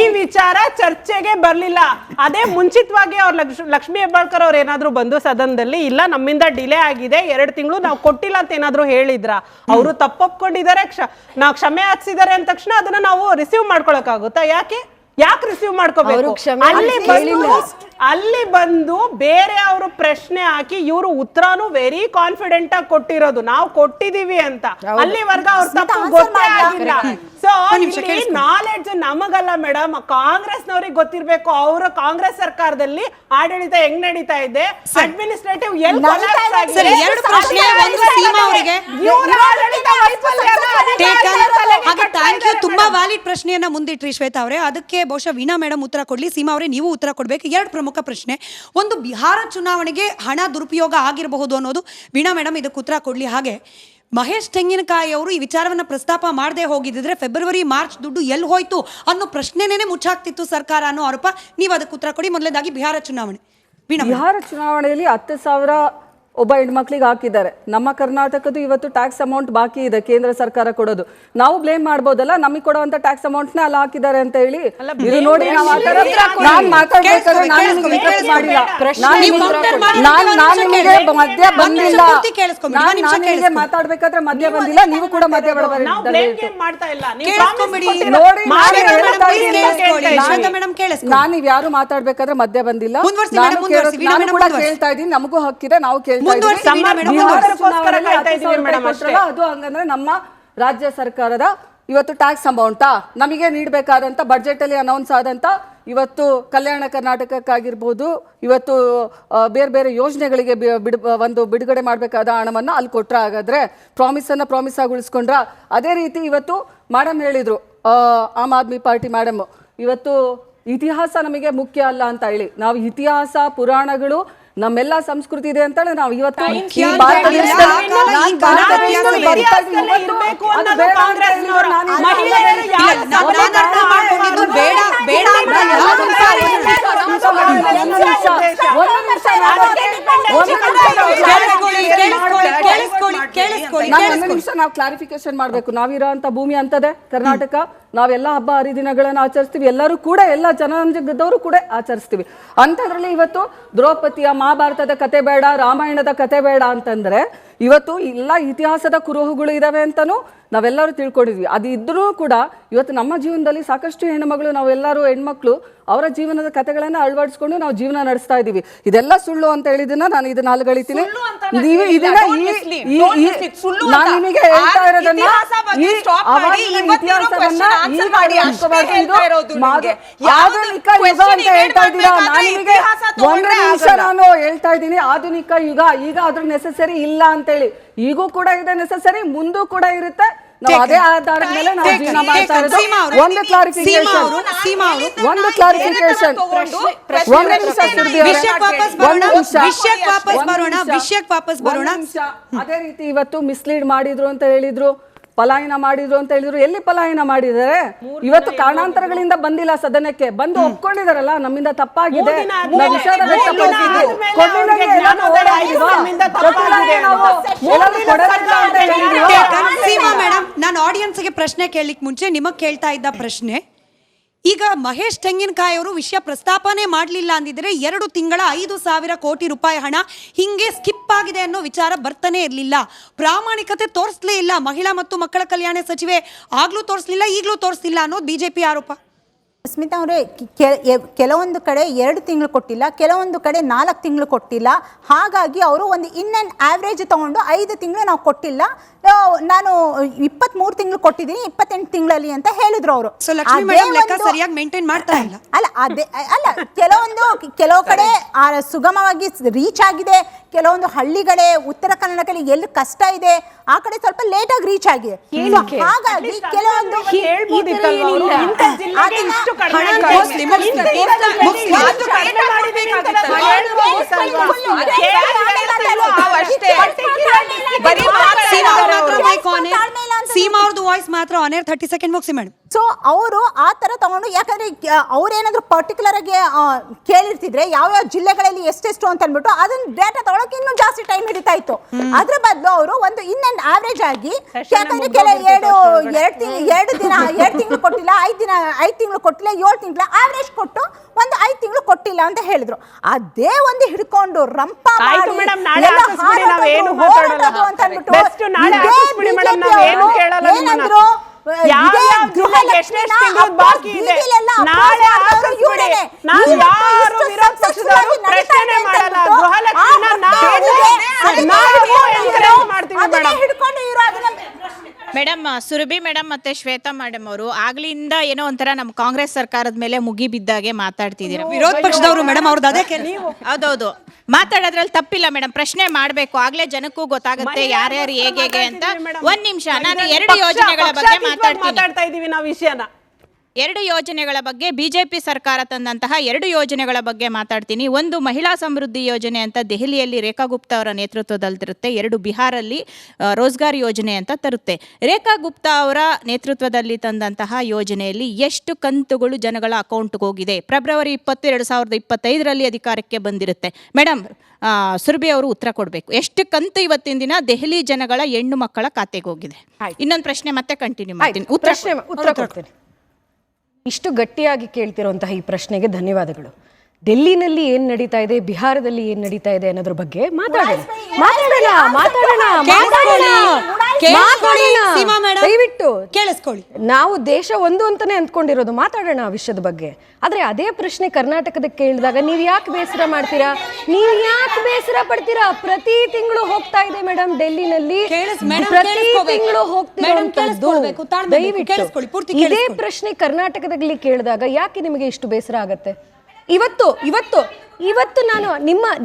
ಈ ವಿಚಾರ ಚರ್ಚೆಗೆ ಬರ್ಲಿಲ್ಲ. ಅದೇ ಮುಂಚಿತವಾಗಿ ಅವ್ರ ಲಕ್ಷ್ಮೀ ಹೆಬ್ಬಾಳ್ಕರ್ ಅವ್ರು ಏನಾದ್ರು ಬಂದು ಸದನದಲ್ಲಿ ಇಲ್ಲ ನಮ್ಮಿಂದ ಡಿಲೇ ಆಗಿದೆ 2 ತಿಂಗಳು ನಾವು ಕೊಟ್ಟಿಲ್ಲ ಅಂತ ಏನಾದ್ರು ಹೇಳಿದ್ರ? ಅವರು ತಪ್ಪೊಪ್ಕೊಂಡಿದ್ದಾರೆ, ನಾವು ಕ್ಷಮೆ ಯಾಚಿಸಿದ್ದಾರೆ ಅಂದ ತಕ್ಷಣ ಅದನ್ನ ನಾವು ರಿಸೀವ್ ಮಾಡ್ಕೊಳಕ್ಕಾಗುತ್ತಾ? ಯಾಕೆ ರಿಸೀವ್ ಮಾಡ್ಕೋಬೇಕು? ಅಲ್ಲಿ ಬಂದು ಬೇರೆ ಅವರು ಪ್ರಶ್ನೆ ಹಾಕಿ ಇವರು ಉತ್ತರನು ವೆರಿ ಕಾನ್ಫಿಡೆಂಟ್ ಆಗಿ ಕೊಟ್ಟಿರೋದು, ನಾವು ಕೊಟ್ಟಿದೀವಿ ಅಂತ. ಅಲ್ಲಿವರೆಗೂ ಅವ್ರ ತಪ್ಪು ಗೊತ್ತೇ ಆಗಿಲ್ಲ. ಸೊ ನಾಲೆಡ್ಜ್ ನಮಗಲ್ಲ ಮೇಡಮ್, ಕಾಂಗ್ರೆಸ್ನವ್ರಿಗೆ ಗೊತ್ತಿರ್ಬೇಕು. ಅವರ ಕಾಂಗ್ರೆಸ್ ಸರ್ಕಾರದಲ್ಲಿ ಆಡಳಿತ ಹೆಂಗ್ ನಡೀತಾ ಇದೆ, ಅಡ್ಮಿನಿಸ್ಟ್ರೇಟಿವ್
ತುಂಬಾ ವ್ಯಾಲಿಡ್ ಪ್ರಶ್ನೆಯನ್ನ ಮುಂದಿಟ್ರಿ ಶ್ವೇತಾ ಅವರೇ. ಅದಕ್ಕೆ ಬಹುಶಃ ವೀಣಾ ಮೇಡಮ್ ಉತ್ತರ ಕೊಡ್ಲಿ. ಸೀಮಾ ಅವರೇ ನೀವು ಉತ್ತರ ಕೊಡ್ಬೇಕು. 2 ಪ್ರಮುಖ ಪ್ರಶ್ನೆ. ಒಂದು, ಬಿಹಾರ ಚುನಾವಣೆಗೆ ಹಣ ದುರುಪಯೋಗ ಆಗಿರಬಹುದು ಅನ್ನೋದು. ವೀಣಾ ಮೇಡಮ್ ಇದಕ್ಕೆ ಉತ್ತರ ಕೊಡ್ಲಿ. ಹಾಗೆ ಮಹೇಶ್ ತೆಂಗಿನಕಾಯಿ ಅವರು ಈ ವಿಚಾರವನ್ನ ಪ್ರಸ್ತಾಪ ಮಾಡದೆ ಹೋಗಿದ್ರೆ ಫೆಬ್ರವರಿ ಮಾರ್ಚ್ ದುಡ್ಡು ಎಲ್ಲಿ ಹೋಯ್ತು ಅನ್ನೋ ಪ್ರಶ್ನೆನೇ ಮುಚ್ಚಾಕ್ತಿತ್ತು ಸರ್ಕಾರ ಅನ್ನೋ ಆರೋಪ. ನೀವು ಅದಕ್ಕೆ ಉತ್ತರ ಕೊಡಿ. ಮೊದಲನೇದಾಗಿ ಬಿಹಾರ ಚುನಾವಣೆ.
ಬಿಹಾರ ಚುನಾವಣೆಯಲ್ಲಿ 10,000 ಒಬ್ಬ ಹೆಣ್ಮಕ್ಳಿಗೆ ಹಾಕಿದ್ದಾರೆ. ನಮ್ಮ ಕರ್ನಾಟಕದ್ದು ಇವತ್ತು ಟ್ಯಾಕ್ಸ್ ಅಮೌಂಟ್ ಬಾಕಿ ಇದೆ, ಕೇಂದ್ರ ಸರ್ಕಾರ ಕೊಡೋದು. ನಾವು ಬ್ಲೇಮ್ ಮಾಡ್ಬೋದಲ್ಲ, ನಮಗೆ ಕೊಡುವಂತ ಟ್ಯಾಕ್ಸ್ ಅಮೌಂಟ್ ನ ಅಲ್ಲಿ ಹಾಕಿದ್ದಾರೆ ಅಂತ ಹೇಳಿ. ಇದು ನೋಡಿ ಮಧ್ಯ ಬಂದಿಲ್ಲ, ಮಾತಾಡ್ಬೇಕಾದ್ರೆ ಮಧ್ಯ ಬಂದಿಲ್ಲ, ನೀವು ಕೂಡ ಮಧ್ಯ ನಾನು ನೀವ್ ಯಾರು ಮಾತಾಡ್ಬೇಕಾದ್ರೆ ಮಧ್ಯ ಬಂದಿಲ್ಲ. ನಾನು ಕೂಡ ಕೇಳ್ತಾ ಇದ್ದೀನಿ, ನಮಗೂ ಹಕ್ಕಿದೆ, ನಾವು ಕೇಳ್ತಾ ಅದು ಹಂಗಂದ್ರೆ ನಮ್ಮ ರಾಜ್ಯ ಸರ್ಕಾರದ ಇವತ್ತು ಟ್ಯಾಕ್ಸ್ ಅಮೌಂಟಾ ನಮಗೆ ನೀಡಬೇಕಾದಂತ ಬಜೆಟ್ ಅಲ್ಲಿ ಅನೌನ್ಸ್ ಆದಂತ ಇವತ್ತು ಕಲ್ಯಾಣ ಕರ್ನಾಟಕಕ್ಕಾಗಿರ್ಬೋದು, ಇವತ್ತು ಬೇರೆ ಬೇರೆ ಯೋಜನೆಗಳಿಗೆ ಒಂದು ಬಿಡುಗಡೆ ಮಾಡಬೇಕಾದ ಹಣವನ್ನು ಅಲ್ಲಿ ಕೊಟ್ರ. ಹಾಗಾದ್ರೆ ಪ್ರಾಮಿಸ್ ಆಗಿ ಉಳಿಸ್ಕೊಂಡ್ರ? ಅದೇ ರೀತಿ ಇವತ್ತು ಮೇಡಮ್ ಹೇಳಿದ್ರು, ಆಮ್ ಆದ್ಮಿ ಪಾರ್ಟಿ ಮೇಡಮ್, ಇವತ್ತು ಇತಿಹಾಸ ನಮಗೆ ಮುಖ್ಯ ಅಲ್ಲ ಅಂತ ಹೇಳಿ. ನಾವು ಇತಿಹಾಸ ಪುರಾಣಗಳು ನಮ್ಮೆಲ್ಲ ಸಂಸ್ಕೃತಿ ಇದೆ ಅಂತ ನಾವು ಇವತ್ತು ನಾವು ಕ್ಲಾರಿಫಿಕೇಶನ್ ಮಾಡ್ಬೇಕು. ನಾವಿರೋ ಅಂತ ಭೂಮಿ ಅಂತದೆ ಕರ್ನಾಟಕ. ನಾವೆಲ್ಲ ಹಬ್ಬ ಹರಿದಿನಗಳನ್ನ ಆಚರಿಸ್ತೀವಿ, ಎಲ್ಲರೂ ಕೂಡ ಎಲ್ಲ ಜನಾಂಗದವರು ಕೂಡ ಆಚರಿಸ್ತೀವಿ. ಅಂಥದ್ರಲ್ಲಿ ಇವತ್ತು ದ್ರೌಪದಿಯ ಮಹಾಭಾರತದ ಕತೆ ಬೇಡ, ರಾಮಾಯಣದ ಕತೆ ಬೇಡ ಅಂತಂದ್ರೆ ಇವತ್ತು ಎಲ್ಲ ಇತಿಹಾಸದ ಕುರುಹುಗಳು ಇದಾವೆ ಅಂತಾನು ನಾವೆಲ್ಲರೂ ತಿಳ್ಕೊಂಡಿದ್ವಿ. ಅದು ಇದ್ರೂ ಕೂಡ ಇವತ್ತು ನಮ್ಮ ಜೀವನದಲ್ಲಿ ಸಾಕಷ್ಟು ಹೆಣ್ಣುಮಗಳು, ನಾವೆಲ್ಲರೂ ಹೆಣ್ಮಕ್ಳು ಅವರ ಜೀವನದ ಕಥೆಗಳನ್ನ ಅಳವಡಿಸ್ಕೊಂಡು ನಾವು ಜೀವನ ನಡೆಸ್ತಾ ಇದೀವಿ. ಇದೆಲ್ಲ ಸುಳ್ಳು ಅಂತ ಹೇಳಿದನ್ನ ನಾನು ಇದನ್ನ ಅಲ್ಗಳಿತೀನಿ. ನೀವು ಇದನ್ನ ನಾನು ನಿಮಗೆ ಹೇಳ್ತಾ ಇರೋದನ್ನ ಆಧುನಿಕ ಯುಗ ಅಂತ ಹೇಳ್ತಾ ಇದ್ದೀರಾ. ಒಂದು ನಿಮಿಷ ನಾನು ಹೇಳ್ತಾ ಇದ್ದೀನಿ, ಆಧುನಿಕ ಯುಗ ಈಗ ಅದ್ರ ನೆಸೆಸರಿ ಇಲ್ಲ ಅಂತೇಳಿ. ಈಗೂ ಕೂಡ ಇದೆ ನೆಸೆಸರಿ, ಮುಂದೂ ಕೂಡ ಇರುತ್ತೆ. ನಾವು ಅದೇ ಆಧಾರದ ಮೇಲೆ ನಾವು ಜೀವನ ಮಾಡ್ತಾ ಇರೋದು. ಒಂದು ಕ್ಲಾರಿಫಿಕೇಶನ್ ಅದೇ ರೀತಿ ಇವತ್ತು ಮಿಸ್ಲೀಡ್ ಮಾಡಿದ್ರು ಅಂತ ಹೇಳಿದ್ರು, ಪಲಾಯನ ಮಾಡಿದ್ರು ಅಂತ ಹೇಳಿದ್ರು. ಎಲ್ಲಿ ಪಲಾಯನ ಮಾಡಿದ್ದಾರೆ? ಇವತ್ತು ಕಾರಣಾಂತರಗಳಿಂದ ಬಂದಿಲ್ಲ ಸದನಕ್ಕೆ, ಬಂದು ಒಪ್ಕೊಂಡಿದಾರಲ್ಲ ನಮ್ಮಿಂದ ತಪ್ಪಾಗಿದೆ,
ಸೀಮಾ ಮೇಡಮ್, ನಾನು ಆಡಿಯನ್ಸ್ಗೆ ಪ್ರಶ್ನೆ ಕೇಳಲಿಕ್ಕೆ ಮುಂಚೆ ನಿಮಗೆ ಕೇಳ್ತಾ ಇದ್ದ ಪ್ರಶ್ನೆ, ಈಗ ಮಹೇಶ್ ತೆಂಗಿನಕಾಯಿ ಅವರು ವಿಷಯ ಪ್ರಸ್ತಾಪನೆ ಮಾಡಲಿಲ್ಲ ಅಂದಿದ್ರೆ 2 ತಿಂಗಳ 5,000 ಕೋಟಿ ರೂಪಾಯಿ ಹಣ ಹಿಂಗೆ ಸ್ಕಿಪ್ ಆಗಿದೆ ಅನ್ನೋ ವಿಚಾರ ಬರ್ತಾನೆ ಇರಲಿಲ್ಲ. ಪ್ರಾಮಾಣಿಕತೆ ತೋರಿಸಲೇ ಇಲ್ಲ. ಮಹಿಳಾ ಮತ್ತು ಮಕ್ಕಳ ಕಲ್ಯಾಣ ಸಚಿವೆ ಆಗ್ಲೂ ತೋರಿಸಲಿಲ್ಲ, ಈಗಲೂ ತೋರಿಸಲಿಲ್ಲ ಅನ್ನೋದು ಬಿಜೆಪಿ ಆರೋಪ.
ಸ್ಮಿತಾ ಅವರೇ, ಕೆಲವೊಂದು ಕಡೆ 2 ತಿಂಗಳು ಕೊಟ್ಟಿಲ್ಲ, ಕೆಲವೊಂದು ಕಡೆ 4 ತಿಂಗಳು ಕೊಟ್ಟಿಲ್ಲ. ಹಾಗಾಗಿ ಅವರು ಒಂದು ಇನ್ ಆ್ಯಂಡ್ ಆವ್ರೇಜ್ ತಗೊಂಡು 5 ತಿಂಗಳು ನಾವು ಕೊಟ್ಟಿಲ್ಲ, ನಾನು 23 ತಿಂಗಳು ಕೊಟ್ಟಿದ್ದೀನಿ 28 ತಿಂಗಳಲ್ಲಿ ಅಂತ ಹೇಳಿದ್ರು ಅವರು.
ಸರಿಯಾಗಿ ಮೇಂಟೈನ್ ಮಾಡ್ತಾ ಇಲ್ಲ.
ಅಲ್ಲ ಕೆಲವು ಕಡೆ ಸುಗಮವಾಗಿ ರೀಚ್ ಆಗಿದೆ, ಕೆಲವೊಂದು ಹಳ್ಳಿಗಳೇ ಉತ್ತರ ಕನ್ನಡದಲ್ಲಿ ಎಲ್ಲಿ ಕಷ್ಟ ಇದೆ ಆ ಕಡೆ ಸ್ವಲ್ಪ ಲೇಟ್ ಆಗಿ ರೀಚ್ ಆಗಿದೆ. ಹಾಗಾಗಿ ಕೆಲವೊಂದು
ಅಷ್ಟೇ. ಬರೀ
ಸೀಮಾ ಅವ್ರದ್ದು ವಾಯ್ಸ್ ಮಾತ್ರ ಆನ್ ಏರ್ 30 ಸೆಕೆಂಡ್ ಮುಗಿಸಿ ಮೇಡಮ್.
ಸೊ ಅವರು ಆ ತರ ತಗೊಂಡು, ಯಾಕಂದ್ರೆ ಅವ್ರೇನಾದ್ರು ಪರ್ಟಿಕ್ಯುಲರ್ ಆಗಿ ಕೇಳಿರ್ತಿದ್ರೆ ಯಾವ ಜಿಲ್ಲೆಗಳಲ್ಲಿ ಎಷ್ಟೆಷ್ಟು ಅಂತ ಅಂದ್ಬಿಟ್ಟು ಅದನ್ನ ಡೇಟಾ ತಗೊಳಕ್ ಇನ್ನೂ ಜಾಸ್ತಿ ಟೈಮ್ ಹಿಡಿತಾ ಇತ್ತು. ಅದ್ರ ಬದಲು ಅವರು ಒಂದು ಇನ್ನೊಂದು ಆವರೇಜ್ ಆಗಿ, ಯಾಕಂದ್ರೆ ಎರಡು ತಿಂಗಳು ಕೊಟ್ಟಿಲ್ಲ, 5 ತಿಂಗಳು ಕೊಟ್ಟಿಲ್ಲ, 7 ತಿಂಗಳು ಆವರೇಜ್ ಕೊಟ್ಟು ಒಂದು 5 ತಿಂಗಳು ಕೊಟ್ಟಿಲ್ಲ ಅಂತ ಹೇಳಿದ್ರು. ಅದೇ ಒಂದು ಹಿಡ್ಕೊಂಡು ರಂಪ ಮಾಡಿ ಏನಂದ್ರು,
ಮೇಡಮ್ ಸುರಭಿ ಮೇಡಮ್ ಮತ್ತೆ ಶ್ವೇತಾ ಮೇಡಮ್ ಅವರು ಆಗ್ಲಿಂದ ಏನೋ ಒಂಥರ ನಮ್ಮ ಕಾಂಗ್ರೆಸ್ ಸರ್ಕಾರದ ಮೇಲೆ ಮುಗಿ ಬಿದ್ದಾಗೆ ಮಾತಾಡ್ತಿದ್ದೀರಾ.
ವಿರೋಧ ಪಕ್ಷದವರು ಮೇಡಮ್ ಅವ್ರದ್ದು ಅದೇ.
ಹೌದೌದು, ಮಾತಾಡೋದ್ರಲ್ಲಿ ತಪ್ಪಿಲ್ಲ ಮೇಡಮ್. ಪ್ರಶ್ನೆ ಮಾಡಬೇಕು, ಆಗ್ಲೇ ಜನಕ್ಕೂ ಗೊತ್ತಾಗುತ್ತೆ ಯಾರ್ಯಾರು ಹೇಗೆ ಅಂತ. ಒಂದ್ ನಿಮಿಷ, ನಾನು 2 ಯೋಜನೆಗಳ ಬಗ್ಗೆ ಮಾತಾಡ್ತಾ ಇದೀವಿ ನಾವು ವಿಷಯನ. 2 ಯೋಜನೆಗಳ ಬಗ್ಗೆ, ಬಿಜೆಪಿ ಸರ್ಕಾರ ತಂದಂತಹ 2 ಯೋಜನೆಗಳ ಬಗ್ಗೆ ಮಾತಾಡ್ತೀನಿ. ಒಂದು ಮಹಿಳಾ ಸಮೃದ್ಧಿ ಯೋಜನೆ ಅಂತ ದೆಹಲಿಯಲ್ಲಿ ರೇಖಾ ಗುಪ್ತಾ ಅವರ ನೇತೃತ್ವದಲ್ಲಿರುತ್ತೆ. 2 ಬಿಹಾರಲ್ಲಿ ರೋಜ್ಗಾರ್ ಯೋಜನೆ ಅಂತ ತರುತ್ತೆ. ರೇಖಾ ಗುಪ್ತಾ ಅವರ ನೇತೃತ್ವದಲ್ಲಿ ತಂದಂತಹ ಯೋಜನೆಯಲ್ಲಿ ಎಷ್ಟು ಕಂತುಗಳು ಜನಗಳ ಅಕೌಂಟ್ಗೆ ಹೋಗಿದೆ? ಫೆಬ್ರವರಿ 20, 2025ರಲ್ಲಿ ಅಧಿಕಾರಕ್ಕೆ ಬಂದಿರುತ್ತೆ. ಮೇಡಮ್ ಸುರಭಿ ಅವರು ಉತ್ತರ ಕೊಡಬೇಕು. ಎಷ್ಟು ಕಂತು ಇವತ್ತಿನ ದಿನ ದೆಹಲಿ ಜನಗಳ ಹೆಣ್ಣು ಮಕ್ಕಳ ಖಾತೆಗೆ ಹೋಗಿದೆ? ಇನ್ನೊಂದು ಪ್ರಶ್ನೆ ಮತ್ತೆ ಕಂಟಿನ್ಯೂ ಮಾಡ್ತೀನಿ.
ಉತ್ತರ ಕೊಡ್ತೀನಿ. ಇಷ್ಟು ಗಟ್ಟಿಯಾಗಿ ಕೇಳ್ತಿರುವಂತಹ ಈ ಪ್ರಶ್ನೆಗೆ ಧನ್ಯವಾದಗಳು. ಡೆಲ್ಲಿನಲ್ಲಿ ಏನ್ ನಡೀತಾ ಇದೆ, ಬಿಹಾರದಲ್ಲಿ ಏನ್ ನಡೀತಾ ಇದೆ ಅನ್ನೋದ್ರ ಬಗ್ಗೆ ಮಾತಾಡೋಣ. ದಯವಿಟ್ಟು
ಕೇಳಿಸ್ಕೊಳ್ಳಿ.
ನಾವು ದೇಶ ಒಂದು ಅಂತಾನೆ ಅಂದ್ಕೊಂಡಿರೋದು, ಮಾತಾಡೋಣ ಆ ವಿಷಯದ ಬಗ್ಗೆ. ಆದ್ರೆ ಅದೇ ಪ್ರಶ್ನೆ ಕರ್ನಾಟಕದ ಕೇಳಿದಾಗ ನೀವ್ ಯಾಕೆ ಬೇಸರ ಮಾಡ್ತೀರಾ, ನೀವ್ ಯಾಕೆ ಬೇಸರ ಪಡ್ತೀರಾ? ಪ್ರತಿ ತಿಂಗಳು ಹೋಗ್ತಾ ಇದೆ ಮೇಡಮ್ ಡೆಲ್ಲಿನಲ್ಲಿ, ಪ್ರತಿ ತಿಂಗಳು ಹೋಗ್ತಿರುವಂತದ್ದು. ದಯವಿಟ್ಟು ಇದೇ ಪ್ರಶ್ನೆ ಕರ್ನಾಟಕದಲ್ಲಿ ಕೇಳಿದಾಗ ಯಾಕೆ ನಿಮಗೆ ಇಷ್ಟು ಬೇಸರ ಆಗತ್ತೆ? ಇವತ್ತು ನಾನು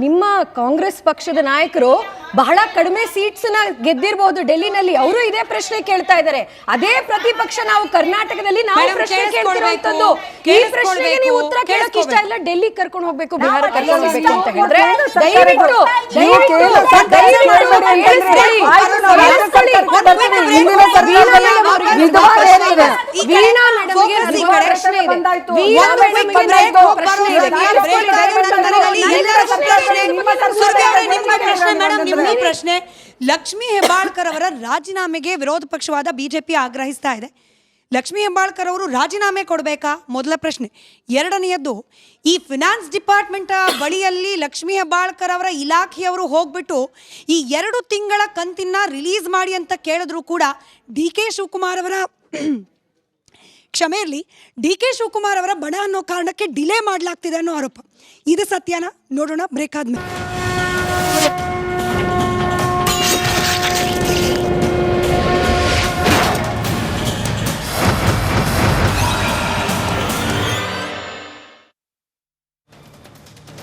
ನಿಮ್ಮ ಕಾಂಗ್ರೆಸ್ ಪಕ್ಷದ ನಾಯಕರು ಬಹಳ ಕಡಿಮೆ ಸೀಟ್ಸ್ ನ ಗೆದ್ದಿರಬಹುದು ಡೆಲ್ಲಿನಲ್ಲಿ, ಅವರು ಇದೇ ಪ್ರಶ್ನೆ ಕೇಳ್ತಾ ಇದ್ದಾರೆ. ಅದೇ ಪ್ರತಿಪಕ್ಷ ನಾವು ಕರ್ನಾಟಕದಲ್ಲಿ ನಾವು ಪ್ರಶ್ನೆ ಕೇಳ್ತಿರುವಂತದ್ದು. ಈ ಪ್ರಶ್ನೆಗೆ ನೀವು ಉತ್ತರ ಕೇಳೋಕೆ ಇಷ್ಟ ಇಲ್ಲ, ಡೆಲ್ಲಿ ಕರ್ಕೊಂಡು ಹೋಗ್ಬೇಕು, ಬಿಹಾರ ಕರ್ಕೊಂಡು ಹೋಗ್ಬೇಕು ಅಂತ ಹೇಳಿದ್ರೆ ದಯವಿಟ್ಟು ವೀಣಾ ಮೇಡಮ್ಗೆ ಪ್ರಶ್ನೆ ಇದೆ. ವೀಣಾ
ಪ್ರಶ್ನೆ, ಲಕ್ಷ್ಮೀ ಹೆಬ್ಬಾಳ್ಕರ್ ಅವರ ರಾಜೀನಾಮೆಗೆ ವಿರೋಧ ಪಕ್ಷವಾದ ಬಿಜೆಪಿ ಆಗ್ರಹಿಸ್ತಾ ಇದೆ. ಲಕ್ಷ್ಮೀ ಹೆಬ್ಬಾಳ್ಕರ್ ಅವರು ರಾಜೀನಾಮೆ ಕೊಡಬೇಕಾ? ಮೊದಲ ಪ್ರಶ್ನೆ. ಎರಡನೆಯದ್ದು, ಈ ಫಿನಾನ್ಸ್ ಡಿಪಾರ್ಟ್ಮೆಂಟ್ ಬಳಿಯಲ್ಲಿ ಲಕ್ಷ್ಮೀ ಹೆಬ್ಬಾಳ್ಕರ್ ಅವರ ಇಲಾಖೆಯವರು ಹೋಗ್ಬಿಟ್ಟು ಈ 2 ತಿಂಗಳ ಕಂತಿನ ರಿಲೀಸ್ ಮಾಡಿ ಅಂತ ಕೇಳಿದ್ರು ಕೂಡ ಡಿ ಕೆ ಶಿವಕುಮಾರ್ ಅವರ ಕ್ಷಮೆ ಇರಲಿ, ಡಿ ಕೆ ಶಿವಕುಮಾರ್ ಅವರ ಬಣ ಅನ್ನೋ ಕಾರಣಕ್ಕೆ ಡಿಲೇ ಮಾಡಲಾಗ್ತಿದೆ ಅನ್ನೋ ಆರೋಪ. ಇದು ಸತ್ಯನಾ? ನೋಡೋಣ ಬ್ರೇಕ್ ಆದ್ಮೇಲೆ.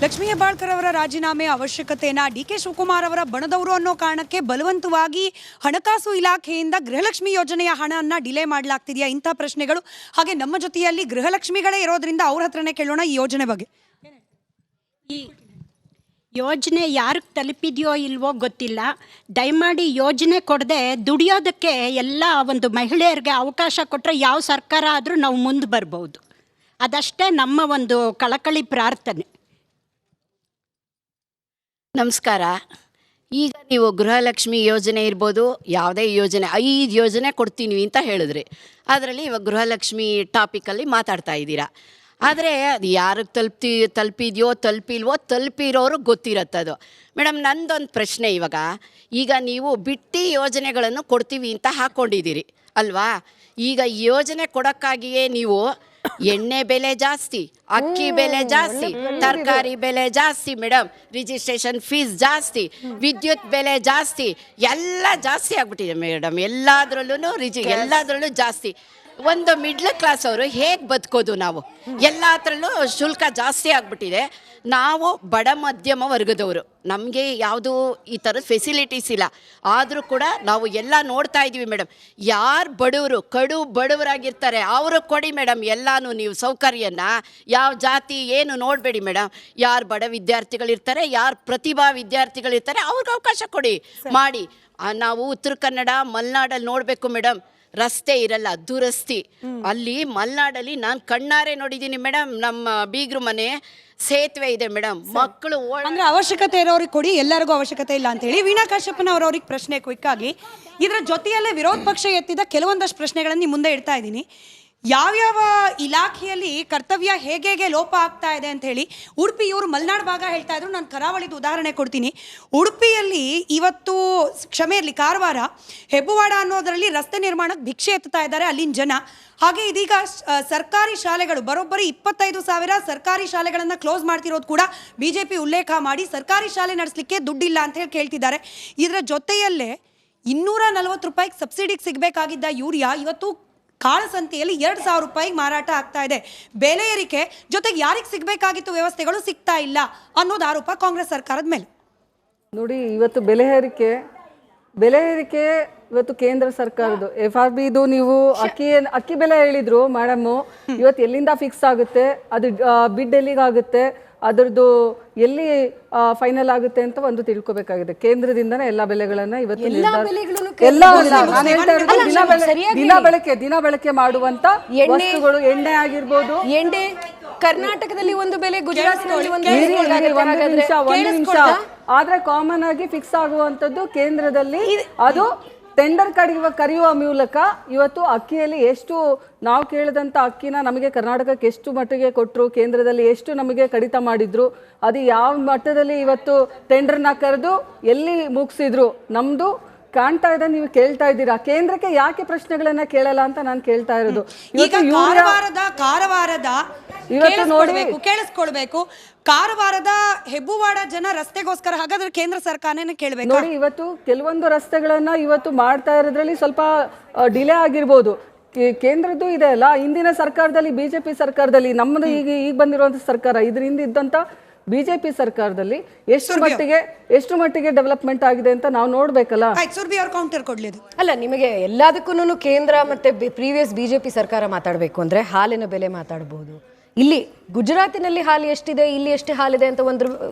ಲಕ್ಷ್ಮೀ ಹೆಬ್ಬಾಳ್ಕರ್ ಅವರ ರಾಜೀನಾಮೆ ಅವಶ್ಯಕತೆಯನ್ನ ಡಿ ಕೆ ಶಿವಕುಮಾರ್ ಅವರ ಬಣದವರು ಅನ್ನೋ ಕಾರಣಕ್ಕೆ ಬಲವಂತವಾಗಿ ಹಣಕಾಸು ಇಲಾಖೆಯಿಂದ ಗೃಹಲಕ್ಷ್ಮಿ ಯೋಜನೆಯ ಹಣವನ್ನು ಡಿಲೇ ಮಾಡಲಾಗ್ತಿದೆಯಾ? ಇಂಥ ಪ್ರಶ್ನೆಗಳು. ಹಾಗೆ ನಮ್ಮ ಜೊತೆಯಲ್ಲಿ ಗೃಹಲಕ್ಷ್ಮಿಗಳೇ ಇರೋದ್ರಿಂದ ಅವ್ರ ಹತ್ರನೇ ಕೇಳೋಣ ಈ ಯೋಜನೆ ಬಗ್ಗೆ.
ಈ ಯೋಜನೆ ಯಾರಿಗೆ ತಲುಪಿದೆಯೋ ಇಲ್ವೋ ಗೊತ್ತಿಲ್ಲ. ದಯಮಾಡಿ ಯೋಜನೆ ಕೊಡದೆ ದುಡಿಯೋದಕ್ಕೆ ಎಲ್ಲ ಒಂದು ಮಹಿಳೆಯರಿಗೆ ಅವಕಾಶ ಕೊಟ್ಟರೆ ಯಾವ ಸರ್ಕಾರ ಆದರೂ ನಾವು ಮುಂದೆ ಬರ್ಬೋದು. ಅದಷ್ಟೇ ನಮ್ಮ ಒಂದು ಕಳಕಳಿ ಪ್ರಾರ್ಥನೆ.
ನಮಸ್ಕಾರ. ಈಗ ನೀವು ಗೃಹಲಕ್ಷ್ಮಿ ಯೋಜನೆ ಇರ್ಬೋದು, ಯಾವುದೇ ಯೋಜನೆ, 5 ಯೋಜನೆ ಕೊಡ್ತೀನಿ ಅಂತ ಹೇಳಿದ್ರಿ. ಅದರಲ್ಲಿ ಇವಾಗ ಗೃಹಲಕ್ಷ್ಮಿ ಟಾಪಿಕಲ್ಲಿ ಮಾತಾಡ್ತಾ ಇದ್ದೀರಾ. ಆದರೆ ಅದು ಯಾರಿಗೆ ತಲುಪಿದೆಯೋ ತಲುಪಿಲ್ವೋ, ತಲುಪಿರೋರು ಗೊತ್ತಿರತ್ತದು. ಮೇಡಮ್, ನಂದೊಂದು ಪ್ರಶ್ನೆ. ಈಗ ನೀವು ಬಿಟ್ಟಿ ಯೋಜನೆಗಳನ್ನು ಕೊಡ್ತೀವಿ ಅಂತ ಹಾಕ್ಕೊಂಡಿದ್ದೀರಿ ಅಲ್ವಾ? ಈಗ ಯೋಜನೆ ಕೊಡೋಕ್ಕಾಗಿಯೇ ನೀವು ಎಣ್ಣೆ ಬೆಲೆ ಜಾಸ್ತಿ, ಅಕ್ಕಿ ಬೆಲೆ ಜಾಸ್ತಿ, ತರಕಾರಿ ಬೆಲೆ ಜಾಸ್ತಿ, ಮೇಡಮ್ ರಿಜಿಸ್ಟ್ರೇಷನ್ ಫೀಸ್ ಜಾಸ್ತಿ, ವಿದ್ಯುತ್ ಬೆಲೆ ಜಾಸ್ತಿ, ಎಲ್ಲ ಜಾಸ್ತಿ ಆಗ್ಬಿಟ್ಟಿದೆ ಮೇಡಮ್. ಎಲ್ಲದರಲ್ಲೂ ಜಾಸ್ತಿ. ಒಂದು ಮಿಡ್ಲ್ ಕ್ಲಾಸ್ ಅವರು ಹೇಗೆ ಬದುಕೋದು? ನಾವು ಎಲ್ಲತ್ರಲ್ಲೂ ಶುಲ್ಕ ಜಾಸ್ತಿ ಆಗ್ಬಿಟ್ಟಿದೆ. ನಾವು ಬಡ ಮಧ್ಯಮ ವರ್ಗದವರು, ನಮಗೆ ಯಾವುದೂ ಈ ಥರದ ಫೆಸಿಲಿಟೀಸ್ ಇಲ್ಲ. ಆದರೂ ಕೂಡ ನಾವು ಎಲ್ಲ ನೋಡ್ತಾ ಇದ್ದೀವಿ ಮೇಡಮ್. ಯಾರು ಬಡವರು ಬಡವರಾಗಿರ್ತಾರೆ ಅವರು ಕೊಡಿ ಮೇಡಮ್ ಎಲ್ಲನೂ ನೀವು ಸೌಕರ್ಯನ. ಯಾವ ಜಾತಿ ಏನು ನೋಡಬೇಡಿ ಮೇಡಮ್. ಯಾರು ಬಡ ವಿದ್ಯಾರ್ಥಿಗಳಿರ್ತಾರೆ, ಯಾರು ಪ್ರತಿಭಾ ವಿದ್ಯಾರ್ಥಿಗಳಿರ್ತಾರೆ ಅವ್ರಿಗೆ ಅವಕಾಶ ಕೊಡಿ ಮಾಡಿ. ನಾವು ಉತ್ತರ ಕನ್ನಡ ಮಲೆನಾಡಲ್ಲಿ ನೋಡಬೇಕು ಮೇಡಮ್, ರಸ್ತೆ ಇರಲ್ಲ, ದುರಸ್ತಿ. ಅಲ್ಲಿ ಮಲೆನಾಡಲ್ಲಿ ನಾನು ಕಣ್ಣಾರೆ ನೋಡಿದ್ದೀನಿ ಮೇಡಮ್. ನಮ್ಮ ಬೀಗ್ರು ಮನೆ ಸೇತುವೆ ಇದೆ ಮೇಡಮ್. ಮಕ್ಕಳು
ಅಂದ್ರೆ ಅವಶ್ಯಕತೆ ಇರೋರಿಗೆ ಕೊಡಿ, ಎಲ್ಲರಿಗೂ ಅವಶ್ಯಕತೆ ಇಲ್ಲ ಅಂತ ಹೇಳಿ ವೀಣಾ ಕಾಶ್ಯಪ್ಪನ ಅವ್ರಿಗೆ ಪ್ರಶ್ನೆ ಕ್ವಿಕ್ ಆಗಿ ಇದರ ಜೊತೆಯಲ್ಲೇ ವಿರೋಧ ಪಕ್ಷ ಎತ್ತಿದ ಕೆಲವೊಂದಷ್ಟು ಪ್ರಶ್ನೆಗಳನ್ನು ನಿಮ್ಮ ಮುಂದೆ ಇಡ್ತಾ ಇದ್ದೀನಿ. ಯಾವ್ಯಾವ ಇಲಾಖೆಯಲ್ಲಿ ಕರ್ತವ್ಯ ಹೇಗೆ ಲೋಪ ಆಗ್ತಾ ಇದೆ ಅಂತ ಹೇಳಿ ಉಡುಪಿ, ಇವರು ಮಲೆನಾಡು ಭಾಗ ಹೇಳ್ತಾ ಇದ್ರು, ನಾನು ಕರಾವಳಿದು ಉದಾಹರಣೆ ಕೊಡ್ತೀನಿ. ಉಡುಪಿಯಲ್ಲಿ ಇವತ್ತು, ಕ್ಷಮೆ ಇರಲಿ, ಕಾರವಾರ ಹೆಬ್ಬುವಾಡ ಅನ್ನೋದರಲ್ಲಿ ರಸ್ತೆ ನಿರ್ಮಾಣಕ್ಕೆ ಭಿಕ್ಷೆ ಎತ್ತುತ್ತಾ ಇದ್ದಾರೆ ಅಲ್ಲಿನ ಜನ. ಹಾಗೆ ಇದೀಗ ಸರ್ಕಾರಿ ಶಾಲೆಗಳು ಬರೋಬ್ಬರಿ 25,000 ಸರ್ಕಾರಿ ಶಾಲೆಗಳನ್ನು ಕ್ಲೋಸ್ ಮಾಡ್ತಿರೋದು ಕೂಡ BJP ಉಲ್ಲೇಖ ಮಾಡಿ ಸರ್ಕಾರಿ ಶಾಲೆ ನಡೆಸಲಿಕ್ಕೆ ದುಡ್ಡಿಲ್ಲ ಅಂತ ಹೇಳಿ ಕೇಳ್ತಿದ್ದಾರೆ. ಇದರ ಜೊತೆಯಲ್ಲೇ 240 ರೂಪಾಯಿಗೆ ಸಬ್ಸಿಡಿಗೆ ಸಿಗಬೇಕಾಗಿದ್ದ ಯೂರಿಯಾ ಇವತ್ತು ಕಾಳಸಂತೆಯಲ್ಲಿ 2,000 ರೂಪಾಯಿಗೆ ಮಾರಾಟ ಆಗ್ತಾ ಇದೆ. ಬೆಲೆ ಏರಿಕೆ ಜೊತೆಗೆ ಯಾರಿಗೆ ಸಿಗಬೇಕಾಗಿತ್ತು ವ್ಯವಸ್ಥೆಗಳು ಸಿಗ್ತಾ ಇಲ್ಲ ಅನ್ನೋದು ಆರೋಪ ಕಾಂಗ್ರೆಸ್ ಸರ್ಕಾರದ ಮೇಲೆ.
ನೋಡಿ, ಇವತ್ತು ಬೆಲೆ ಏರಿಕೆ ಇವತ್ತು ಕೇಂದ್ರ ಸರ್ಕಾರದ್ದು. FRB ಇದು ನೀವು ಅಕ್ಕಿ ಬೆಲೆ ಹೇಳಿದ್ರು ಮೇಡಮ್, ಇವತ್ತು ಎಲ್ಲಿಂದ ಫಿಕ್ಸ್ ಆಗುತ್ತೆ, ಅದು ಬಿಡ್ ಎಲ್ಲಿಗಾಗುತ್ತೆ, ಅದರದ್ದು ಎಲ್ಲಿ ಫೈನಲ್ ಆಗುತ್ತೆ ಅಂತ ಒಂದು ತಿಳ್ಕೊಬೇಕಾಗಿದೆ. ಕೇಂದ್ರದಿಂದನೇ ಎಲ್ಲ ಬೆಲೆಗಳನ್ನ ಇವತ್ತು ದಿನ ಬಳಕೆ ಮಾಡುವಂತ ವಸ್ತುಗಳು, ಎಣ್ಣೆ ಆಗಿರ್ಬೋದು,
ಎಣ್ಣೆ ಕರ್ನಾಟಕದಲ್ಲಿ ಒಂದು ಬೆಲೆ, ಗುಜರಾತ್ನಲ್ಲಿ ಒಂದು
ನಿಮಿಷ ಆದ್ರೆ ಕಾಮನ್ ಆಗಿ ಫಿಕ್ಸ್ ಆಗುವಂತದ್ದು ಕೇಂದ್ರದಲ್ಲಿ. ಅದು ಟೆಂಡರ್ ಕರೆಯುವ ಮೂಲಕ ಇವತ್ತು ಅಕ್ಕಿಯಲ್ಲಿ ಎಷ್ಟು ನಾವು ಕೇಳಿದಂಥ ಅಕ್ಕಿನ ನಮಗೆ ಕರ್ನಾಟಕಕ್ಕೆ ಎಷ್ಟು ಮಟ್ಟಿಗೆ ಕೊಟ್ಟರು, ಕೇಂದ್ರದಲ್ಲಿ ಎಷ್ಟು ನಮಗೆ ಕಡಿತ ಮಾಡಿದ್ರು, ಅದು ಯಾವ ಮಟ್ಟದಲ್ಲಿ ಇವತ್ತು ಟೆಂಡರ್ನ ಕರೆದು ಎಲ್ಲಿ ಮುಗಿಸಿದ್ರು ನಮ್ಮದು ಕಾಣ್ತಾ ಇದೆ. ನೀವು ಕೇಳ್ತಾ ಇದ್ದೀರಾ ಕೇಂದ್ರಕ್ಕೆ ಯಾಕೆ ಪ್ರಶ್ನೆಗಳನ್ನ ಕೇಳಲ್ಲ ಅಂತ ನಾನು ಕೇಳ್ತಾ ಇರೋದು.
ಇವತ್ತು ನೋಡಬೇಕು, ಕೇಳಿಸ್ಕೊಳ್ಬೇಕು. ಕಾರವಾರದ ಹೆಬ್ಬುವಾಡ ಜನ ರಸ್ತೆಗೋಸ್ಕರ, ಹಾಗಾದ್ರೆ ಕೇಂದ್ರ ಸರ್ಕಾರನೇ ಕೇಳಬೇಕು.
ನೋಡಿ, ಇವತ್ತು ಕೆಲವೊಂದು ರಸ್ತೆಗಳನ್ನ ಇವತ್ತು ಮಾಡ್ತಾ ಇರೋದ್ರಲ್ಲಿ ಸ್ವಲ್ಪ ಡಿಲೇ ಆಗಿರ್ಬೋದು. ಕೇಂದ್ರದ್ದು ಇದೆ ಅಲ್ಲ, ಹಿಂದಿನ ಸರ್ಕಾರದಲ್ಲಿ BJP ಸರ್ಕಾರದಲ್ಲಿ, ನಮ್ಮದು ಈಗ ಬಂದಿರುವಂತ ಸರ್ಕಾರ, ಇದ್ರ ಹಿಂದೆ ಇದ್ದಂತ BJP ಸರ್ಕಾರದಲ್ಲಿ ಎಷ್ಟು ಮಟ್ಟಿಗೆ ಡೆವಲಪ್ಮೆಂಟ್ ಆಗಿದೆ ಅಂತ ನಾವು ನೋಡ್ಬೇಕಲ್ಲ.
ಅಲ್ಲ, ನಿಮಗೆ ಎಲ್ಲದಕ್ಕೂ ಕೇಂದ್ರ ಮತ್ತೆ ಪ್ರೀವಿಯಸ್ BJP ಸರ್ಕಾರ ಮಾತಾಡಬೇಕು ಅಂದ್ರೆ ಹಾಲಿನ ಬೆಲೆ ಮಾತಾಡಬಹುದು. ಇಲ್ಲಿ ಗುಜರಾತಿನಲ್ಲಿ ಹಾಲು ಎಷ್ಟಿದೆ, ಇಲ್ಲಿ ಎಷ್ಟು ಹಾಲಿದೆ ಅಂತ ಒಂದು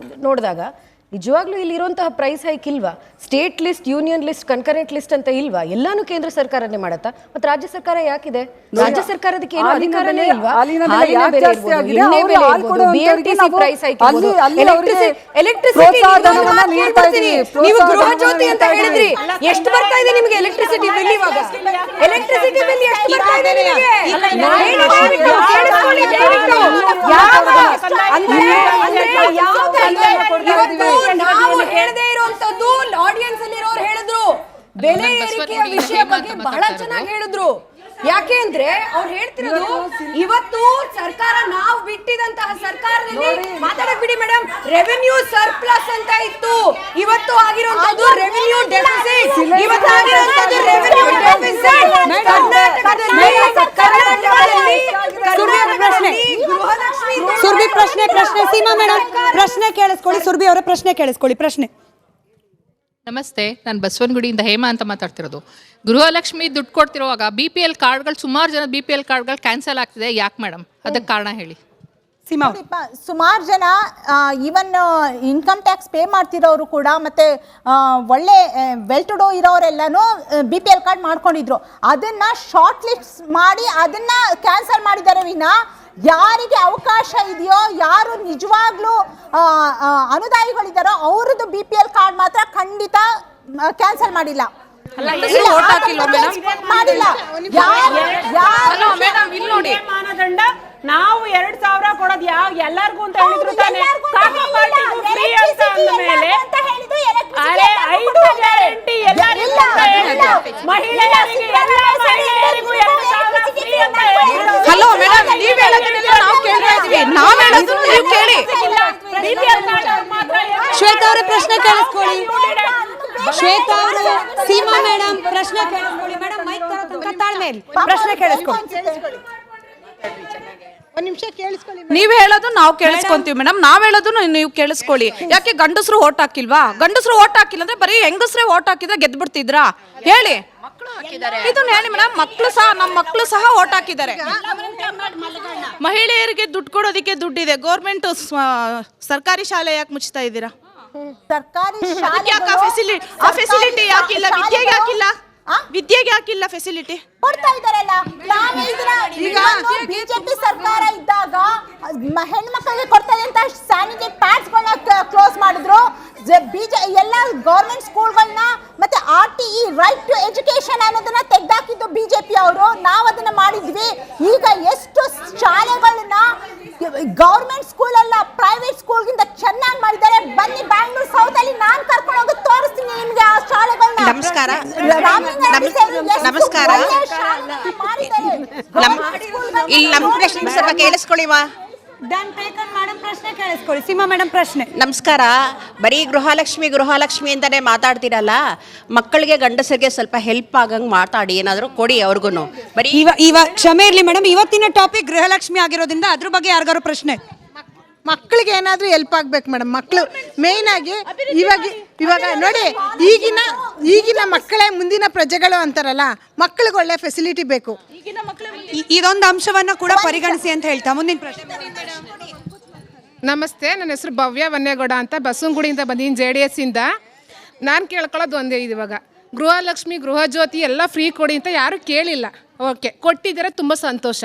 ನೋಡಿದಾಗ ನಿಜವಾಗ್ಲೂ ಇಲ್ಲಿ ಇರುವಂತಹ ಪ್ರೈಸ್ ಹೈಕ್ ಇಲ್ವಾ? State list, union list, concurrent list ಅಂತ ಇಲ್ವಾ? ಎಲ್ಲಾನು ಕೇಂದ್ರ ಸರ್ಕಾರನೇ ಮಾಡತ್ತಾ? ಮತ್ತೆ ರಾಜ್ಯ ಸರ್ಕಾರ ಯಾಕಿದೆ? ರಾಜ್ಯ ಸರ್ಕಾರದಕ್ಕೆ ಏನು ಅಧಿಕಾರನೇ ಇಲ್ವಾ? ನೀವು ಗೃಹ ಜ್ಯೋತಿ ಅಂತ ಹೇಳಿದ್ರಿ, ಎಷ್ಟು ಬರ್ತಾ ಇದೆ ನಿಮಗೆ ಎಲೆಕ್ಟ್ರಿಸಿಟಿ ಬಿಲ್? ಇವಾಗ ಎಲೆಕ್ಟ್ರಿಸಿಟಿ ಬಿಲ್ ಎಷ್ಟು ಬರ್ತಾ ಇದೆ ನಿಮಗೆ? ನಾವು ಹೇಳದೇ ಇರುವಂತದ್ದು ಆಡಿಯನ್ಸ್ ಅಲ್ಲಿ ಇರೋರು ಹೇಳಿದ್ರು. ಬೆಲೆ ಏರಿಕೆಯ ವಿಷಯ ಬಗ್ಗೆ ಬಹಳ ಚೆನ್ನಾಗಿ ಹೇಳಿದ್ರು. ಯಾಕೆ ಅಂದ್ರೆ ಅವ್ರು ಹೇಳ್ತಿರೋದು ಇವತ್ತು ಸರ್ಕಾರ ನಾವು ಬಿಟ್ಟಿದಂತಹ ಸರ್ಕಾರದಲ್ಲಿ ಮಾತಾಡಕ್ ಬಿಡಿ ಮೇಡಮ್, ರೆವೆನ್ಯೂ ಸರ್ಪ್ಲಸ್ ಅಂತ ಇತ್ತು, ಇವತ್ತು ಆಗಿರುವಂತದ್ದು ರೆವೆನ್ಯೂ ಡೆಫಿಸಿಟ್. ಇವತ್ತು ಆಗಿರುವಂತದ್ದು ರೆವೆನ್ಯೂ ಡೆಫಿಸಿಟ್.
ಸುರ್ಬಿ ಪ್ರಶ್ನೆ ಸೀಮಾ ಮೇಡಮ್ ಪ್ರಶ್ನೆ ಕೇಳಿಸ್ಕೊಳ್ಳಿ. ಸುರ್ಬಿ ಅವರ ಪ್ರಶ್ನೆ ಕೇಳಿಸ್ಕೊಳ್ಳಿ. ಪ್ರಶ್ನೆ.
ನಮಸ್ತೆ, ನಾನು ಬಸವನಗುಡಿಯಿಂದ ಹೇಮಾ ಅಂತ ಮಾತಾಡ್ತಿರೋದು. ಗೃಹಲಕ್ಷ್ಮಿ ದುಡ್ಡು ಕೊಡ್ತಿರುವಾಗ BPL ಕಾರ್ಡ್ಗಳು, ಸುಮಾರು ಜನ BPL ಕಾರ್ಡ್ಗಳು ಕ್ಯಾನ್ಸಲ್ ಆಗ್ತಿದೆ, ಯಾಕೆ ಮೇಡಮ್? ಅದಕ್ಕೆ ಕಾರಣ ಹೇಳಿ.
ಸುಮಾರು ಜನ ಈವನ್ ಇನ್ಕಮ್ ಟ್ಯಾಕ್ಸ್ ಪೇ ಮಾಡ್ತಿರೋರು ಕೂಡ ಮತ್ತೆ ಒಳ್ಳೆ ವೆಲ್ ಟು ಡೂ ಇರೋರೆಲ್ಲನೂ BPL ಕಾರ್ಡ್ ಮಾಡ್ಕೊಂಡಿದ್ರು. ಅದನ್ನ ಶಾರ್ಟ್ ಲಿಸ್ಟ್ ಮಾಡಿ ಅದನ್ನ ಕ್ಯಾನ್ಸಲ್ ಮಾಡಿದ್ದಾರೆ ವಿನಾ ಯಾರಿಗೆ ಅವಕಾಶ ಇದೆಯೋ, ಯಾರು ನಿಜವಾಗ್ಲೂ ಅನುದಾಯಿಗಳಿದ್ದಾರೋ ಅವ್ರದ್ದು BPL ಕಾರ್ಡ್ ಮಾತ್ರ ಖಂಡಿತ ಕ್ಯಾನ್ಸಲ್ ಮಾಡಿಲ್ಲ.
ಮಾನದಂಡ ನಾವು 2,000 ಕೊಡೋದು ಎಲ್ಲರಿಗೂ ಅಂತ ಹೇಳಿದ್ರು ತಾನೆ. ಐದು ಗ್ಯಾರಂಟಿ ಎಲ್ಲರಿಗೂ ಮಹಿಳೆಯರಿಗೆ
ಹಲೋ ಮೇಡಮ್, ನೀವು ಹೇಳೋದನ್ನೆಲ್ಲ ನಾವು ಕೇಳ್ತಾ ಇದ್ವಿ, ನಾವು ಹೇಳೋದು ನೀವು ಕೇಳಿ.
ಶ್ವೇತಾ ಅವರ ಪ್ರಶ್ನೆ ಕೇಳಿಸ್ಕೊಳ್ಳಿ. ಶ್ವೇತಾ ಅವರು ಸೀಮಾ ಮೇಡಮ್ ಪ್ರಶ್ನೆ ಕೇಳಿಸ್ಕೊಳ್ಳಿ. ಮೇಡಮ್ ಮೈಕ್ ತರೋ ತನಕ ತಾಳ್ಮೆ ಇರಲಿ, ಪ್ರಶ್ನೆ ಕೇಳಿಸ್ಕೊಳ್ಳಿ.
ಒಂದು ನಿಮಿಷ ಕೇಳಿಸ್ಕೊಳ್ಳಿ.
ನೀವ್ ಹೇಳೋದು ನಾವು ಕೇಳಿಸ್ಕೊಂತೀವಿ ಮೇಡಮ್, ನಾವ್ ಹೇಳೋದು ನೀವು ಕೇಳಿಸ್ಕೊಳ್ಳಿ. ಯಾಕೆ ಗಂಡಸರು ಓಟ್ ಹಾಕಿಲ್ವಾ? ಗಂಡಸರು ಓಟ್ ಹಾಕಿಲ್ಲ ಅಂದ್ರೆ ಬರೀ ಹೆಂಗಸ್ರೆ ಓಟ್ ಹಾಕಿದ್ರೆ ಗೆದ್ದು ಬಿಡ್ತಿದ್ರಾ? ಹೇಳಿ, ಇದನ್ನ ಹೇಳಿ ಮೇಡಮ್. ಮಕ್ಕಳು ಸಹ, ನಮ್ಮ ಮಕ್ಕಳು ಸಹ ಓಟ್ ಹಾಕಿದ್ದಾರೆ. ಮಹಿಳೆಯರಿಗೆ ದುಡ್ಡು ಕೊಡೋದಕ್ಕೆ ದುಡ್ಡಿದೆ. ಗೌರ್ಮೆಂಟ್ ಸರ್ಕಾರಿ ಶಾಲೆ ಯಾಕೆ ಮುಚ್ತಾ ಇದ್ದೀರಾ?
ಸರ್ಕಾರಿ
ಫೆಸಿಲಿಟಿ ಯಾಕಿಲ್ಲ? ವಿದ್ಯೆಗೆ ಹಾಕಿಲ್ಲ, ವಿದ್ಯೆಗೆ ಹಾಕಿಲ್ಲ ಫೆಸಿಲಿಟಿ
ಕೊಡ್ತಾ ಇದಾರಲ್ಲ. ಈಗ ಬಿಜೆಪಿ ಸರ್ಕಾರ ಇದ್ದಾಗ ಹೆಣ್ಮಕ್ಳಿಗೆ ಕೊಡ್ತಾ ಇದ್ದಂತ ಸ್ಯಾನಿಟರಿ ಪ್ಯಾಡ್ಸ್ ಗಳನ್ನ ಕ್ಲೋಸ್ ಮಾಡಿದ್ರು. ಎಲ್ಲ ಗೌರ್ಮೆಂಟ್ ಸ್ಕೂಲ್ಗಳನ್ನ ಮತ್ತೆ RTE ರೈಟ್ ಟು ಎಜುಕೇಶನ್ ಅನ್ನೋದನ್ನ ತೆಗೆದಾಕಿದ್ದು ಬಿಜೆಪಿ ಅವರು. ನಾವು ಅದನ್ನ ಮಾಡಿದ್ವಿ. ಈಗ ಎಷ್ಟು ಶಾಲೆಗಳನ್ನ ಗೌರ್ಮೆಂಟ್ ಸ್ಕೂಲ್ ಅಲ್ಲ ಪ್ರೈವೇಟ್ ಸ್ಕೂಲ್ಗಿಂತ ಚೆನ್ನಾಗಿ ಮಾಡಿದ್ದಾರೆ. ಬನ್ನಿ, ಬ್ಯಾಂಗ್ಳೂರ್ ಸೌತ್ ಅಲ್ಲಿ ನಾನು ಕರ್ಕೊಂಡು ಹೋಗಿ ತೋರಿಸ್ತೀನಿ ನಿಮ್ಗೆ ಆ ಶಾಲೆಗಳನ್ನ.
ನಮಸ್ಕಾರ. ನಮಸ್ಕಾರ. ಇಲ್ಲಿ ನಮ್ಮ ಪ್ರಶ್ನೆ ಸ್ವಲ್ಪ ಕೇಳಿಸ್ಕೊಳ್ಳಿವಾ?
ಪ್ರಶ್ನೆ ಕೇಳಿಸ್ಕೊಳ್ಳಿ. ಸೀಮಾ ಮೇಡಮ್ ಪ್ರಶ್ನೆ.
ನಮಸ್ಕಾರ. ಬರೀ ಗೃಹಲಕ್ಷ್ಮಿ ಅಂತಾನೆ ಮಾತಾಡ್ತಿರಲ್ಲ, ಮಕ್ಕಳಿಗೆ ಗಂಡಸರಿಗೆ ಸ್ವಲ್ಪ ಹೆಲ್ಪ್ ಆಗಂಗೆ ಮಾತಾಡಿ, ಏನಾದರೂ ಕೊಡಿ ಅವ್ರಿಗೂ. ಬರೀ
ಇವಾಗ ಕ್ಷಮೆ ಇರಲಿ ಮೇಡಮ್, ಇವತ್ತಿನ ಟಾಪಿಕ್ ಗೃಹಲಕ್ಷ್ಮಿ ಆಗಿರೋದ್ರಿಂದ ಅದ್ರ ಬಗ್ಗೆ ಯಾರಿಗಾರು ಪ್ರಶ್ನೆ.
ಮಕ್ಕಳಿಗೆ ಏನಾದರೂ ಹೆಲ್ಪ್ ಆಗ್ಬೇಕು ಮೇಡಮ್. ಮಕ್ಕಳು ಮೇಯ್ನ್ ಆಗಿ ಇವಾಗ ನೋಡಿ, ಈಗಿನ ಮಕ್ಕಳೇ ಮುಂದಿನ ಪ್ರಜೆಗಳು ಅಂತಾರಲ್ಲ, ಮಕ್ಕಳಿಗೆ ಒಳ್ಳೆ ಫೆಸಿಲಿಟಿ ಬೇಕು.
ಇದೊಂದು ಅಂಶವನ್ನ ಕೂಡ ಪರಿಗಣಿಸಿ ಅಂತ ಹೇಳ್ತಾ ಮುಂದಿನ ಪ್ರಶ್ನೆ.
ನಮಸ್ತೆ, ನನ್ನ ಹೆಸರು ಭವ್ಯ ವನ್ನೇಗೌಡ ಅಂತ, ಬಸವನಗುಡಿಯಿಂದ ಬಂದಿದ್ದೀನಿ, JDS ಇಂದ. ನಾನು ಕೇಳ್ಕೊಳ್ಳೋದು ಒಂದೇ, ಇವಾಗ ಗೃಹಲಕ್ಷ್ಮಿ, ಗೃಹಜ್ಯೋತಿ ಎಲ್ಲ ಫ್ರೀ ಕೊಡಿ ಅಂತ ಯಾರೂ ಕೇಳಿಲ್ಲ. ಓಕೆ, ಕೊಟ್ಟಿದ್ದಾರೆ, ತುಂಬ ಸಂತೋಷ.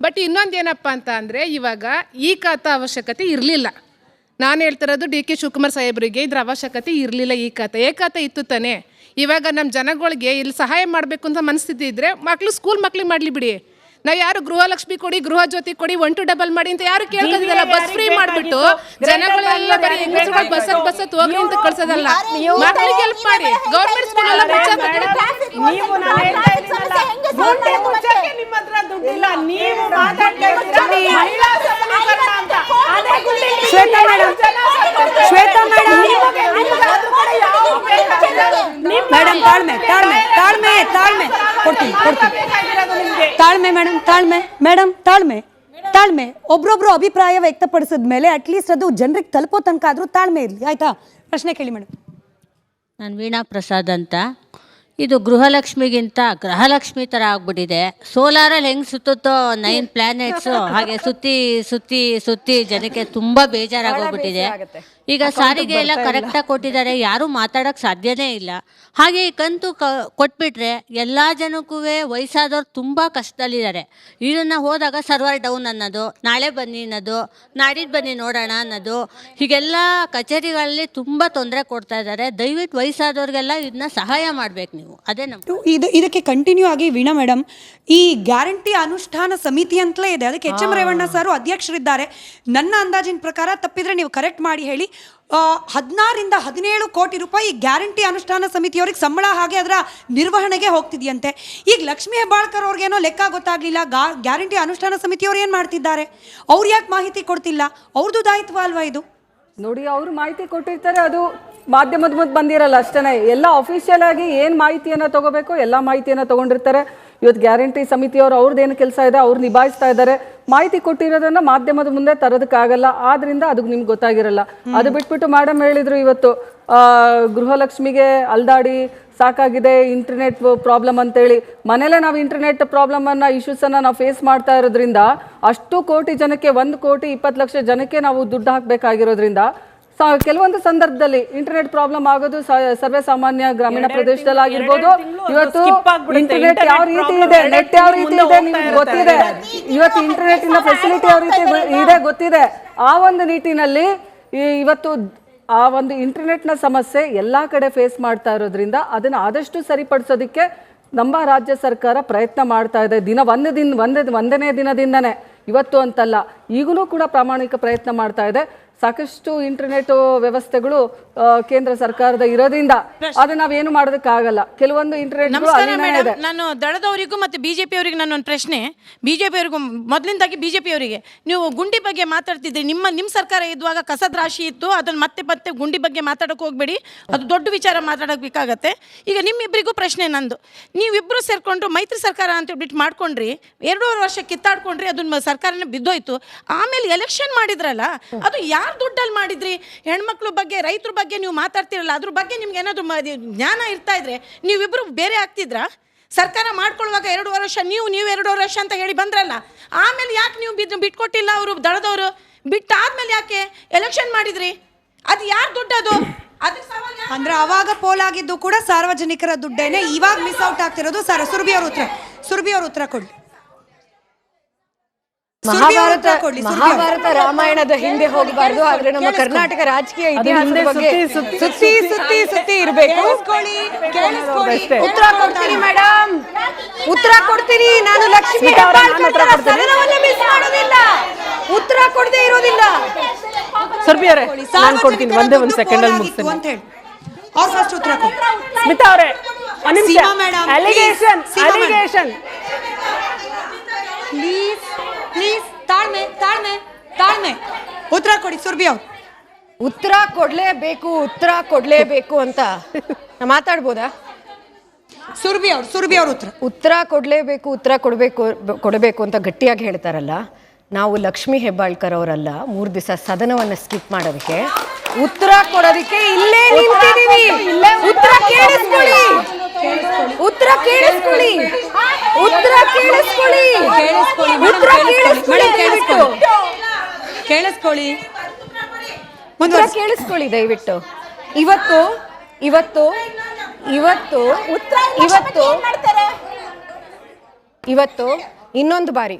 ಬಟ್ ಇನ್ನೊಂದು ಏನಪ್ಪ ಅಂತ ಅಂದರೆ, ಇವಾಗ ಈ ಖಾತಾ ಅವಶ್ಯಕತೆ ಇರಲಿಲ್ಲ. ನಾನು ಹೇಳ್ತಿರೋದು DK ಶಿವಕುಮಾರ್ ಸಾಹೇಬರಿಗೆ ಇದ್ರ ಅವಶ್ಯಕತೆ ಇರಲಿಲ್ಲ. ಈ ಖಾತೆ ಇತ್ತು ತಾನೇ. ಇವಾಗ ನಮ್ಮ ಜನಗಳಿಗೆ ಇಲ್ಲಿ ಸಹಾಯ ಮಾಡಬೇಕು ಅಂತ ಮನಸ್ಥಿತಿ ಇದ್ದರೆ ಸ್ಕೂಲ್ ಮಕ್ಳಿಗೆ ಮಾಡಲಿ ಬಿಡಿ. ನಾವು ಯಾರು ಗೃಹಲಕ್ಷ್ಮಿ ಕೊಡಿ, ಗೃಹಜ್ಯೋತಿ ಕೊಡಿ, 1 to 2 ಮಾಡಿ ಅಂತ ಯಾರು ಕೇಳ್ಕೋದಿಲ್ಲ. ಬಸ್ ಫ್ರೀ ಮಾಡಿಬಿಟ್ಟು ಜನಗಳೆಲ್ಲ ಬರೀ ಬಸ್ ಹೋಗ್ಲಿ ಅಂತ ಕಳ್ಸೋದಲ್ಲ. ಮಕ್ಕಳಿಗೆ ಹೆಲ್ಪ್ ಮಾಡಿ. ಗೌರ್ಮೆಂಟ್ ಸ್ಕೂಲ್ ಎಲ್ಲ
ತಾಳ್ಮೆ. ಒಬ್ರೊಬ್ರು ಅಭಿಪ್ರಾಯ ವ್ಯಕ್ತಪಡಿಸಿದ ಮೇಲೆ ಅಟ್ಲೀಸ್ಟ್ ಅದು ಜನರಿಗೆ ತಲುಪೋ ತನಕ ಆದ್ರೂ ತಾಳ್ಮೆ ಇರಲಿ. ಆಯ್ತಾ? ಪ್ರಶ್ನೆ ಕೇಳಿ ಮೇಡಮ್.
ನಾನು ವೀಣಾ ಪ್ರಸಾದ್ ಅಂತ. ಇದು ಗೃಹಲಕ್ಷ್ಮಿಗಿಂತ ಗ್ರಹಲಕ್ಷ್ಮಿ ಥರ ಆಗ್ಬಿಟ್ಟಿದೆ. ಸೋಲಾರಲ್ಲಿ ಹೆಂಗೆ ಸುತ್ತುತ್ತೋ 9 ಪ್ಲಾನೆಟ್ಸು ಹಾಗೆ ಸುತ್ತಿ ಸುತ್ತಿ ಸುತ್ತಿ ಜನಕ್ಕೆ ತುಂಬ ಬೇಜಾರಾಗೋಗ್ಬಿಟ್ಟಿದೆ. ಈಗ ಸಾರಿಗೆ ಎಲ್ಲ ಕರೆಕ್ಟಾಗಿ ಕೊಟ್ಟಿದ್ದಾರೆ, ಯಾರೂ ಮಾತಾಡೋಕ್ಕೆ ಸಾಧ್ಯನೇ ಇಲ್ಲ. ಹಾಗೆ ಈ ಕಂತು ಕೊಟ್ಬಿಟ್ರೆ ಎಲ್ಲ ಜನಕ್ಕೂ ವಯಸ್ಸಾದವ್ರು ತುಂಬ ಕಷ್ಟದಲ್ಲಿದ್ದಾರೆ. ಇದನ್ನು ಹೋದಾಗ ಸರ್ವರ್ ಡೌನ್ ಅನ್ನೋದು, ನಾಳೆ ಬನ್ನಿ ಅನ್ನೋದು, ನಾಡಿದ್ದು ಬನ್ನಿ ನೋಡೋಣ ಅನ್ನೋದು, ಹೀಗೆಲ್ಲ ಕಚೇರಿಗಳಲ್ಲಿ ತುಂಬ ತೊಂದರೆ ಕೊಡ್ತಾ ಇದ್ದಾರೆ. ದಯವಿಟ್ಟು ವಯಸ್ಸಾದವ್ರಿಗೆಲ್ಲ ಇದನ್ನ ಸಹಾಯ ಮಾಡಬೇಕು ನೀವು. ಅದೇ ನಮ್ಮ
ಇದಕ್ಕೆ ಕಂಟಿನ್ಯೂ ಆಗಿ ವೀಣಾ ಮೇಡಮ್, ಈ ಗ್ಯಾರಂಟಿ ಅನುಷ್ಠಾನ ಸಮಿತಿ ಅಂತಲೇ ಇದೆ, ಅದಕ್ಕೆ HM ರೇವಣ್ಣ ಸರ್ ಅಧ್ಯಕ್ಷರಿದ್ದಾರೆ. ನನ್ನ ಅಂದಾಜಿನ ಪ್ರಕಾರ, ತಪ್ಪಿದ್ರೆ ನೀವು ಕರೆಕ್ಟ್ ಮಾಡಿ ಹೇಳಿ, 16 ರಿಂದ 17 ಕೋಟಿ ರೂಪಾಯಿ ಗ್ಯಾರಂಟಿ ಅನುಷ್ಠಾನ ಸಮಿತಿಯವ್ರಿಗೆ ಸಂಬಳ ಹಾಗೆ ಅದರ ನಿರ್ವಹಣೆಗೆ ಹೋಗ್ತಿದೆಯಂತೆ. ಈಗ ಲಕ್ಷ್ಮೀ ಹೆಬ್ಬಾಳ್ಕರ್ ಅವ್ರಿಗೇನೋ ಲೆಕ್ಕ ಗೊತ್ತಾಗ್ಲಿಲ್ಲ, ಗ್ಯಾರಂಟಿ ಅನುಷ್ಠಾನ ಸಮಿತಿಯವ್ರು ಏನು ಮಾಡ್ತಿದ್ದಾರೆ, ಅವ್ರು ಯಾಕೆ ಮಾಹಿತಿ ಕೊಡ್ತಿಲ್ಲ? ಅವ್ರದ್ದು ದಾಯಿತ್ವ ಅಲ್ವಾ ಇದು?
ನೋಡಿ, ಅವರು ಮಾಹಿತಿ ಕೊಟ್ಟಿರ್ತಾರೆ, ಅದು ಮಾಧ್ಯಮದ ಮುಂದೆ ಬಂದಿರಲ್ಲ ಅಷ್ಟೇ. ಎಲ್ಲ ಅಫಿಷಿಯಲ್ ಆಗಿ ಏನು ಮಾಹಿತಿಯನ್ನು ತಗೋಬೇಕು ಎಲ್ಲ ಮಾಹಿತಿಯನ್ನು ತೊಗೊಂಡಿರ್ತಾರೆ. ಇವತ್ತು ಗ್ಯಾರಂಟಿ ಸಮಿತಿಯವರು ಅವ್ರದ್ದೇನು ಕೆಲಸ ಇದೆ ಅವ್ರು ನಿಭಾಯಿಸ್ತಾ ಇದ್ದಾರೆ. ಮಾಹಿತಿ ಕೊಟ್ಟಿರೋದನ್ನ ಮಾಧ್ಯಮದ ಮುಂದೆ ತರೋದಕ್ಕಾಗಲ್ಲ, ಆದ್ರಿಂದ ಅದು ನಿಮ್ಗೆ ಗೊತ್ತಾಗಿರಲ್ಲ. ಅದು ಬಿಟ್ಬಿಟ್ಟು ಮೇಡಮ್ ಹೇಳಿದ್ರು, ಇವತ್ತು ಗೃಹಲಕ್ಷ್ಮಿಗೆ ಅಲ್ದಾಡಿ ಸಾಕಾಗಿದೆ, ಇಂಟರ್ನೆಟ್ ಪ್ರಾಬ್ಲಮ್ ಅಂತೇಳಿ. ಮನೇಲೆ ನಾವು ಇಂಟರ್ನೆಟ್ ಪ್ರಾಬ್ಲಮನ್ನು, ಇಶ್ಯೂಸನ್ನು ನಾವು ಫೇಸ್ ಮಾಡ್ತಾ ಇರೋದ್ರಿಂದ, ಅಷ್ಟು ಕೋಟಿ ಜನಕ್ಕೆ 1,20,00,000 ಜನಕ್ಕೆ ನಾವು ದುಡ್ಡು ಹಾಕಬೇಕಾಗಿರೋದ್ರಿಂದ ಕೆಲವೊಂದು ಸಂದರ್ಭದಲ್ಲಿ ಇಂಟರ್ನೆಟ್ ಪ್ರಾಬ್ಲಮ್ ಆಗೋದು ಸರ್ವೇ ಸಾಮಾನ್ಯ ಗ್ರಾಮೀಣ ಪ್ರದೇಶದಲ್ಲಿ ಆಗಿರ್ಬೋದು. ಇವತ್ತು ಇಂಟರ್ನೆಟ್ ಯಾವ ರೀತಿ ಇದೆ, ನೆಟ್ ಯಾವ ರೀತಿ ಇದೆ ನಿಮ್ಗೆ ಗೊತ್ತಿದೆ. ಇವತ್ತು ಇಂಟರ್ನೆಟ್ ಇಂದ ಫೆಸಿಲಿಟಿ ಯಾವ ರೀತಿ ಇದೆ ಗೊತ್ತಿದೆ. ಆ ಒಂದು ನಿಟ್ಟಿನಲ್ಲಿ ಇವತ್ತು ಆ ಒಂದು ಇಂಟರ್ನೆಟ್ನ ಸಮಸ್ಯೆ ಎಲ್ಲ ಕಡೆ ಫೇಸ್ ಮಾಡ್ತಾ ಇರೋದ್ರಿಂದ ಅದನ್ನು ಆದಷ್ಟು ಸರಿಪಡಿಸೋದಕ್ಕೆ ನಮ್ಮ ರಾಜ್ಯ ಸರ್ಕಾರ ಪ್ರಯತ್ನ ಮಾಡ್ತಾ ಇದೆ. ಒಂದನೇ ದಿನದಿಂದನೇ, ಇವತ್ತು ಅಂತಲ್ಲ, ಈಗಲೂ ಕೂಡ ಪ್ರಾಮಾಣಿಕ ಪ್ರಯತ್ನ ಮಾಡ್ತಾ ಇದೆ. ಸಾಕಷ್ಟು ಇಂಟರ್ನೆಟ್ ವ್ಯವಸ್ಥೆಗಳು ಕೇಂದ್ರ ಸರ್ಕಾರದ ಇರೋದ್ರಿಂದ ಅದು ನಾವೇನು ಮಾಡೋದಕ್ಕಾಗಲ್ಲ. ಕೆಲವೊಂದು ಇಂಟರ್ನೆಟ್ ಇದೆ.
ನಾನು ದಳದವರಿಗೂ ಮತ್ತು ಬಿಜೆಪಿ ಅವರಿಗೆ ನನ್ನ ಒಂದು ಪ್ರಶ್ನೆ, ಬಿಜೆಪಿ ಅವರಿಗೂ ಮೊದಲಿಂದಾಗಿ ಬಿಜೆಪಿ ಅವರಿಗೆ, ನೀವು ಗುಂಡಿ ಬಗ್ಗೆ ಮಾತಾಡ್ತಿದ್ರಿ. ನಿಮ್ಮ ಸರ್ಕಾರ ಇದ್ದಾಗ ಕಸದ ರಾಶಿ ಇತ್ತು, ಅದನ್ನು ಮತ್ತೆ ಗುಂಡಿ ಬಗ್ಗೆ ಮಾತಾಡೋಕೆ ಹೋಗ್ಬೇಡಿ, ಅದು ದೊಡ್ಡ ವಿಚಾರ ಮಾತಾಡೋಕ್ಕಾಗತ್ತೆ. ಈಗ ನಿಮ್ಮಿಬ್ಬರಿಗೂ ಪ್ರಶ್ನೆ ನಂದು, ನೀವಿಬ್ಬರು ಸೇರ್ಕೊಂಡು ಮೈತ್ರಿ ಸರ್ಕಾರ ಅಂತ ಬಿಟ್ಟು ಮಾಡ್ಕೊಂಡ್ರಿ, 2.5 ವರ್ಷ ಕಿತ್ತಾಡ್ಕೊಂಡ್ರಿ, ಅದನ್ನ ಸರ್ಕಾರನೇ ಬಿದ್ದೋಯ್ತು. ಆಮೇಲೆ ಎಲೆಕ್ಷನ್ ಮಾಡಿದ್ರಲ್ಲ, ಅದು ಯಾರು ದುಡ್ಡಲ್ಲಿ ಮಾಡಿದ್ರಿ? ಹೆಣ್ಮಕ್ಳ ಬಗ್ಗೆ, ರೈತರ ಬಗ್ಗೆ ನೀವು ಮಾತಾಡ್ತಿರಲ್ಲ, ಅದ್ರ ಬಗ್ಗೆ ನಿಮ್ಗೆ ಏನಾದರೂ ಜ್ಞಾನ ಇರ್ತಾ ಇದ್ರೆ ನೀವಿಬ್ಬರು ಬೇರೆ ಆಗ್ತಿದ್ರಾ? ಸರ್ಕಾರ ಮಾಡ್ಕೊಳ್ಳುವಾಗ 2.5 ವರ್ಷ ನೀವು 2.5 ವರ್ಷ ಅಂತ ಹೇಳಿ ಬಂದ್ರಲ್ಲ, ಆಮೇಲೆ ಯಾಕೆ ನೀವು ಬಿಟ್ಕೊಟ್ಟಿಲ್ಲ? ಅವರು ದಳದವರು ಬಿಟ್ಟಾದ್ಮೇಲೆ ಯಾಕೆ ಎಲೆಕ್ಷನ್ ಮಾಡಿದ್ರಿ? ಅದು ಯಾರು ದುಡ್ಡದು?
ಅಂದ್ರೆ ಅವಾಗ ಪೋಲ್ ಆಗಿದ್ದು ಕೂಡ ಸಾರ್ವಜನಿಕರ ದುಡ್ಡೇನೆ, ಇವಾಗ ಮಿಸ್ ಔಟ್ ಆಗ್ತಿರೋದು. ಸುರಭಿ ಅವ್ರ ಉತ್ತರ ಕೊಡ್ಲಿ.
ಮಹಾಭಾರತ ರಾಮಾಯಣದ ಹಿಂದೆ ಹೋಗಬಾರ್ದು, ಆದ್ರೆ ನಮ್ಮ ಕರ್ನಾಟಕ ರಾಜಕೀಯ ಇತಿಹಾಸದ ಬಗ್ಗೆ ಸುತ್ತಿ ಇರಬೇಕು. ಉತ್ತರ ಕೊಡ್ತೀನಿ ಮೇಡಮ್, ಉತ್ತರ ಕೊಡ್ತೀನಿ. ನಾನು ಲಕ್ಷ್ಮೀ ಸದನವನ್ನ ಮಿಸ್ ಮಾಡೋದಿಲ್ಲ, ಉತ್ತರ ಕೊಡದೆ ಇರೋದಿಲ್ಲ.
ಸುರಭಿಯವರೇ, ನಾನು ಕೊಡ್ತೀನಿ, ಒಂದು ಸೆಕೆಂಡ್ ಅಲ್ಲಿ ಮುಗಿಸ್ತೀನಿ ಅಂತ ಹೇಳಿ.
ಅವ್ರು ಫಸ್ಟ್ ಉತ್ತರ ಕೊಡಿ.
ಸ್ಮಿತಾ ಅವರೇ, ಅಲಿಗೇಷನ್
ಪ್ಲೀಸ್ ತಾಳ್ಮೆ ಉತ್ತರ ಕೊಡಿ. ಸುರಭಿ ಅವ್ರು
ಉತ್ತರ ಕೊಡ್ಲೇಬೇಕು ಅಂತ ಮಾತಾಡ್ಬೋದಾ?
ಸುರಭಿ ಅವ್ರ
ಉತ್ತರ ಕೊಡಬೇಕು ಅಂತ ಗಟ್ಟಿಯಾಗಿ ಹೇಳ್ತಾರಲ್ಲ. ನಾವು ಲಕ್ಷ್ಮೀ ಹೆಬ್ಬಾಳ್ಕರ್ ಅವರಲ್ಲ 3 ದಿವಸ ಸದನವನ್ನ ಸ್ಕಿಪ್ ಮಾಡೋದಕ್ಕೆ, ಉತ್ತರ ಕೊಡೋದಕ್ಕೆ ಇಲ್ಲೇ ನಿಂತಿದ್ದೀವಿ. ಉತ್ತರ ಕೇಳಿಸ್ಕೊಳ್ಳಿ. ದಯವಿಟ್ಟು. ಇವತ್ತು ಇನ್ನೊಂದು ಬಾರಿ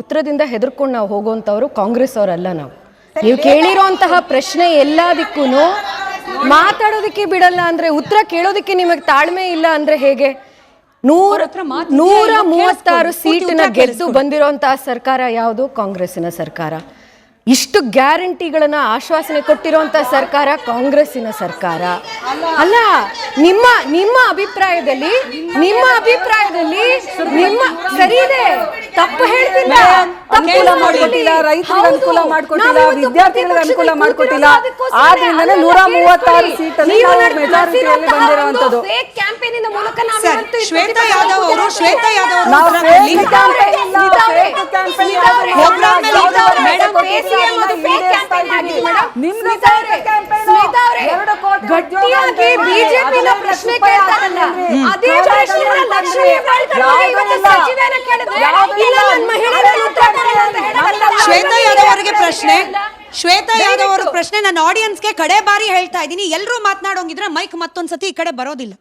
ಉತ್ತರದಿಂದ ಹೆದರ್ಕೊಂಡು ನಾವು ಹೋಗುವಂತವ್ರು ಕಾಂಗ್ರೆಸ್ ಅವರಲ್ಲ. ನೀವು ಕೇಳಿರೋಂತಹ ಪ್ರಶ್ನೆ ಎಲ್ಲದಕ್ಕೂ ಮಾತಾಡೋದಕ್ಕೆ ಬಿಡಲ್ಲ ಅಂದ್ರೆ, ಉತ್ತರ ಕೇಳೋದಕ್ಕೆ ನಿಮಗೆ ತಾಳ್ಮೆ ಇಲ್ಲ ಅಂದ್ರೆ ಹೇಗೆ? 136 ಸೀಟಿನ ಗೆದ್ದು ಬಂದಿರೋಂತಹ ಸರ್ಕಾರ ಯಾವುದು? ಕಾಂಗ್ರೆಸ್ಸಿನ ಸರ್ಕಾರ. ಇಷ್ಟು ಗ್ಯಾರಂಟಿಗಳನ್ನ ಆಶ್ವಾಸನೆ ಕೊಟ್ಟಿರುವಂತ ಸರ್ಕಾರ ಕಾಂಗ್ರೆಸ್ಸಿನ ಸರ್ಕಾರ ಅಲ್ಲ. ನಿಮ್ಮ ಅಭಿಪ್ರಾಯದಲ್ಲಿ ಸರಿ ಇದೆ, ತಪ್ಪು ಹೇಳ್ತಿಲ್ಲ.
ಅನುಕೂಲ ಮಾಡ್ಕೊಟ್ಟಿಲ್ಲ, ರೈತರಿಗೆ ಅನುಕೂಲ ಮಾಡ್ಕೊಟ್ಟಿಲ್ಲ, ವಿದ್ಯಾರ್ಥಿಗಳಿಗೆ ಅನುಕೂಲ ಮಾಡ್ಕೊಟ್ಟಿಲ್ಲ. ಆದ್ರಿಂದಲೇ 136 ಸೀಟಲ್ಲಿ ಮೆಜಾರಿಟಿಯಲ್ಲಿ ಬಂದಿರುವಂತದ್ದು.
ಶ್ವೇತಾ ಯಾದವ್ ಅವರು
ಗಟ್ಟಿಯಾಗಿ ಬಿಜೆಪಿನ ಪ್ರಶ್ನೆ ಕೇಳ್ತಾರಲ್ಲ, ಅದೇ
ಶ್ವೇತಾ ಯಾದವ್ ಅವರಿಗೆ ಪ್ರಶ್ನೆ. ನನ್ನ ಆಡಿಯನ್ಸ್ಗೆ ಕಡೆ ಬಾರಿ ಹೇಳ್ತಾ ಇದ್ದೀನಿ, ಎಲ್ಲರೂ ಮಾತನಾಡೋಂಗಿದ್ರೆ ಮೈಕ್ ಮತ್ತೊಂದ್ಸತಿ ಈ ಕಡೆ ಬರೋದಿಲ್ಲ.